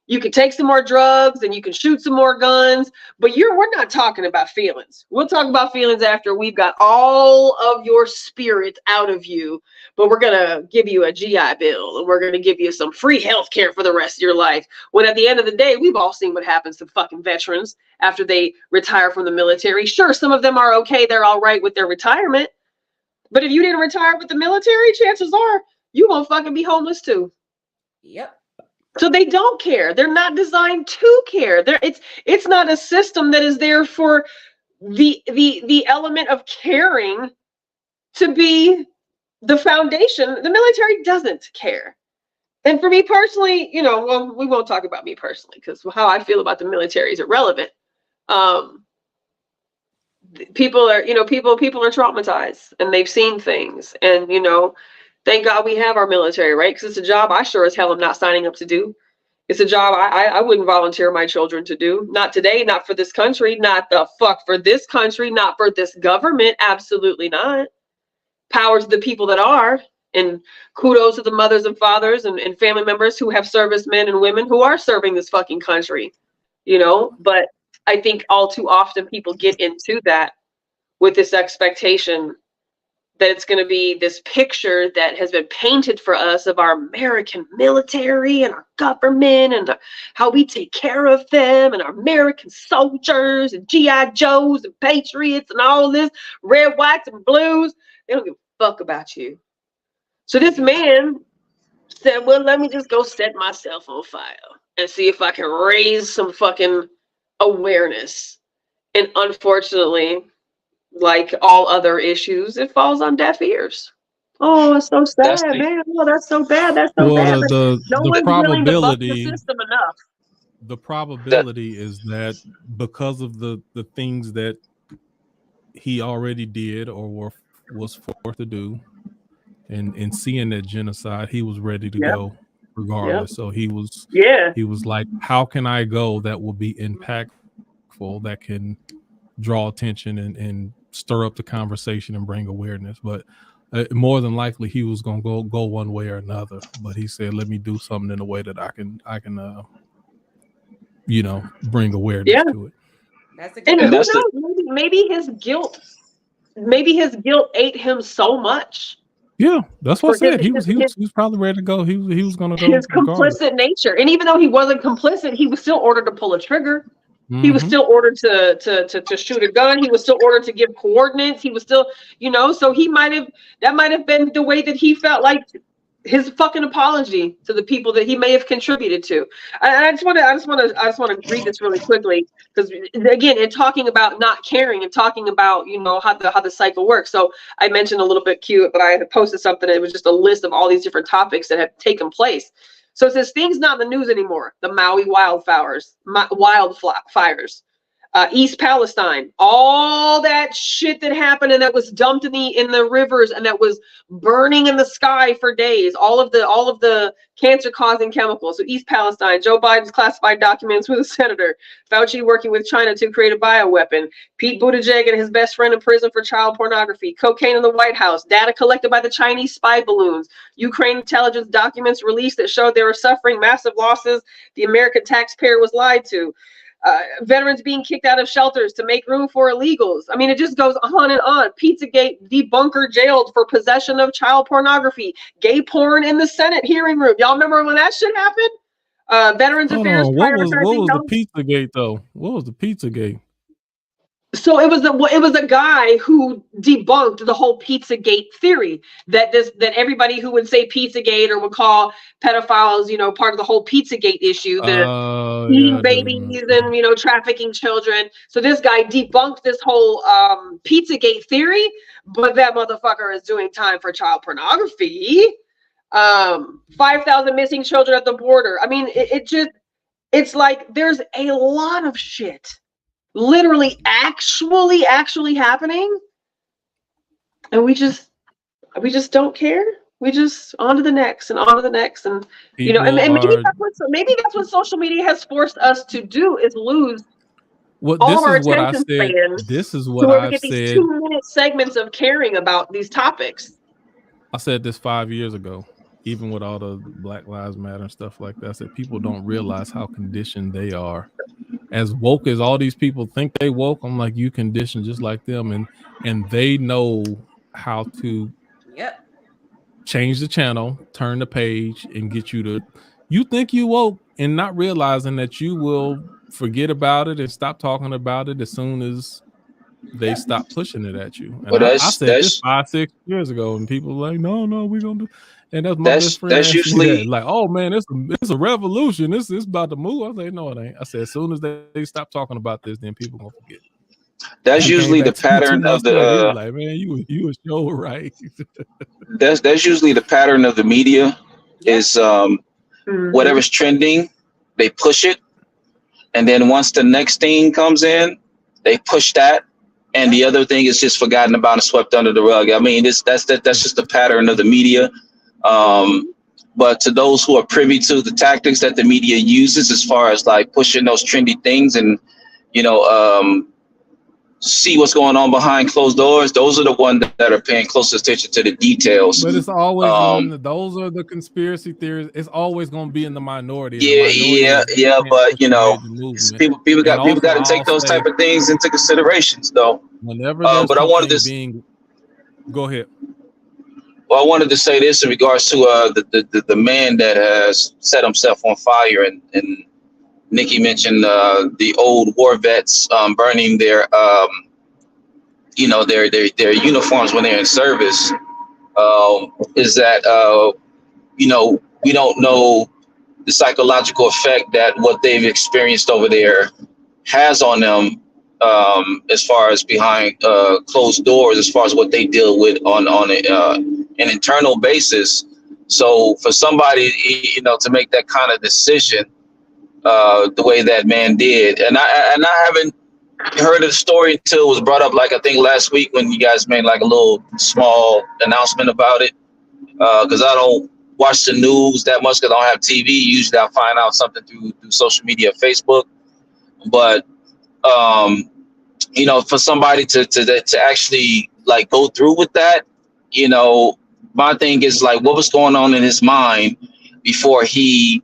You can take some more drugs and you can shoot some more guns, but we're not talking about feelings. We'll talk about feelings after we've got all of your spirit out of you, but we're going to give you a GI Bill and we're going to give you some free health care for the rest of your life. When at the end of the day, we've all seen what happens to fucking veterans after they retire from the military. Sure, some of them are okay. They're all right with their retirement. But if you didn't retire with the military, chances are you won't fucking be homeless too. Yep. So they don't care. They're not designed to care. It's not a system that is there for the element of caring to be the foundation. The military doesn't care. And for me personally, you know, well, we won't talk about me personally because how I feel about the military is irrelevant. People are traumatized and they've seen things, and you know, thank God we have our military, right? Because it's a job I sure as hell am not signing up to do. It's a job I wouldn't volunteer my children to do. Not today, not for this country, not the fuck for this country, not for this government. Absolutely not. Powers to the people that are, and kudos to the mothers and fathers and family members who have servicemen and women who are serving this fucking country, you know? But I think all too often people get into that with this expectation that it's going to be this picture that has been painted for us of our American military and our government and how we take care of them and our American soldiers and GI Joes and patriots and all this red, whites, and blues. They don't give a fuck about you. So this man said, well, let me just go set myself on fire and see if I can raise some fucking awareness. And unfortunately, like all other issues, it falls on deaf ears. Oh, it's so sad, man. Oh, that's so bad. That's so bad. The probability, willing to buck the system enough. The probability is that because of the things that he already did or was forced to do, and seeing that genocide, he was ready to go regardless. So he was like, how can I go that will be impactful, that can draw attention and stir up the conversation and bring awareness? But more than likely he was going to go one way or another. But he said, let me do something in a way that I can you know, bring awareness to it. That's a good and who knows, maybe his guilt ate him so much. Yeah, that's what I said. He was probably ready to go. He was going to go. His complicit nature, and even though he wasn't complicit, he was still ordered to pull a trigger. He was still ordered to shoot a gun. He was still ordered to give coordinates. He was still, you know, so that might have been the way that he felt like his fucking apology to the people that he may have contributed to. I just want to read this really quickly, because again, in talking about not caring and talking about, you know, how the cycle works. So I mentioned a little bit cute, but I had posted something. It was just a list of all these different topics that have taken place. So it says things not in the news anymore. The Maui wildfires. East Palestine, all that shit that happened and that was dumped in the rivers and that was burning in the sky for days. All of the cancer causing chemicals. So East Palestine, Joe Biden's classified documents with a senator, Fauci working with China to create a bioweapon, Pete Buttigieg and his best friend in prison for child pornography, cocaine in the White House, data collected by the Chinese spy balloons, Ukraine intelligence documents released that showed they were suffering massive losses. The American taxpayer was lied to. Veterans being kicked out of shelters to make room for illegals. I mean, it just goes on and on. Pizzagate debunker jailed for possession of child pornography. Gay porn in the Senate hearing room. Y'all remember when that shit happened? Veterans Affairs What was prioritizing the Pizzagate though? What was the Pizzagate? So it was a guy who debunked the whole Pizzagate theory that everybody who would say Pizzagate or would call pedophiles, part of the whole Pizzagate issue, eating babies and trafficking children. So this guy debunked this whole Pizzagate theory, but that motherfucker is doing time for child pornography. 5,000 missing children at the border. I mean, it's like there's a lot of shit literally actually happening, and we just don't care. We just on to the next and on to the next, and and maybe that's what social media has forced us to do, is lose all of our attention span. This is what I said. These 2-minute segments of caring about these topics. I said this 5 years ago, even with all the Black Lives Matter and stuff like that. I said people don't realize how conditioned they are. As woke as all these people think they woke, I'm like, you conditioned just like them, and they know how to change the channel, turn the page, and get you to you think you woke, and not realizing that you will forget about it and stop talking about it as soon as they stop pushing it at you. And I said this 5-6 years ago, and people were like, no, we're gonna do. And that's my best friend. That's usually like, oh man, it's a revolution. It's about to move. I was like, no, it ain't. I said, as soon as they stop talking about this, then people gonna forget. That's usually the pattern of the. Like, man, you were so right. that's usually the pattern of the media. Is whatever's trending, they push it, and then once the next thing comes in, they push that, and the other thing is just forgotten about and swept under the rug. I mean, that's just the pattern of the media. But to those who are privy to the tactics that the media uses as far as like pushing those trendy things and, see what's going on behind closed doors, those are the ones that are paying close attention to the details. But it's always those are the conspiracy theories. It's always going to be in the minority. But people got to take those type of things into considerations, though. Whenever, but I wanted to go ahead. Well, I wanted to say this in regards to the man that has set himself on fire, and Nikki mentioned the old war vets burning their uniforms when they're in service. Is that we don't know the psychological effect that what they've experienced over there has on them, as far as behind closed doors, as far as what they deal with on an internal basis. So for somebody, to make that kind of decision, the way that man did, and I haven't heard of the story until it was brought up, like I think last week when you guys made like a little small announcement about it. Because I don't watch the news that much, because I don't have TV. Usually I'll find out something through social media, Facebook. But for somebody to actually like go through with that, my thing is like, what was going on in his mind before he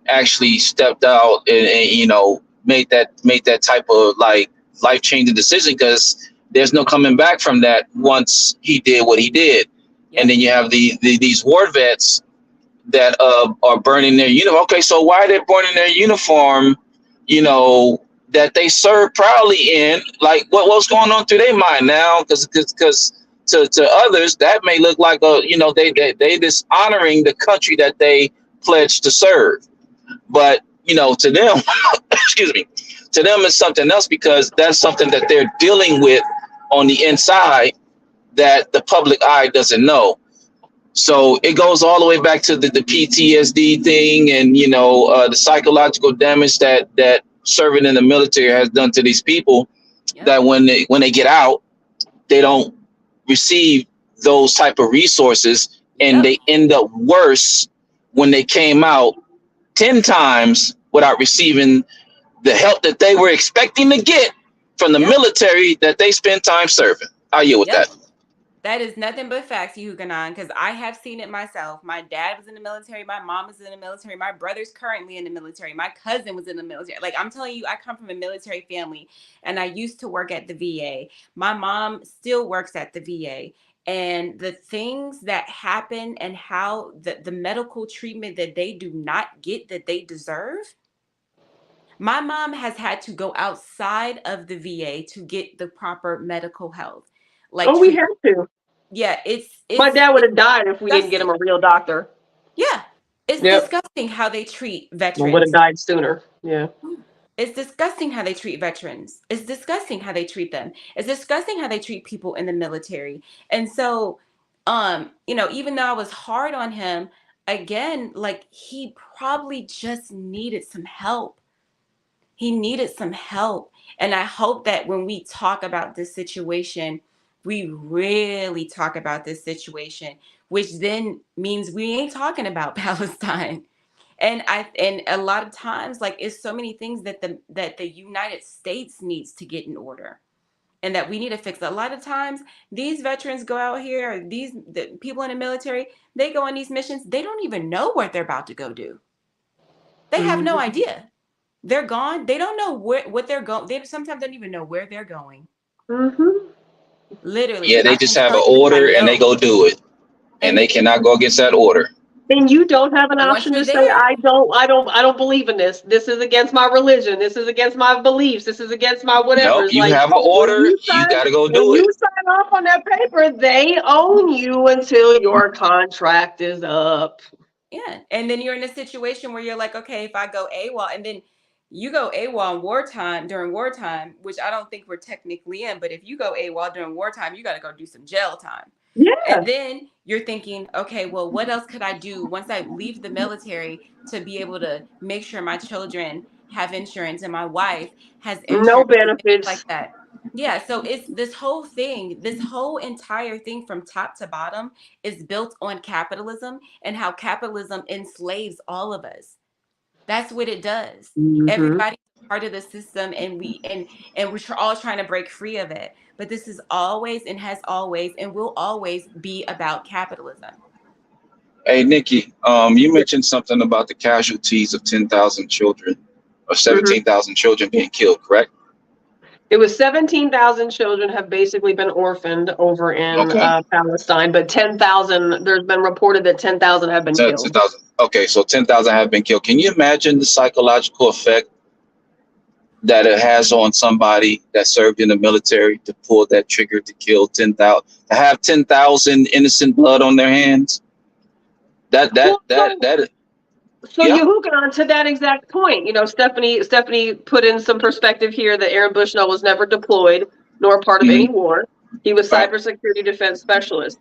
actually stepped out and made that type of like life-changing decision? Because there's no coming back from that once he did what he did. And then you have these war vets that are burning their uniform. Okay, so why are they burning their uniform, that they serve proudly in? Like, what's going on through their mind now? Because to others, that may look like they dishonoring the country that they pledged to serve. But to them, excuse me, to them it's something else, because that's something that they're dealing with on the inside that the public eye doesn't know. So it goes all the way back to the PTSD thing, and the psychological damage that serving in the military has done to these people, that when they get out, they don't receive those type of resources, and they end up worse when they came out 10 times without receiving the help that they were expecting to get from the military that they spend time serving. I'll yield with that. That is nothing but facts, Huguenon, because I have seen it myself. My dad was in the military. My mom was in the military. My brother's currently in the military. My cousin was in the military. Like, I'm telling you, I come from a military family, and I used to work at the VA. My mom still works at the VA. And the things that happen and how the medical treatment that they do not get that they deserve. My mom has had to go outside of the VA to get the proper medical health. Like, we have to. Yeah, it's my dad would have died if we didn't get him a real doctor. Yeah, it's disgusting how they treat veterans. Would have died sooner. Yeah. It's disgusting how they treat veterans. It's disgusting how they treat them. It's disgusting how they treat people in the military. And so, you know, even though I was hard on him, again, like, he probably just needed some help. He needed some help. And I hope that when we talk about this situation, we really talk about this situation, which then means we ain't talking about Palestine. And a lot of times, like, it's so many things that the United States needs to get in order, and that we need to fix. A lot of times, these veterans go out here, the people in the military, they go on these missions. They don't even know what they're about to go do. They have no idea. They're gone. They don't know what they're going. They sometimes don't even know where they're going. Literally. Yeah, they just have an order and they go do it, and they cannot go against that order. And you don't have an option to say, I don't believe in this. This is against my religion. This is against my beliefs. This is against my whatever. Nope, you have an order. You got to go do it. You sign off on that paper, they own you until your contract is up. Yeah, and then you're in a situation where you're like, okay, if I go AWOL, and then you go AWOL in wartime, during wartime, which I don't think we're technically in, but if you go AWOL during wartime, you got to go do some jail time. Yeah. And then you're thinking, okay, well, what else could I do once I leave the military to be able to make sure my children have insurance and my wife has insurance? No benefits like that. Yeah, so it's this whole thing, this whole entire thing from top to bottom is built on capitalism and how capitalism enslaves all of us. That's what it does. Everybody's part of the system, and we're all trying to break free of it. But this is always and has always and will always be about capitalism. Hey, Nikki, you mentioned something about the casualties of 10,000 children or 17,000 children being killed, correct? It was 17,000 children have basically been orphaned over in Palestine, but 10,000, there's been reported that 10,000 have been killed. 10,000. Okay, so 10,000 have been killed. Can you imagine the psychological effect that it has on somebody that served in the military to pull that trigger to kill 10,000, to have 10,000 innocent blood on their hands? So you hook on to that exact point. You know, Stephanie put in some perspective here that Aaron Bushnell was never deployed nor part of any war. He was cybersecurity defense specialist,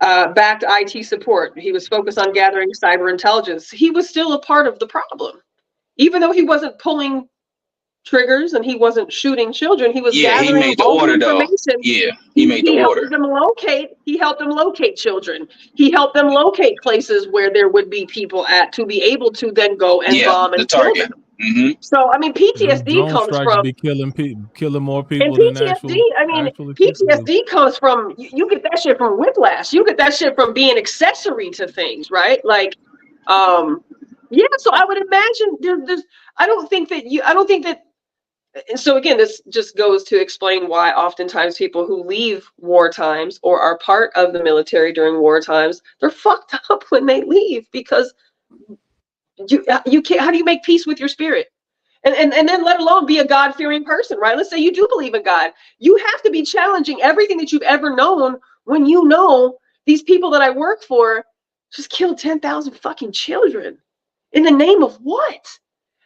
backed IT support. He was focused on gathering cyber intelligence. He was still a part of the problem, even though he wasn't pulling triggers and he wasn't shooting children. He was gathering he made the order information. Though. Yeah, he made the order. He helped them locate children. He helped them locate places where there would be people at to be able to then go and bomb and kill them. So I mean, PTSD comes from killing more people. And PTSD comes from you get that shit from whiplash. You get that shit from being accessory to things, right? Like, yeah. So I would imagine there's. I don't think that. And so again, this just goes to explain why oftentimes people who leave war times or are part of the military during war times, they're fucked up when they leave, because you can't. How do you make peace with your spirit? And then let alone be a God-fearing person, right? Let's say you do believe in God. You have to be challenging everything that you've ever known when you know these people that I work for just killed 10,000 fucking children. In the name of what?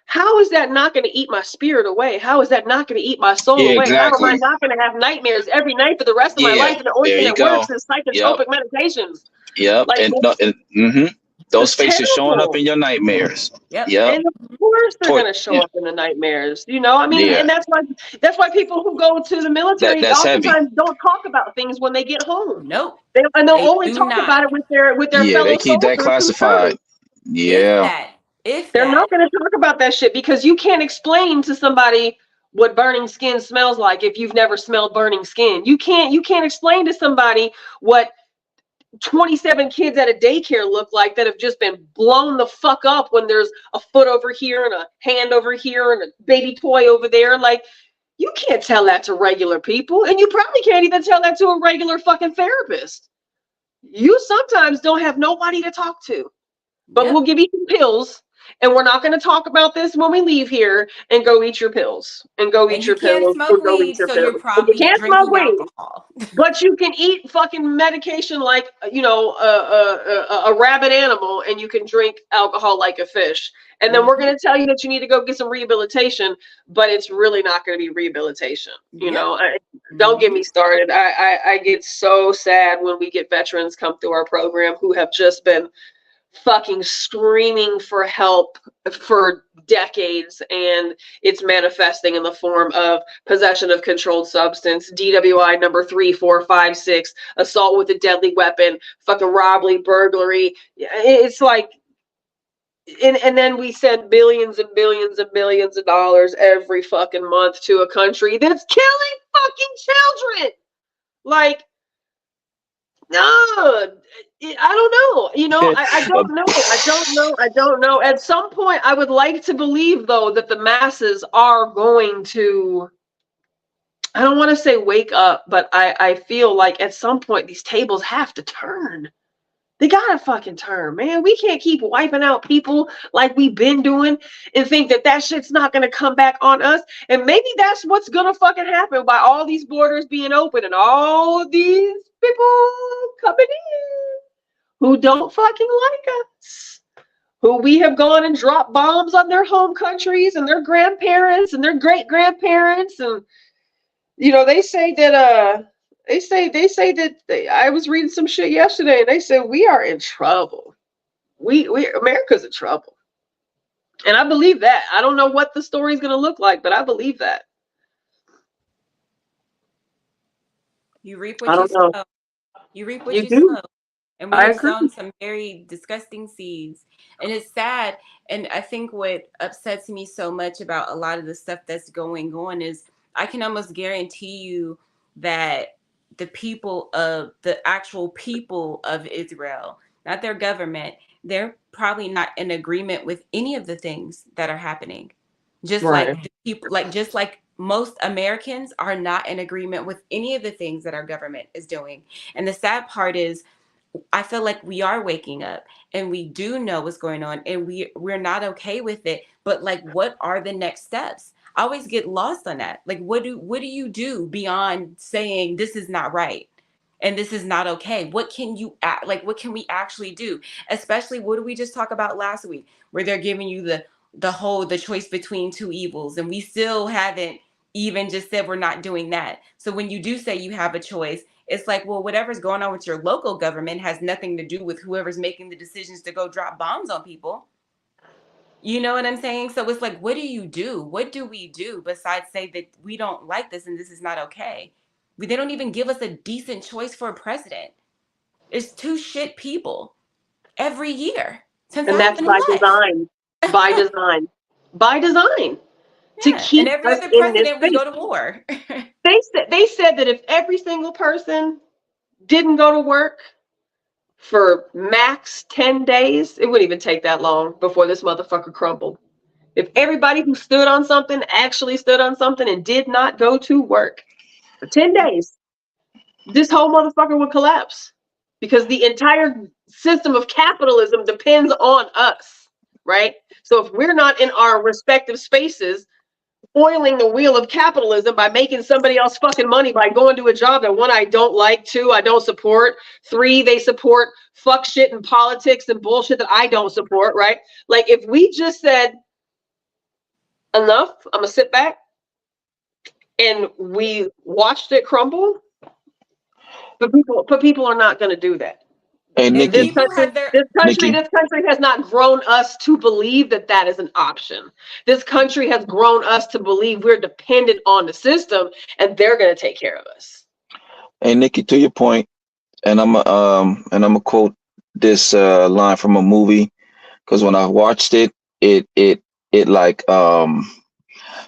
How is that not going to eat my spirit away? How is that not going to eat my soul away? Exactly. How am I not going to have nightmares every night for the rest of my life? And the only thing that works is psychotropic medications. Yep. Like, Those faces showing up terrible. in your nightmares. Yep. Yep. And of course they're Tor- gonna show yeah. up in the nightmares. You know, I mean, Yeah. and that's why people who go to the military That's heavy. oftentimes don't talk about things when they get home. Nope. They'll They only do talk not. about it with their Yeah, fellow they keep that soldiers who classified. serve. Yeah. They're not going to talk about that shit because you can't explain to somebody what burning skin smells like if you've never smelled burning skin. You can't explain to somebody what 27 kids at a daycare look like that have just been blown the fuck up when there's a foot over here and a hand over here and a baby toy over there. Like, you can't tell that to regular people, and you probably can't even tell that to a regular fucking therapist. You sometimes don't have nobody to talk to, but we'll give you some pills, and we're not going to talk about this when we leave here, and go eat your pills, and go eat your pills, smoke or go weed, eat your so pills. you're probably You can't drinking smoke weed. alcohol. But you can eat fucking medication like, you know, a rabid animal, and you can drink alcohol like a fish. And then we're going to tell you that you need to go get some rehabilitation, but it's really not going to be rehabilitation. You know, don't get me started. I get so sad when we get veterans come through our program who have just been fucking screaming for help for decades, and it's manifesting in the form of possession of controlled substance, DWI number 3, 4, 5, 6, assault with a deadly weapon, fucking robbery, burglary. It's like, and then we send billions and billions and billions of dollars every fucking month to a country that's killing fucking children. Like, no, I don't know. You know, I don't know. I don't know. At some point, I would like to believe, though, that the masses are going to, I don't want to say wake up, but I feel like at some point these tables have to turn. They gotta fucking turn, man. We can't keep wiping out people like we've been doing and think that that shit's not gonna come back on us. And maybe that's what's gonna fucking happen by all these borders being open and all of these people coming in who don't fucking like us, who we have gone and dropped bombs on their home countries and their grandparents and their great grandparents. And you know, they say that I was reading some shit yesterday, and they said we are in trouble. We America's in trouble, and I believe that. I don't know what the story's going to look like, but I believe that. You reap what you sow. You reap what you sow. And we have sown some very disgusting seeds. And it's sad. And I think what upsets me so much about a lot of the stuff that's going on is I can almost guarantee you that the people of the actual people of Israel, not their government, they're probably not in agreement with any of the things that are happening. Just like the people, just like most Americans are not in agreement with any of the things that our government is doing. And the sad part is, I feel like we are waking up and we do know what's going on, and we're not okay with it. But like, what are the next steps? I always get lost on that. Like, what do you do beyond saying this is not right and this is not okay? What can you what can we actually do? Especially, what did we just talk about last week, where they're giving you the choice between two evils, and we still haven't even just said we're not doing that. So when you do say you have a choice, it's like, well, whatever's going on with your local government has nothing to do with whoever's making the decisions to go drop bombs on people. You know what I'm saying? So it's like, what do you do? What do we do besides say that we don't like this and this is not okay? They don't even give us a decent choice for a president. It's two shit people every year. And that's by design. By design. By design. Yeah. To keep and every us other in president, this we go to war. They said that if every single person didn't go to work for max 10 days, it wouldn't even take that long before this motherfucker crumbled. If everybody who stood on something actually stood on something and did not go to work for 10 days, this whole motherfucker would collapse, because the entire system of capitalism depends on us, right? So if we're not in our respective spaces oiling the wheel of capitalism by making somebody else fucking money by going to a job that, one, I don't like, two, I don't support, three, they support fuck shit and politics and bullshit that I don't support, right? Like, if we just said, enough, I'm gonna sit back, and we watched it crumble, but people are not gonna do that. Hey, And Nikki, people have their Nikki, This country has not grown us to believe that that is an option. This country has grown us to believe we're dependent on the system and they're going to take care of us. hey, Nikki, to your point, and I'm gonna quote this line from a movie because when I watched it, it like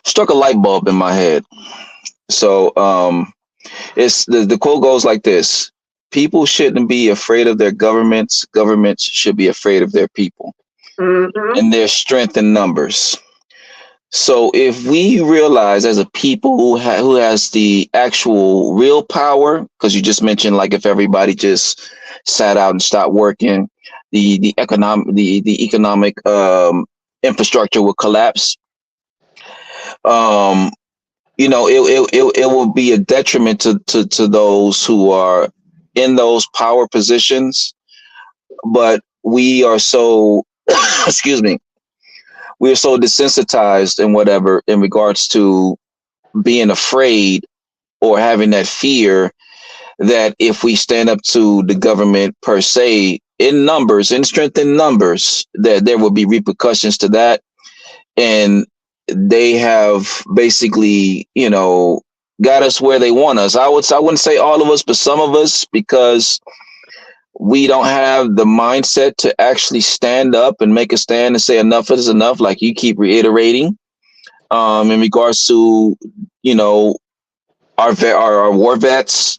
struck a light bulb in my head. So it's the quote goes like this: people shouldn't be afraid of their governments. Governments should be afraid of their people Mm-hmm. and their strength in numbers. So if we realize as a people who has the actual real power, because you just mentioned like if everybody just sat out and stopped working, the economic infrastructure would collapse. Um, it will be a detriment to those who are in those power positions. But we are so excuse me, we are so desensitized and whatever in regards to being afraid or having that fear that if we stand up to the government per se in numbers, in strength in numbers, that there will be repercussions to that. And they have basically, got us where they want us. I wouldn't say all of us, but some of us, because we don't have the mindset to actually stand up and make a stand and say enough is enough, like you keep reiterating, in regards to, our war vets,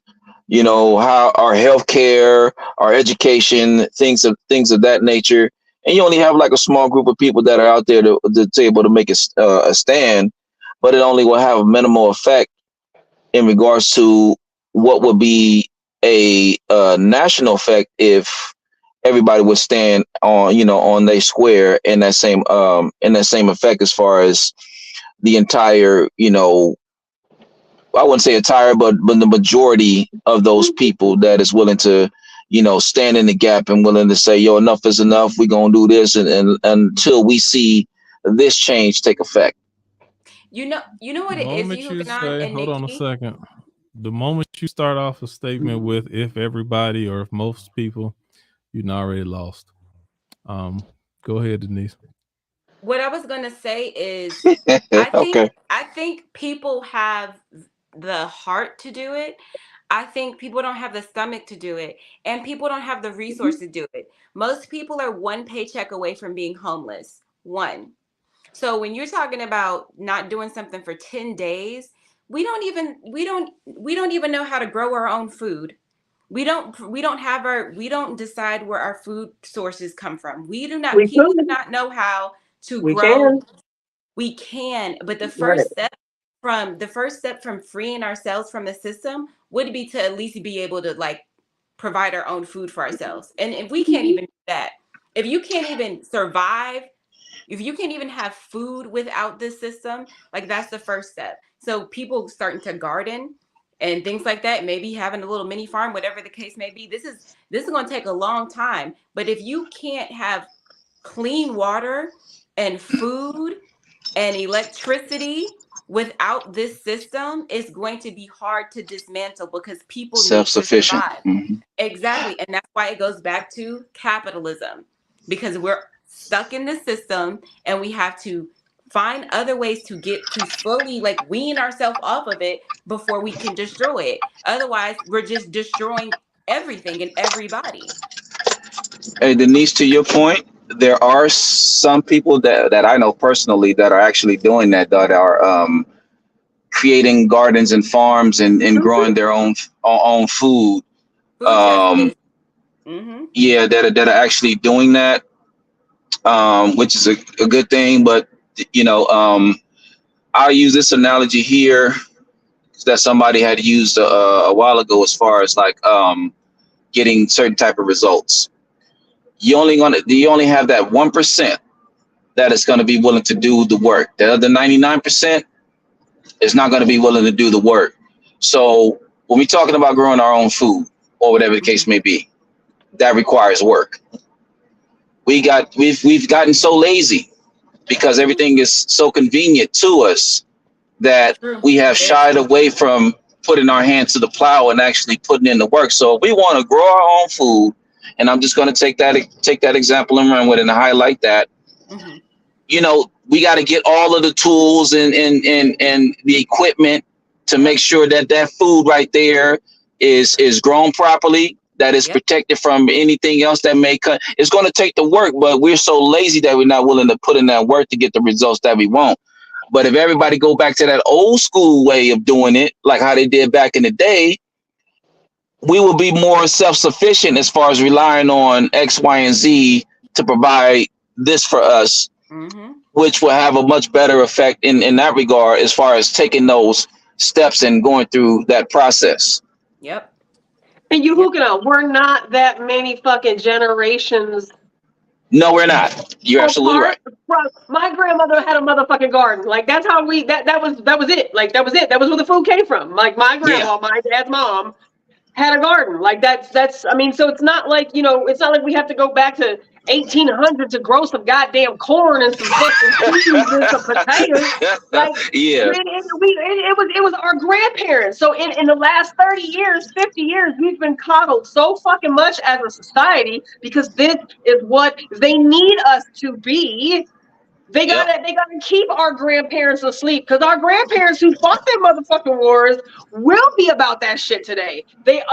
how our healthcare, our education, things of that nature. And you only have like a small group of people that are out there to able to make a stand, but it only will have a minimal effect in regards to what would be a national effect if everybody would stand on their square in that same effect as far as the entire, I wouldn't say entire, but the majority of those people that is willing to, stand in the gap and willing to say, yo, enough is enough. We're going to do this. And until we see this change take effect. You know what The it is, moment you Yukanon say, and hold on a Nikki? second. The moment you start off a statement with if everybody or if most people, you've already lost. Go ahead, Denise. What I was gonna say is I Okay. think people have the heart to do it. I think people don't have the stomach to do it, and people don't have the resource to do it. Most people are one paycheck away from being homeless. One. So when you're talking about not doing something for 10 days, we don't even know how to grow our own food. We don't decide where our food sources come from. We People do can. not know how to We grow. can. We can, but Right. the first step from freeing ourselves from the system would be to at least be able to like provide our own food for ourselves. And if we can't even do that, if you can't even survive, if you can't even have food without this system, like that's the first step. So people starting to garden and things like that, maybe having a little mini farm, whatever the case may be. This is going to take a long time. But if you can't have clean water and food and electricity without this system, it's going to be hard to dismantle because people need to Self-sufficient. survive. Mhm. Exactly. And that's why it goes back to capitalism, because we're stuck in the system and we have to find other ways to get to slowly like wean ourselves off of it before we can destroy it. Otherwise, we're just destroying everything and everybody. Hey, Denise, to your point, there are some people that I know personally that are actually doing that are creating gardens and farms and growing their own food. Food Um, justice. Mm-hmm. yeah, that are actually doing that, which is a good thing. But I'll use this analogy here that somebody had used a while ago, as far as like getting certain type of results. You only have that 1% that is going to be willing to do the work. The other 99% is not going to be willing to do the work. So when we're talking about growing our own food or whatever the case may be, that requires work. We've gotten so lazy because everything is so convenient to us that True. we have shied away from putting our hand to the plow and actually putting in the work. So if we want to grow our own food, and I'm just going to take that example and run with it and highlight that. Mhm. You know, we got to get all of the tools and the equipment to make sure that that food right there is grown properly, that is protected from anything else that may come. It's going to take the work, but we're so lazy that we're not willing to put in that work to get the results that we want. But if everybody go back to that old school way of doing it, like how they did back in the day, we will be more self-sufficient as far as relying on X, Y, and Z to provide this for us, which will have a much better effect in that regard as far as taking those steps and going through that process. Yep. And you hooking up. We're not that many fucking generations. No, we're not. You're absolutely right. Bro, my grandmother had a motherfucking garden. Like that's how we that was it. Like that was it. That was where the food came from. Like my grandma, my dad's mom, had a garden. Like that's I mean, so it's not like, you know, it's not like we have to go back to 1800 to grow some goddamn corn and some fucking peas and some potatoes. Like it was our grandparents. So in the last 30 years, 50 years, we've been coddled so fucking much as a society because this is what they need us to be. They gotta keep our grandparents asleep because our grandparents who fought their motherfucking wars will be about that shit today. They've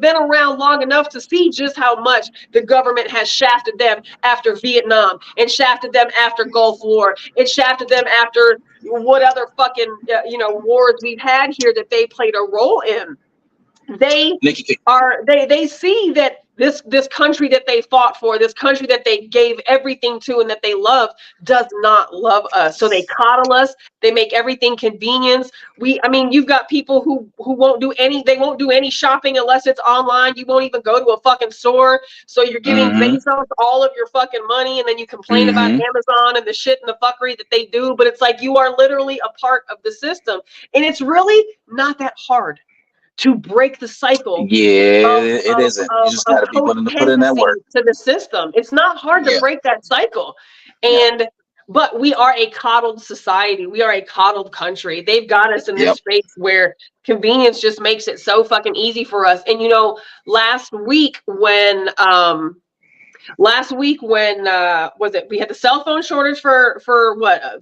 been around long enough to see just how much the government has shafted them after Vietnam and shafted them after Gulf War. It shafted them after what other fucking wars we've had here that they played a role in. They see that this country that they fought for, this country that they gave everything to and that they love, does not love us. So they coddle us. They make everything convenience. You've got people who won't do any shopping unless it's online. You won't even go to a fucking store. So you're giving Bezos all of your fucking money, and then you complain about Amazon and the shit and the fuckery that they do. But it's like you are literally a part of the system, and it's really not that hard to break the cycle. It isn't. You just got to be willing to put in that work to the system. It's not hard to break that cycle. But we are a coddled society. We are a coddled country. They've got us in this space where convenience just makes it so fucking easy for us. And last week when was it? We had the cell phone shortage for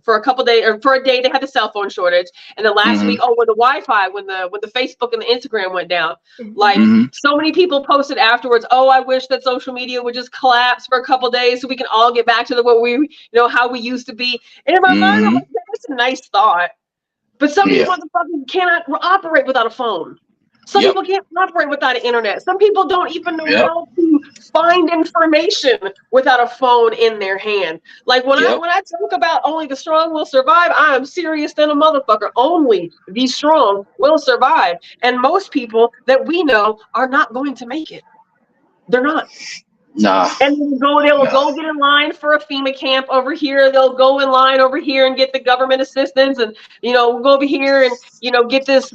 a couple days, or for a day they had the cell phone shortage, and then last week, when the Wi-Fi, when the Facebook and the Instagram went down, like so many people posted afterwards, oh, I wish that social media would just collapse for a couple days so we can all get back to what we how we used to be. And in my mind, I'm like, that's a nice thought, but some people cannot operate without a phone. Some people can't operate without an internet. Some people don't even know how to find information without a phone in their hand. Like when I talk about only the strong will survive, I am serious than a motherfucker. Only the strong will survive. And most people that we know are not going to make it. They're not. Nah. And they'll go get in line for a FEMA camp over here. They'll go in line over here and get the government assistance, and we'll go over here and get this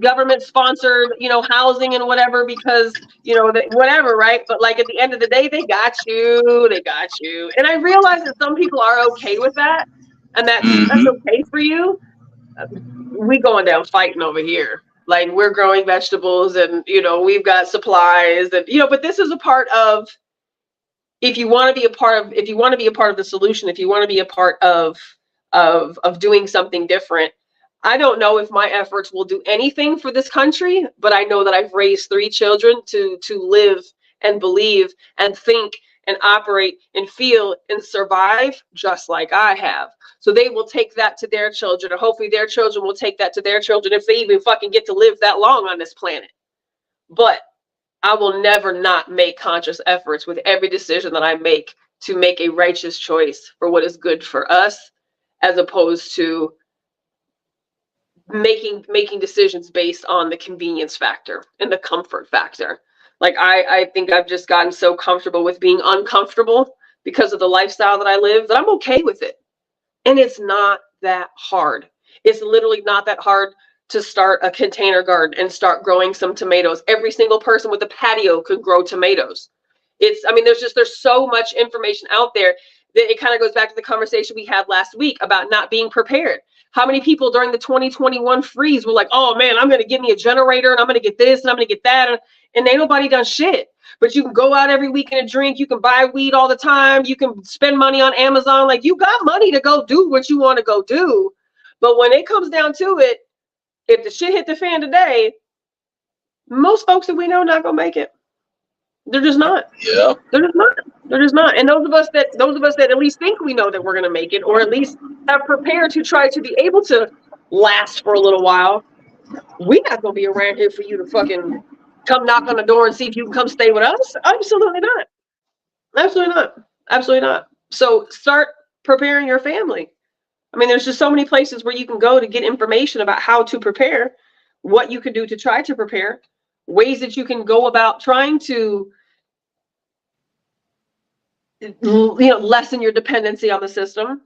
government sponsored housing and whatever, because whatever, right? But like at the end of the day, they got you, and I realize that some people are okay with that, and that's okay for you. We going down fighting over here. Like we're growing vegetables, and we've got supplies, and but this is a part of, if you want to be a part of the solution, if you want to be a part of doing something different. I don't know if my efforts will do anything for this country, but I know that I've raised 3 children to live and believe and think and operate and feel and survive just like I have. So they will take that to their children, and hopefully their children will take that to their children if they even fucking get to live that long on this planet. But I will never not make conscious efforts with every decision that I make to make a righteous choice for what is good for us, as opposed to making decisions based on the convenience factor and the comfort factor. Like I think I've just gotten so comfortable with being uncomfortable because of the lifestyle that I live that I'm okay with it. And it's not that hard. It's literally not that hard to start a container garden and start growing some tomatoes. Every single person with a patio could grow tomatoes. There's so much information out there it kind of goes back to the conversation we had last week about not being prepared. How many people during the 2021 freeze were like, oh man, I'm going to get me a generator and I'm going to get this and I'm going to get that. And ain't nobody done shit. But you can go out every weekend and drink. You can buy weed all the time. You can spend money on Amazon. Like, you got money to go do what you want to go do. But when it comes down to it, if the shit hit the fan today, most folks that we know not going to make it. They're just not. Yeah. They're just not. They're just not. And those of us that at least think we know that we're going to make it, or at least have prepared to try to be able to last for a little while, we're not going to be around here for you to fucking come knock on the door and see if you can come stay with us. Absolutely not. Absolutely not. Absolutely not. So start preparing your family. I mean, there's just so many places where you can go to get information about how to prepare, what you can do to try to prepare, ways that you can go about trying to, lessen your dependency on the system.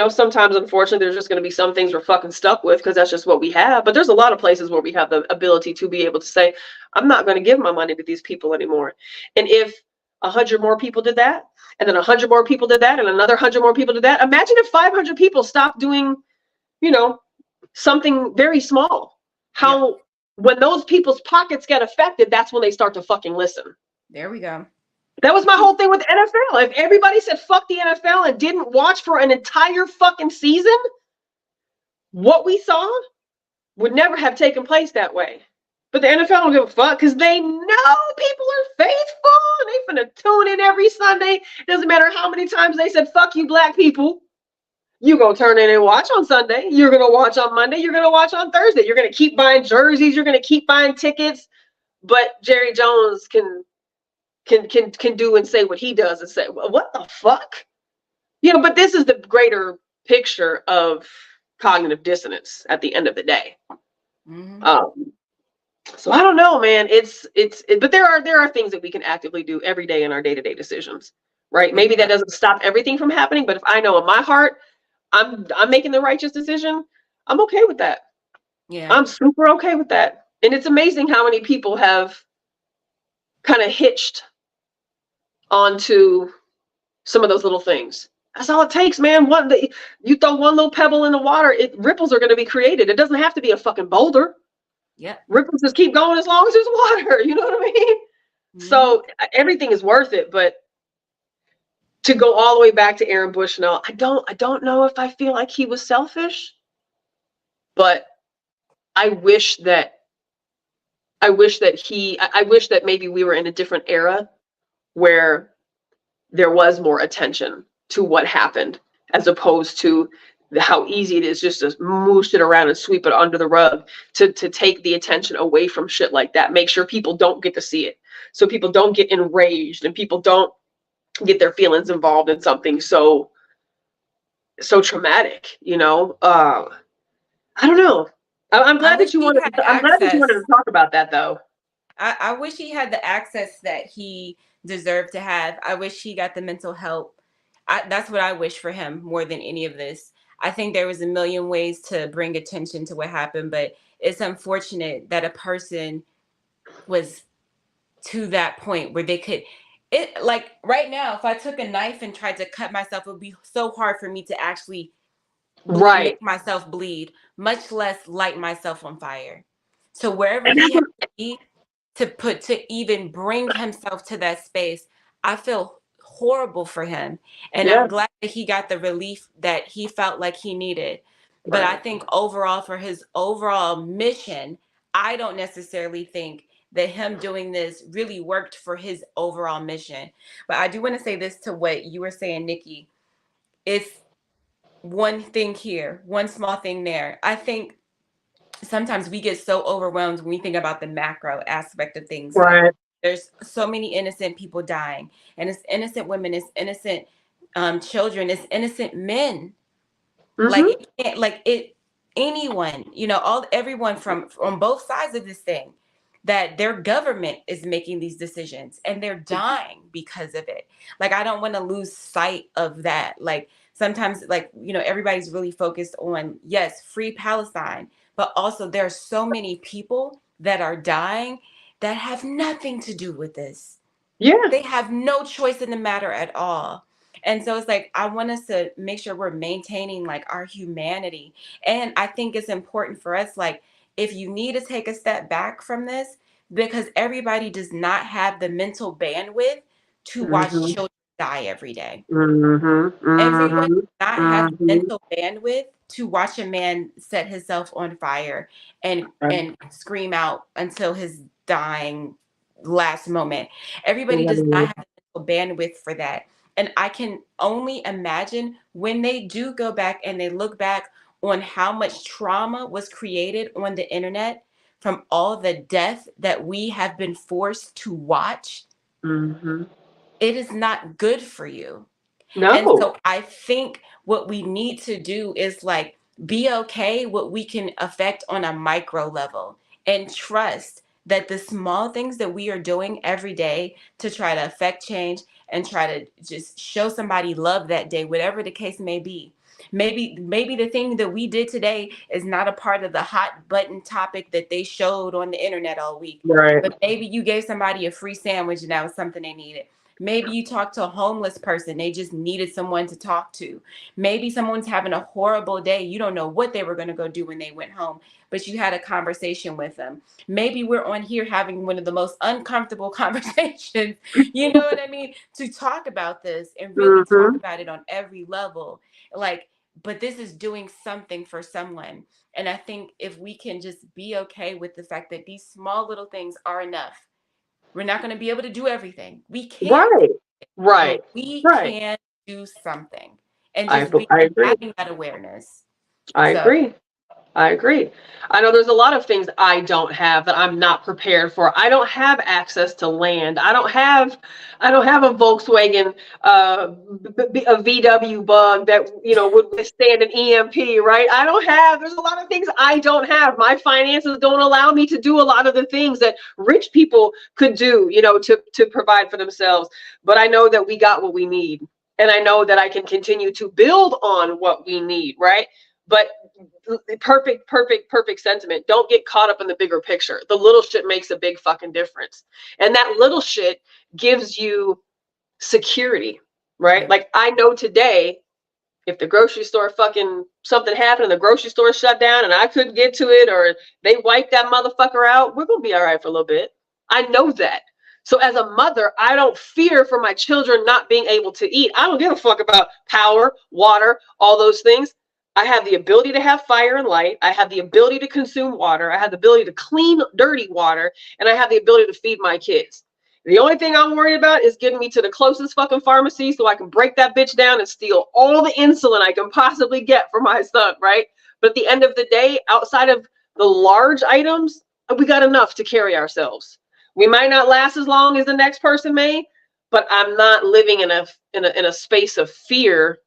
Sometimes, unfortunately, there's just going to be some things we're fucking stuck with because that's just what we have. But there's a lot of places where we have the ability to be able to say, I'm not going to give my money to these people anymore. And if 100 more people did that, and then 100 more people did that, and another 100 more people did that, imagine if 500 people stopped doing, something very small. How, when those people's pockets get affected, that's when they start to fucking listen. There we go. That was my whole thing with the NFL. If everybody said fuck the NFL and didn't watch for an entire fucking season, what we saw would never have taken place that way. But the NFL don't give a fuck because they know people are faithful and they finna tune in every Sunday. It doesn't matter how many times they said fuck you black people. You gonna turn in and watch on Sunday. You're gonna watch on Monday. You're gonna watch on Thursday. You're gonna keep buying jerseys. You're gonna keep buying tickets. But Jerry Jones can do and say what he does and say, well, what the fuck? But this is the greater picture of cognitive dissonance at the end of the day. Mm-hmm. So I don't know, man. But there are things that we can actively do every day in our day-to-day decisions, right? Maybe that doesn't stop everything from happening, but if I know in my heart I'm making the righteous decision, I'm okay with that. Yeah. I'm super okay with that. And it's amazing how many people have kind of hitched onto some of those little things. That's all it takes, man. You throw one little pebble in the water, ripples are going to be created. It doesn't have to be a fucking boulder. Yeah, ripples just keep going as long as there's water. You know what I mean? Mm-hmm. So everything is worth it. But to go all the way back to Aaron Bushnell, I don't know if I feel like he was selfish, but I wish that maybe we were in a different era where there was more attention to what happened, as opposed to how easy it is just to move shit around and sweep it under the rug, to take the attention away from shit like that. Make sure people don't get to see it, so people don't get enraged and people don't get their feelings involved in something so traumatic. I don't know. I'm glad that you wanted to talk about that, though. I wish he had the access that he deserved to have. I wish he got the mental help. That's what I wish for him more than any of this. I think there was a million ways to bring attention to what happened, but it's unfortunate that a person was to that point where they could, like right now, if I took a knife and tried to cut myself, it would be so hard for me to actually make myself bleed, much less light myself on fire. So wherever he had to be to even bring himself to that space, I feel horrible for him. And I'm glad that he got the relief that he felt like he needed. But I think overall, for his overall mission, I don't necessarily think that him doing this really worked for his overall mission. But I do want to say this to what you were saying, Nikki. It's one thing here, one small thing there. I think sometimes we get so overwhelmed when we think about the macro aspect of things. Right. There's so many innocent people dying, and it's innocent women, it's innocent children, it's innocent men. Mm-hmm. Anyone, everyone from both sides of this thing, that their government is making these decisions and they're dying because of it. Like, I don't want to lose sight of that. Like, sometimes, everybody's really focused on, yes, free Palestine, but also there are so many people that are dying that have nothing to do with this. Yeah. They have no choice in the matter at all. And so it's like, I want us to make sure we're maintaining like our humanity. And I think it's important for us, like, if you need to take a step back from this, because everybody does not have the mental bandwidth to watch Mm-hmm. children die every day. Mm-hmm. Everyone does Mm-hmm. not have the Mm-hmm. mental bandwidth to watch a man set himself on fire and scream out until his dying last moment. Everybody does not have the mental bandwidth for that. And I can only imagine when they do go back and they look back on how much trauma was created on the internet from all the death that we have been forced to watch. Mm-hmm. It is not good for you. No. And so I think what we need to do is like be okay what we can affect on a micro level, and trust that the small things that we are doing every day to try to affect change and try to just show somebody love that day, whatever the case may be. Maybe the thing that we did today is not a part of the hot button topic that they showed on the internet all week. Right. But maybe you gave somebody a free sandwich and that was something they needed. Maybe you talked to a homeless person. They just needed someone to talk to. Maybe someone's having a horrible day. You don't know what they were going to go do when they went home, but you had a conversation with them. Maybe we're on here having one of the most uncomfortable conversations, you know what I mean, to talk about this and really talk about it on every level. Like, but this is doing something for someone. And I think if we can just be okay with the fact that these small little things are enough. We're not going to be able to do everything. We can't. Right. But we Right. can do something. And I just agree. having that awareness. I agree. I know there's a lot of things I don't have that I'm not prepared for. I don't have access to land. I don't have a Volkswagen, a VW Bug that, you know, would withstand an EMP, right? There's a lot of things I don't have. My finances don't allow me to do a lot of the things that rich people could do, you know, to provide for themselves. But I know that we got what we need. And I know that I can continue to build on what we need, right? But perfect sentiment. Don't get caught up in the bigger picture. The little shit makes a big fucking difference. And that little shit gives you security, right? Yeah. Like, I know today, if the grocery store fucking something happened and the grocery store shut down and I couldn't get to it, or they wiped that motherfucker out, we're gonna be all right for a little bit. I know that. So as a mother, I don't fear for my children not being able to eat. I don't give a fuck about power, water, all those things. I have the ability to have fire and light. I have the ability to consume water. I have the ability to clean dirty water. And I have the ability to feed my kids. The only thing I'm worried about is getting me to the closest fucking pharmacy so I can break that bitch down and steal all the insulin I can possibly get for my son, right? But at the end of the day, outside of the large items, we got enough to carry ourselves. We might not last as long as the next person may, but I'm not living in a space of fear.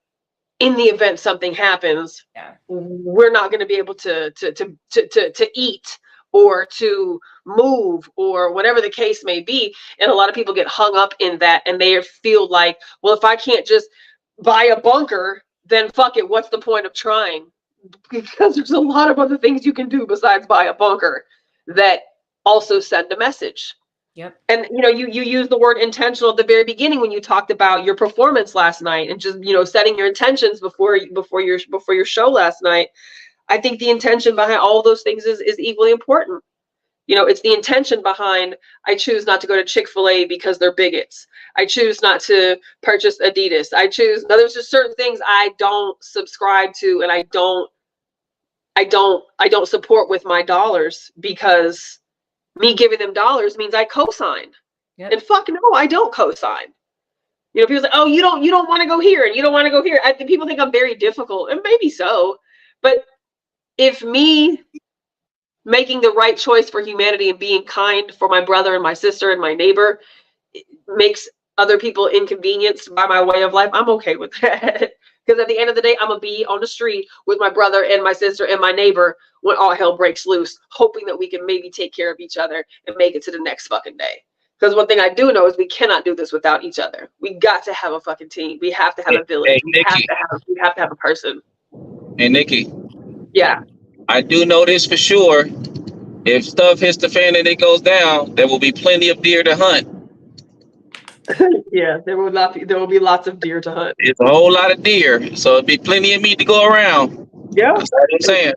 In the event something happens, we're not going to be able to eat or to move or whatever the case may be. And a lot of people get hung up in that, and they feel like, well, if I can't just buy a bunker, then fuck it. What's the point of trying? Because there's a lot of other things you can do besides buy a bunker that also send a message. Yep. And you know, you used the word intentional at the very beginning when you talked about your performance last night and just, you know, setting your intentions before your show last night. I think the intention behind all those things is equally important. You know, it's the intention behind, I choose not to go to Chick-fil-A because they're bigots. I choose not to purchase Adidas. There's just certain things I don't subscribe to, and I don't support with my dollars, because me giving them dollars means I co-signed. Yep. And fuck no, I don't co-sign. You know, people say, oh, you don't want to go here and you don't want to go here. People think I'm very difficult, and maybe so. But if me making the right choice for humanity and being kind for my brother and my sister and my neighbor makes other people inconvenienced by my way of life, I'm okay with that. Because at the end of the day, I'm going to be on the street with my brother and my sister and my neighbor when all hell breaks loose, hoping that we can maybe take care of each other and make it to the next fucking day. Because one thing I do know is we cannot do this without each other. We got to have a fucking team. We have to have a village. We have to have a person. Hey, Nikki. Yeah. I do know this for sure. If stuff hits the fan and it goes down, there will be plenty of deer to hunt. Yeah, there will be lots of deer to hunt. It's a whole lot of deer, so it'd be plenty of meat to go around. Yeah. That's what I'm saying.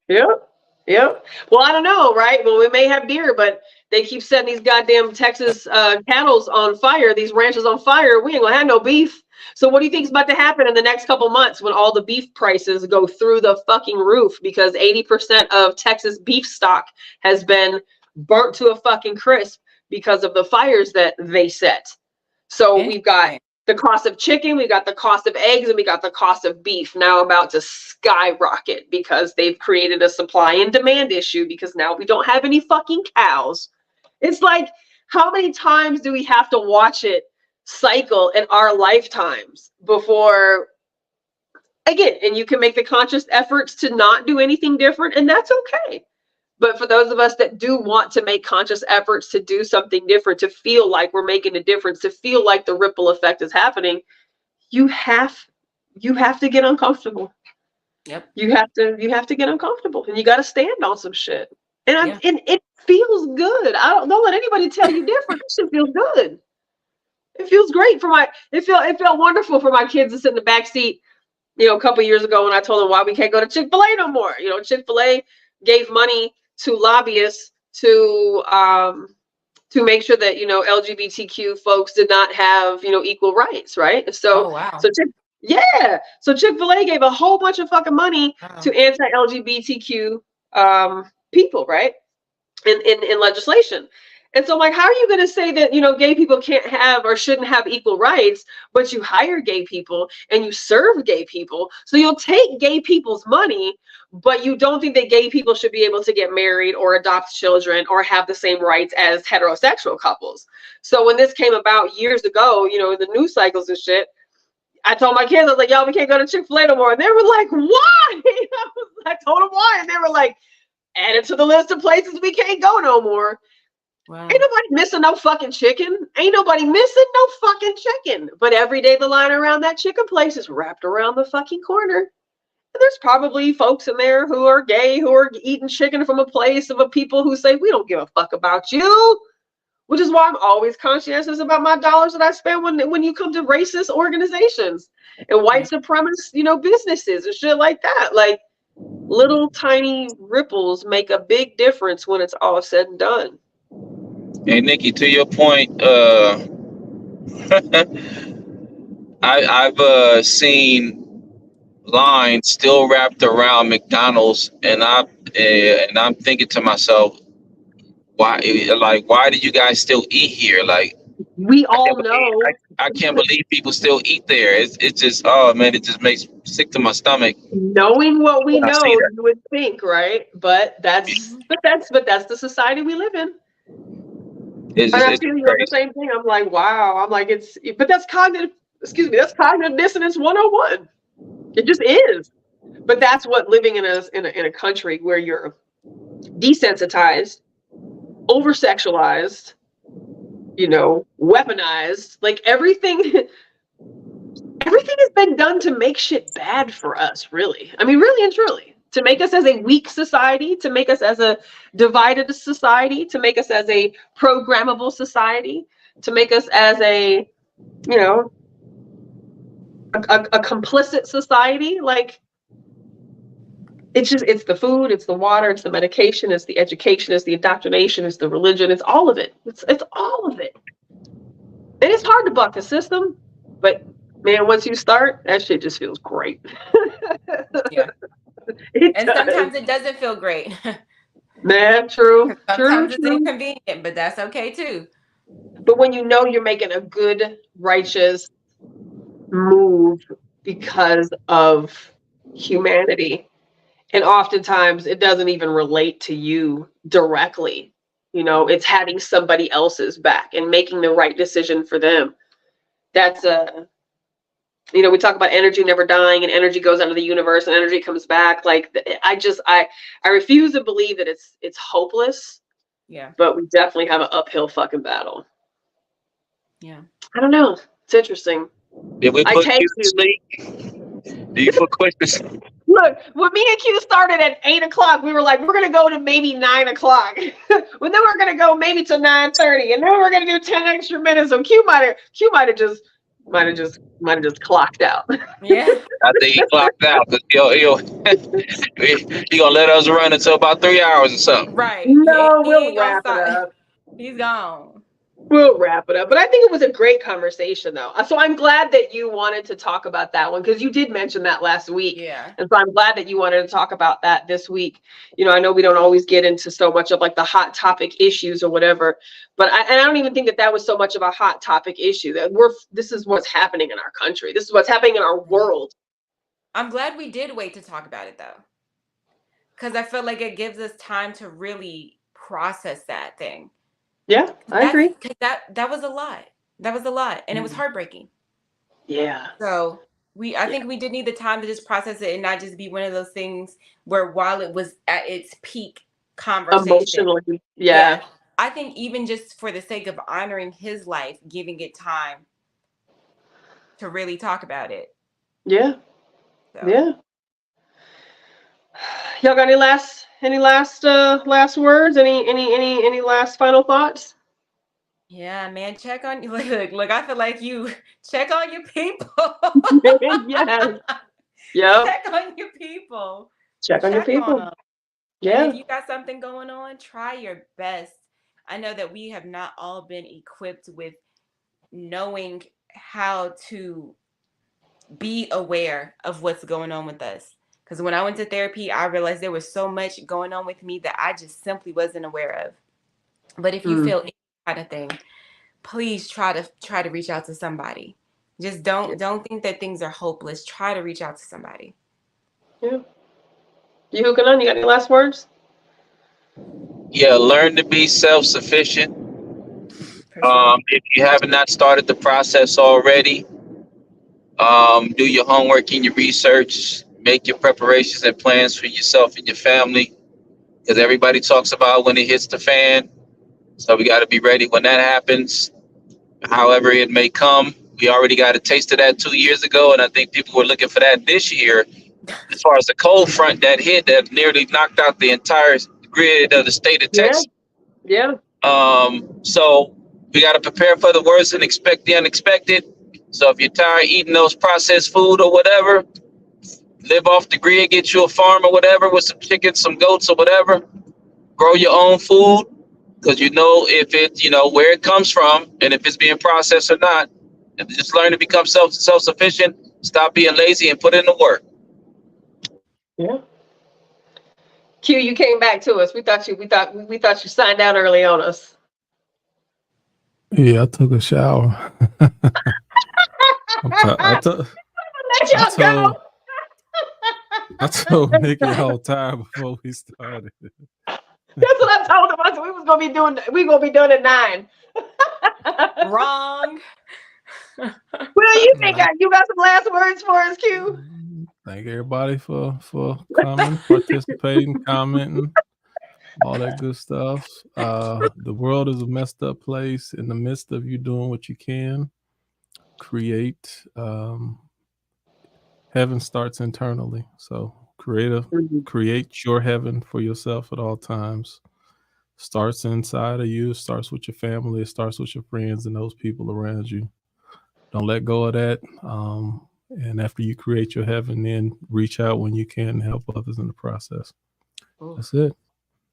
Yep. Yep. Well, I don't know, right? Well, we may have deer, but they keep setting these goddamn Texas cattle's on fire, these ranches on fire. We ain't gonna have no beef. So what do you think is about to happen in the next couple months when all the beef prices go through the fucking roof because 80% of Texas beef stock has been burnt to a fucking crisp because of the fires that they set? So we've got the cost of chicken, we got the cost of eggs, and we got the cost of beef now about to skyrocket because they've created a supply and demand issue because now we don't have any fucking cows. It's like, how many times do we have to watch it cycle in our lifetimes before, again, and you can make the conscious efforts to not do anything different, and that's okay. But for those of us that do want to make conscious efforts to do something different, to feel like we're making a difference, to feel like the ripple effect is happening, you have to get uncomfortable. Yep. You have to get uncomfortable, and you got to stand on some shit. And and it feels good. Don't let anybody tell you different. It shit feels good. It feels great it felt wonderful for my kids to sit in the back seat, a couple years ago when I told them why we can't go to Chick-fil-A no more. Chick-fil-A gave money to lobbyists to make sure that LGBTQ folks did not have equal rights, right? So so Chick-fil-A gave a whole bunch of fucking money to anti-LGBTQ people, right? In legislation. And so I'm like, how are you going to say that gay people can't have or shouldn't have equal rights, but you hire gay people and you serve gay people, so you'll take gay people's money, but you don't think that gay people should be able to get married or adopt children or have the same rights as heterosexual couples? So when this came about years ago, the news cycles and shit, I told my kids, I was like, y'all, we can't go to Chick-fil-A no more. And they were like, why? I told them why. And they were like, add it to the list of places we can't go no more. Wow. Ain't nobody missing no fucking chicken. Ain't nobody missing no fucking chicken. But every day the line around that chicken place is wrapped around the fucking corner. And there's probably folks in there who are gay, who are eating chicken from a place of a people who say, we don't give a fuck about you. Which is why I'm always conscientious about my dollars that I spend when you come to racist organizations and white supremacist, businesses and shit like that. Like, little tiny ripples make a big difference when it's all said and done. Hey, Nikki, to your point, I've seen lines still wrapped around McDonald's, and I'm thinking to myself, why do you guys still eat here? Like, we all know. I can't believe people still eat there. It's just, oh man, it just makes sick to my stomach. Knowing what we know, you would think, right? But that's the society we live in. And I feel the same thing. I'm like, wow. I'm like, but that's cognitive dissonance 101. It just is. But that's what living in a country where you're desensitized, over-sexualized, weaponized, like everything has been done to make shit bad for us, really. I mean, really and truly. To make us as a weak society, to make us as a divided society, to make us as a programmable society, to make us as a complicit society. Like, it's the food, it's the water, it's the medication, it's the education, it's the indoctrination, it's the religion, it's all of it. It's all of it. And it's hard to buck the system, but man, once you start, that shit just feels great. Yeah. Sometimes it doesn't feel great. Man, true. Sometimes it's inconvenient, but that's okay too. But when you're making a good, righteous move because of humanity, and oftentimes it doesn't even relate to you directly. It's having somebody else's back and making the right decision for them. That's we talk about energy never dying, and energy goes out of the universe and energy comes back. Like, I refuse to believe that it's hopeless. Yeah. But we definitely have an uphill fucking battle. Yeah. I don't know. It's interesting. Did we put you to sleep? Do you put questions? Look, when me and Q started at 8 o'clock, we were like, we're gonna go to maybe 9 o'clock. Well, then we're gonna go maybe to 9:30, and then we're gonna do 10 extra minutes. So Q might have just clocked out. Yeah. I think he clocked out because he gonna let us run until about 3 hours or something. Right. No, He we'll ain't gonna wrap it stop. up. He's gone. We'll wrap it up. But I think it was a great conversation, though. So I'm glad that you wanted to talk about that one because you did mention that last week. Yeah. And so I'm glad that you wanted to talk about that this week. You know, I know we don't always get into so much of like the hot topic issues or whatever, but I don't even think that was so much of a hot topic issue. That this is what's happening in our country. This is what's happening in our world. I'm glad we did wait to talk about it though, because I feel like it gives us time to really process that thing. Yeah, I agree. Because that was a lot. That was a lot, and it was heartbreaking. Yeah. So I think we did need the time to just process it and not just be one of those things where while it was at its peak conversation, Emotionally, yeah. I think even just for the sake of honoring his life, giving it time to really talk about it. Yeah. So. Yeah. Y'all got any last words? Any last final thoughts? Yeah, man, check on you. Look, I feel like you check on your people. Yes. Yep. Check on your people. Check on your people. them. Yeah. And if you got something going on, try your best. I know that we have not all been equipped with knowing how to be aware of what's going on with us. Because when I went to therapy, I realized there was so much going on with me that I just simply wasn't aware of. But if you feel any kind of thing, please try to reach out to somebody. Just don't think that things are hopeless. Try to reach out to somebody. Yeah. You hooking on? You got any last words? Yeah, learn to be self-sufficient. If you have not started the process already, do your homework and your research. Make your preparations and plans for yourself and your family, because everybody talks about when it hits the fan. So we got to be ready when that happens. However it may come, we already got a taste of that 2 years ago, and I think people were looking for that this year. As far as the cold front that hit, that nearly knocked out the entire grid of the state of Texas. Yeah. So we got to prepare for the worst and expect the unexpected. So if you're tired of eating those processed food or whatever, live off the grid, get you a farm or whatever with some chickens, some goats or whatever. Grow your own food, because you know if it, where it comes from and if it's being processed or not. And just learn to become self-sufficient. Stop being lazy and put in the work. Yeah. Q, you came back to us. We thought you signed out early on us. Yeah, I took a shower. I told Nikki I was tired before we started. That's what I told him. I said we gonna be doing it 9. Wrong. Well, you think you got some last words for us, Q? Thank everybody for coming, participating, commenting, all that good stuff. The world is a messed up place. In the midst of you doing what you can, create. Heaven starts internally. So create your heaven for yourself at all times. Starts inside of you. It starts with your family. It starts with your friends and those people around you. Don't let go of that. And after you create your heaven, then reach out when you can and help others in the process. Ooh. That's it.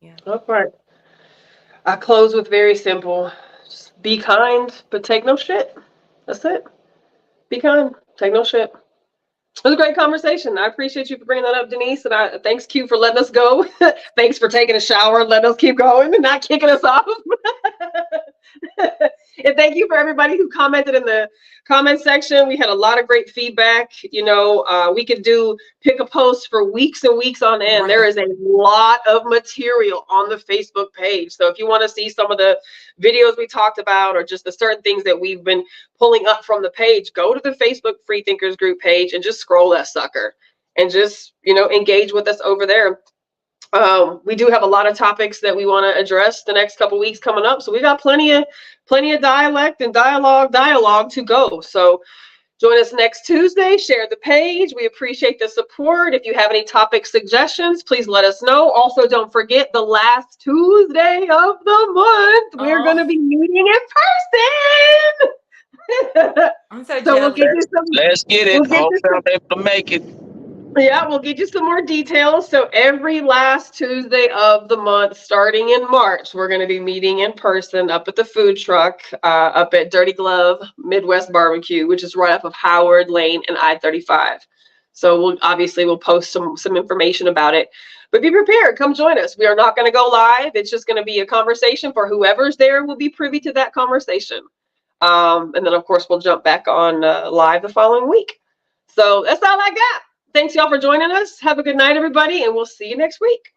Yeah. All right. I close with very simple. Just be kind, but take no shit. That's it. Be kind, take no shit. It was a great conversation. I appreciate you for bringing that up, Denise. And thanks, Q, for letting us go. Thanks for taking a shower and letting us keep going and not kicking us off. And thank you for everybody who commented in the comment section. We had a lot of great feedback. We could pick a post for weeks and weeks on end. Right. There is a lot of material on the Facebook page. So if you want to see some of the videos we talked about or just the certain things that we've been pulling up from the page, go to the Facebook Free Thinkers Group page and just scroll that sucker and just, engage with us over there. We do have a lot of topics that we want to address the next couple weeks coming up. So we got plenty of dialect and dialogue to go. So Join us next Tuesday. Share the page. We appreciate the support. If you have any topic suggestions, please let us know. Also, don't forget the last Tuesday of the month, we're going to be meeting in person. I'm so So we'll jealous. get you some. Let's get it. We'll get Hope you I'm able to make it. Yeah, we'll get you some more details. So every last Tuesday of the month, starting in March, we're going to be meeting in person up at the food truck, up at Dirty Glove Midwest Barbecue, which is right off of Howard Lane and I-35. So we'll post some information about it. But be prepared. Come join us. We are not going to go live. It's just going to be a conversation for whoever's there will be privy to that conversation. And then, of course, we'll jump back on live the following week. So that's all I got. Thanks, y'all, for joining us. Have a good night, everybody, and we'll see you next week.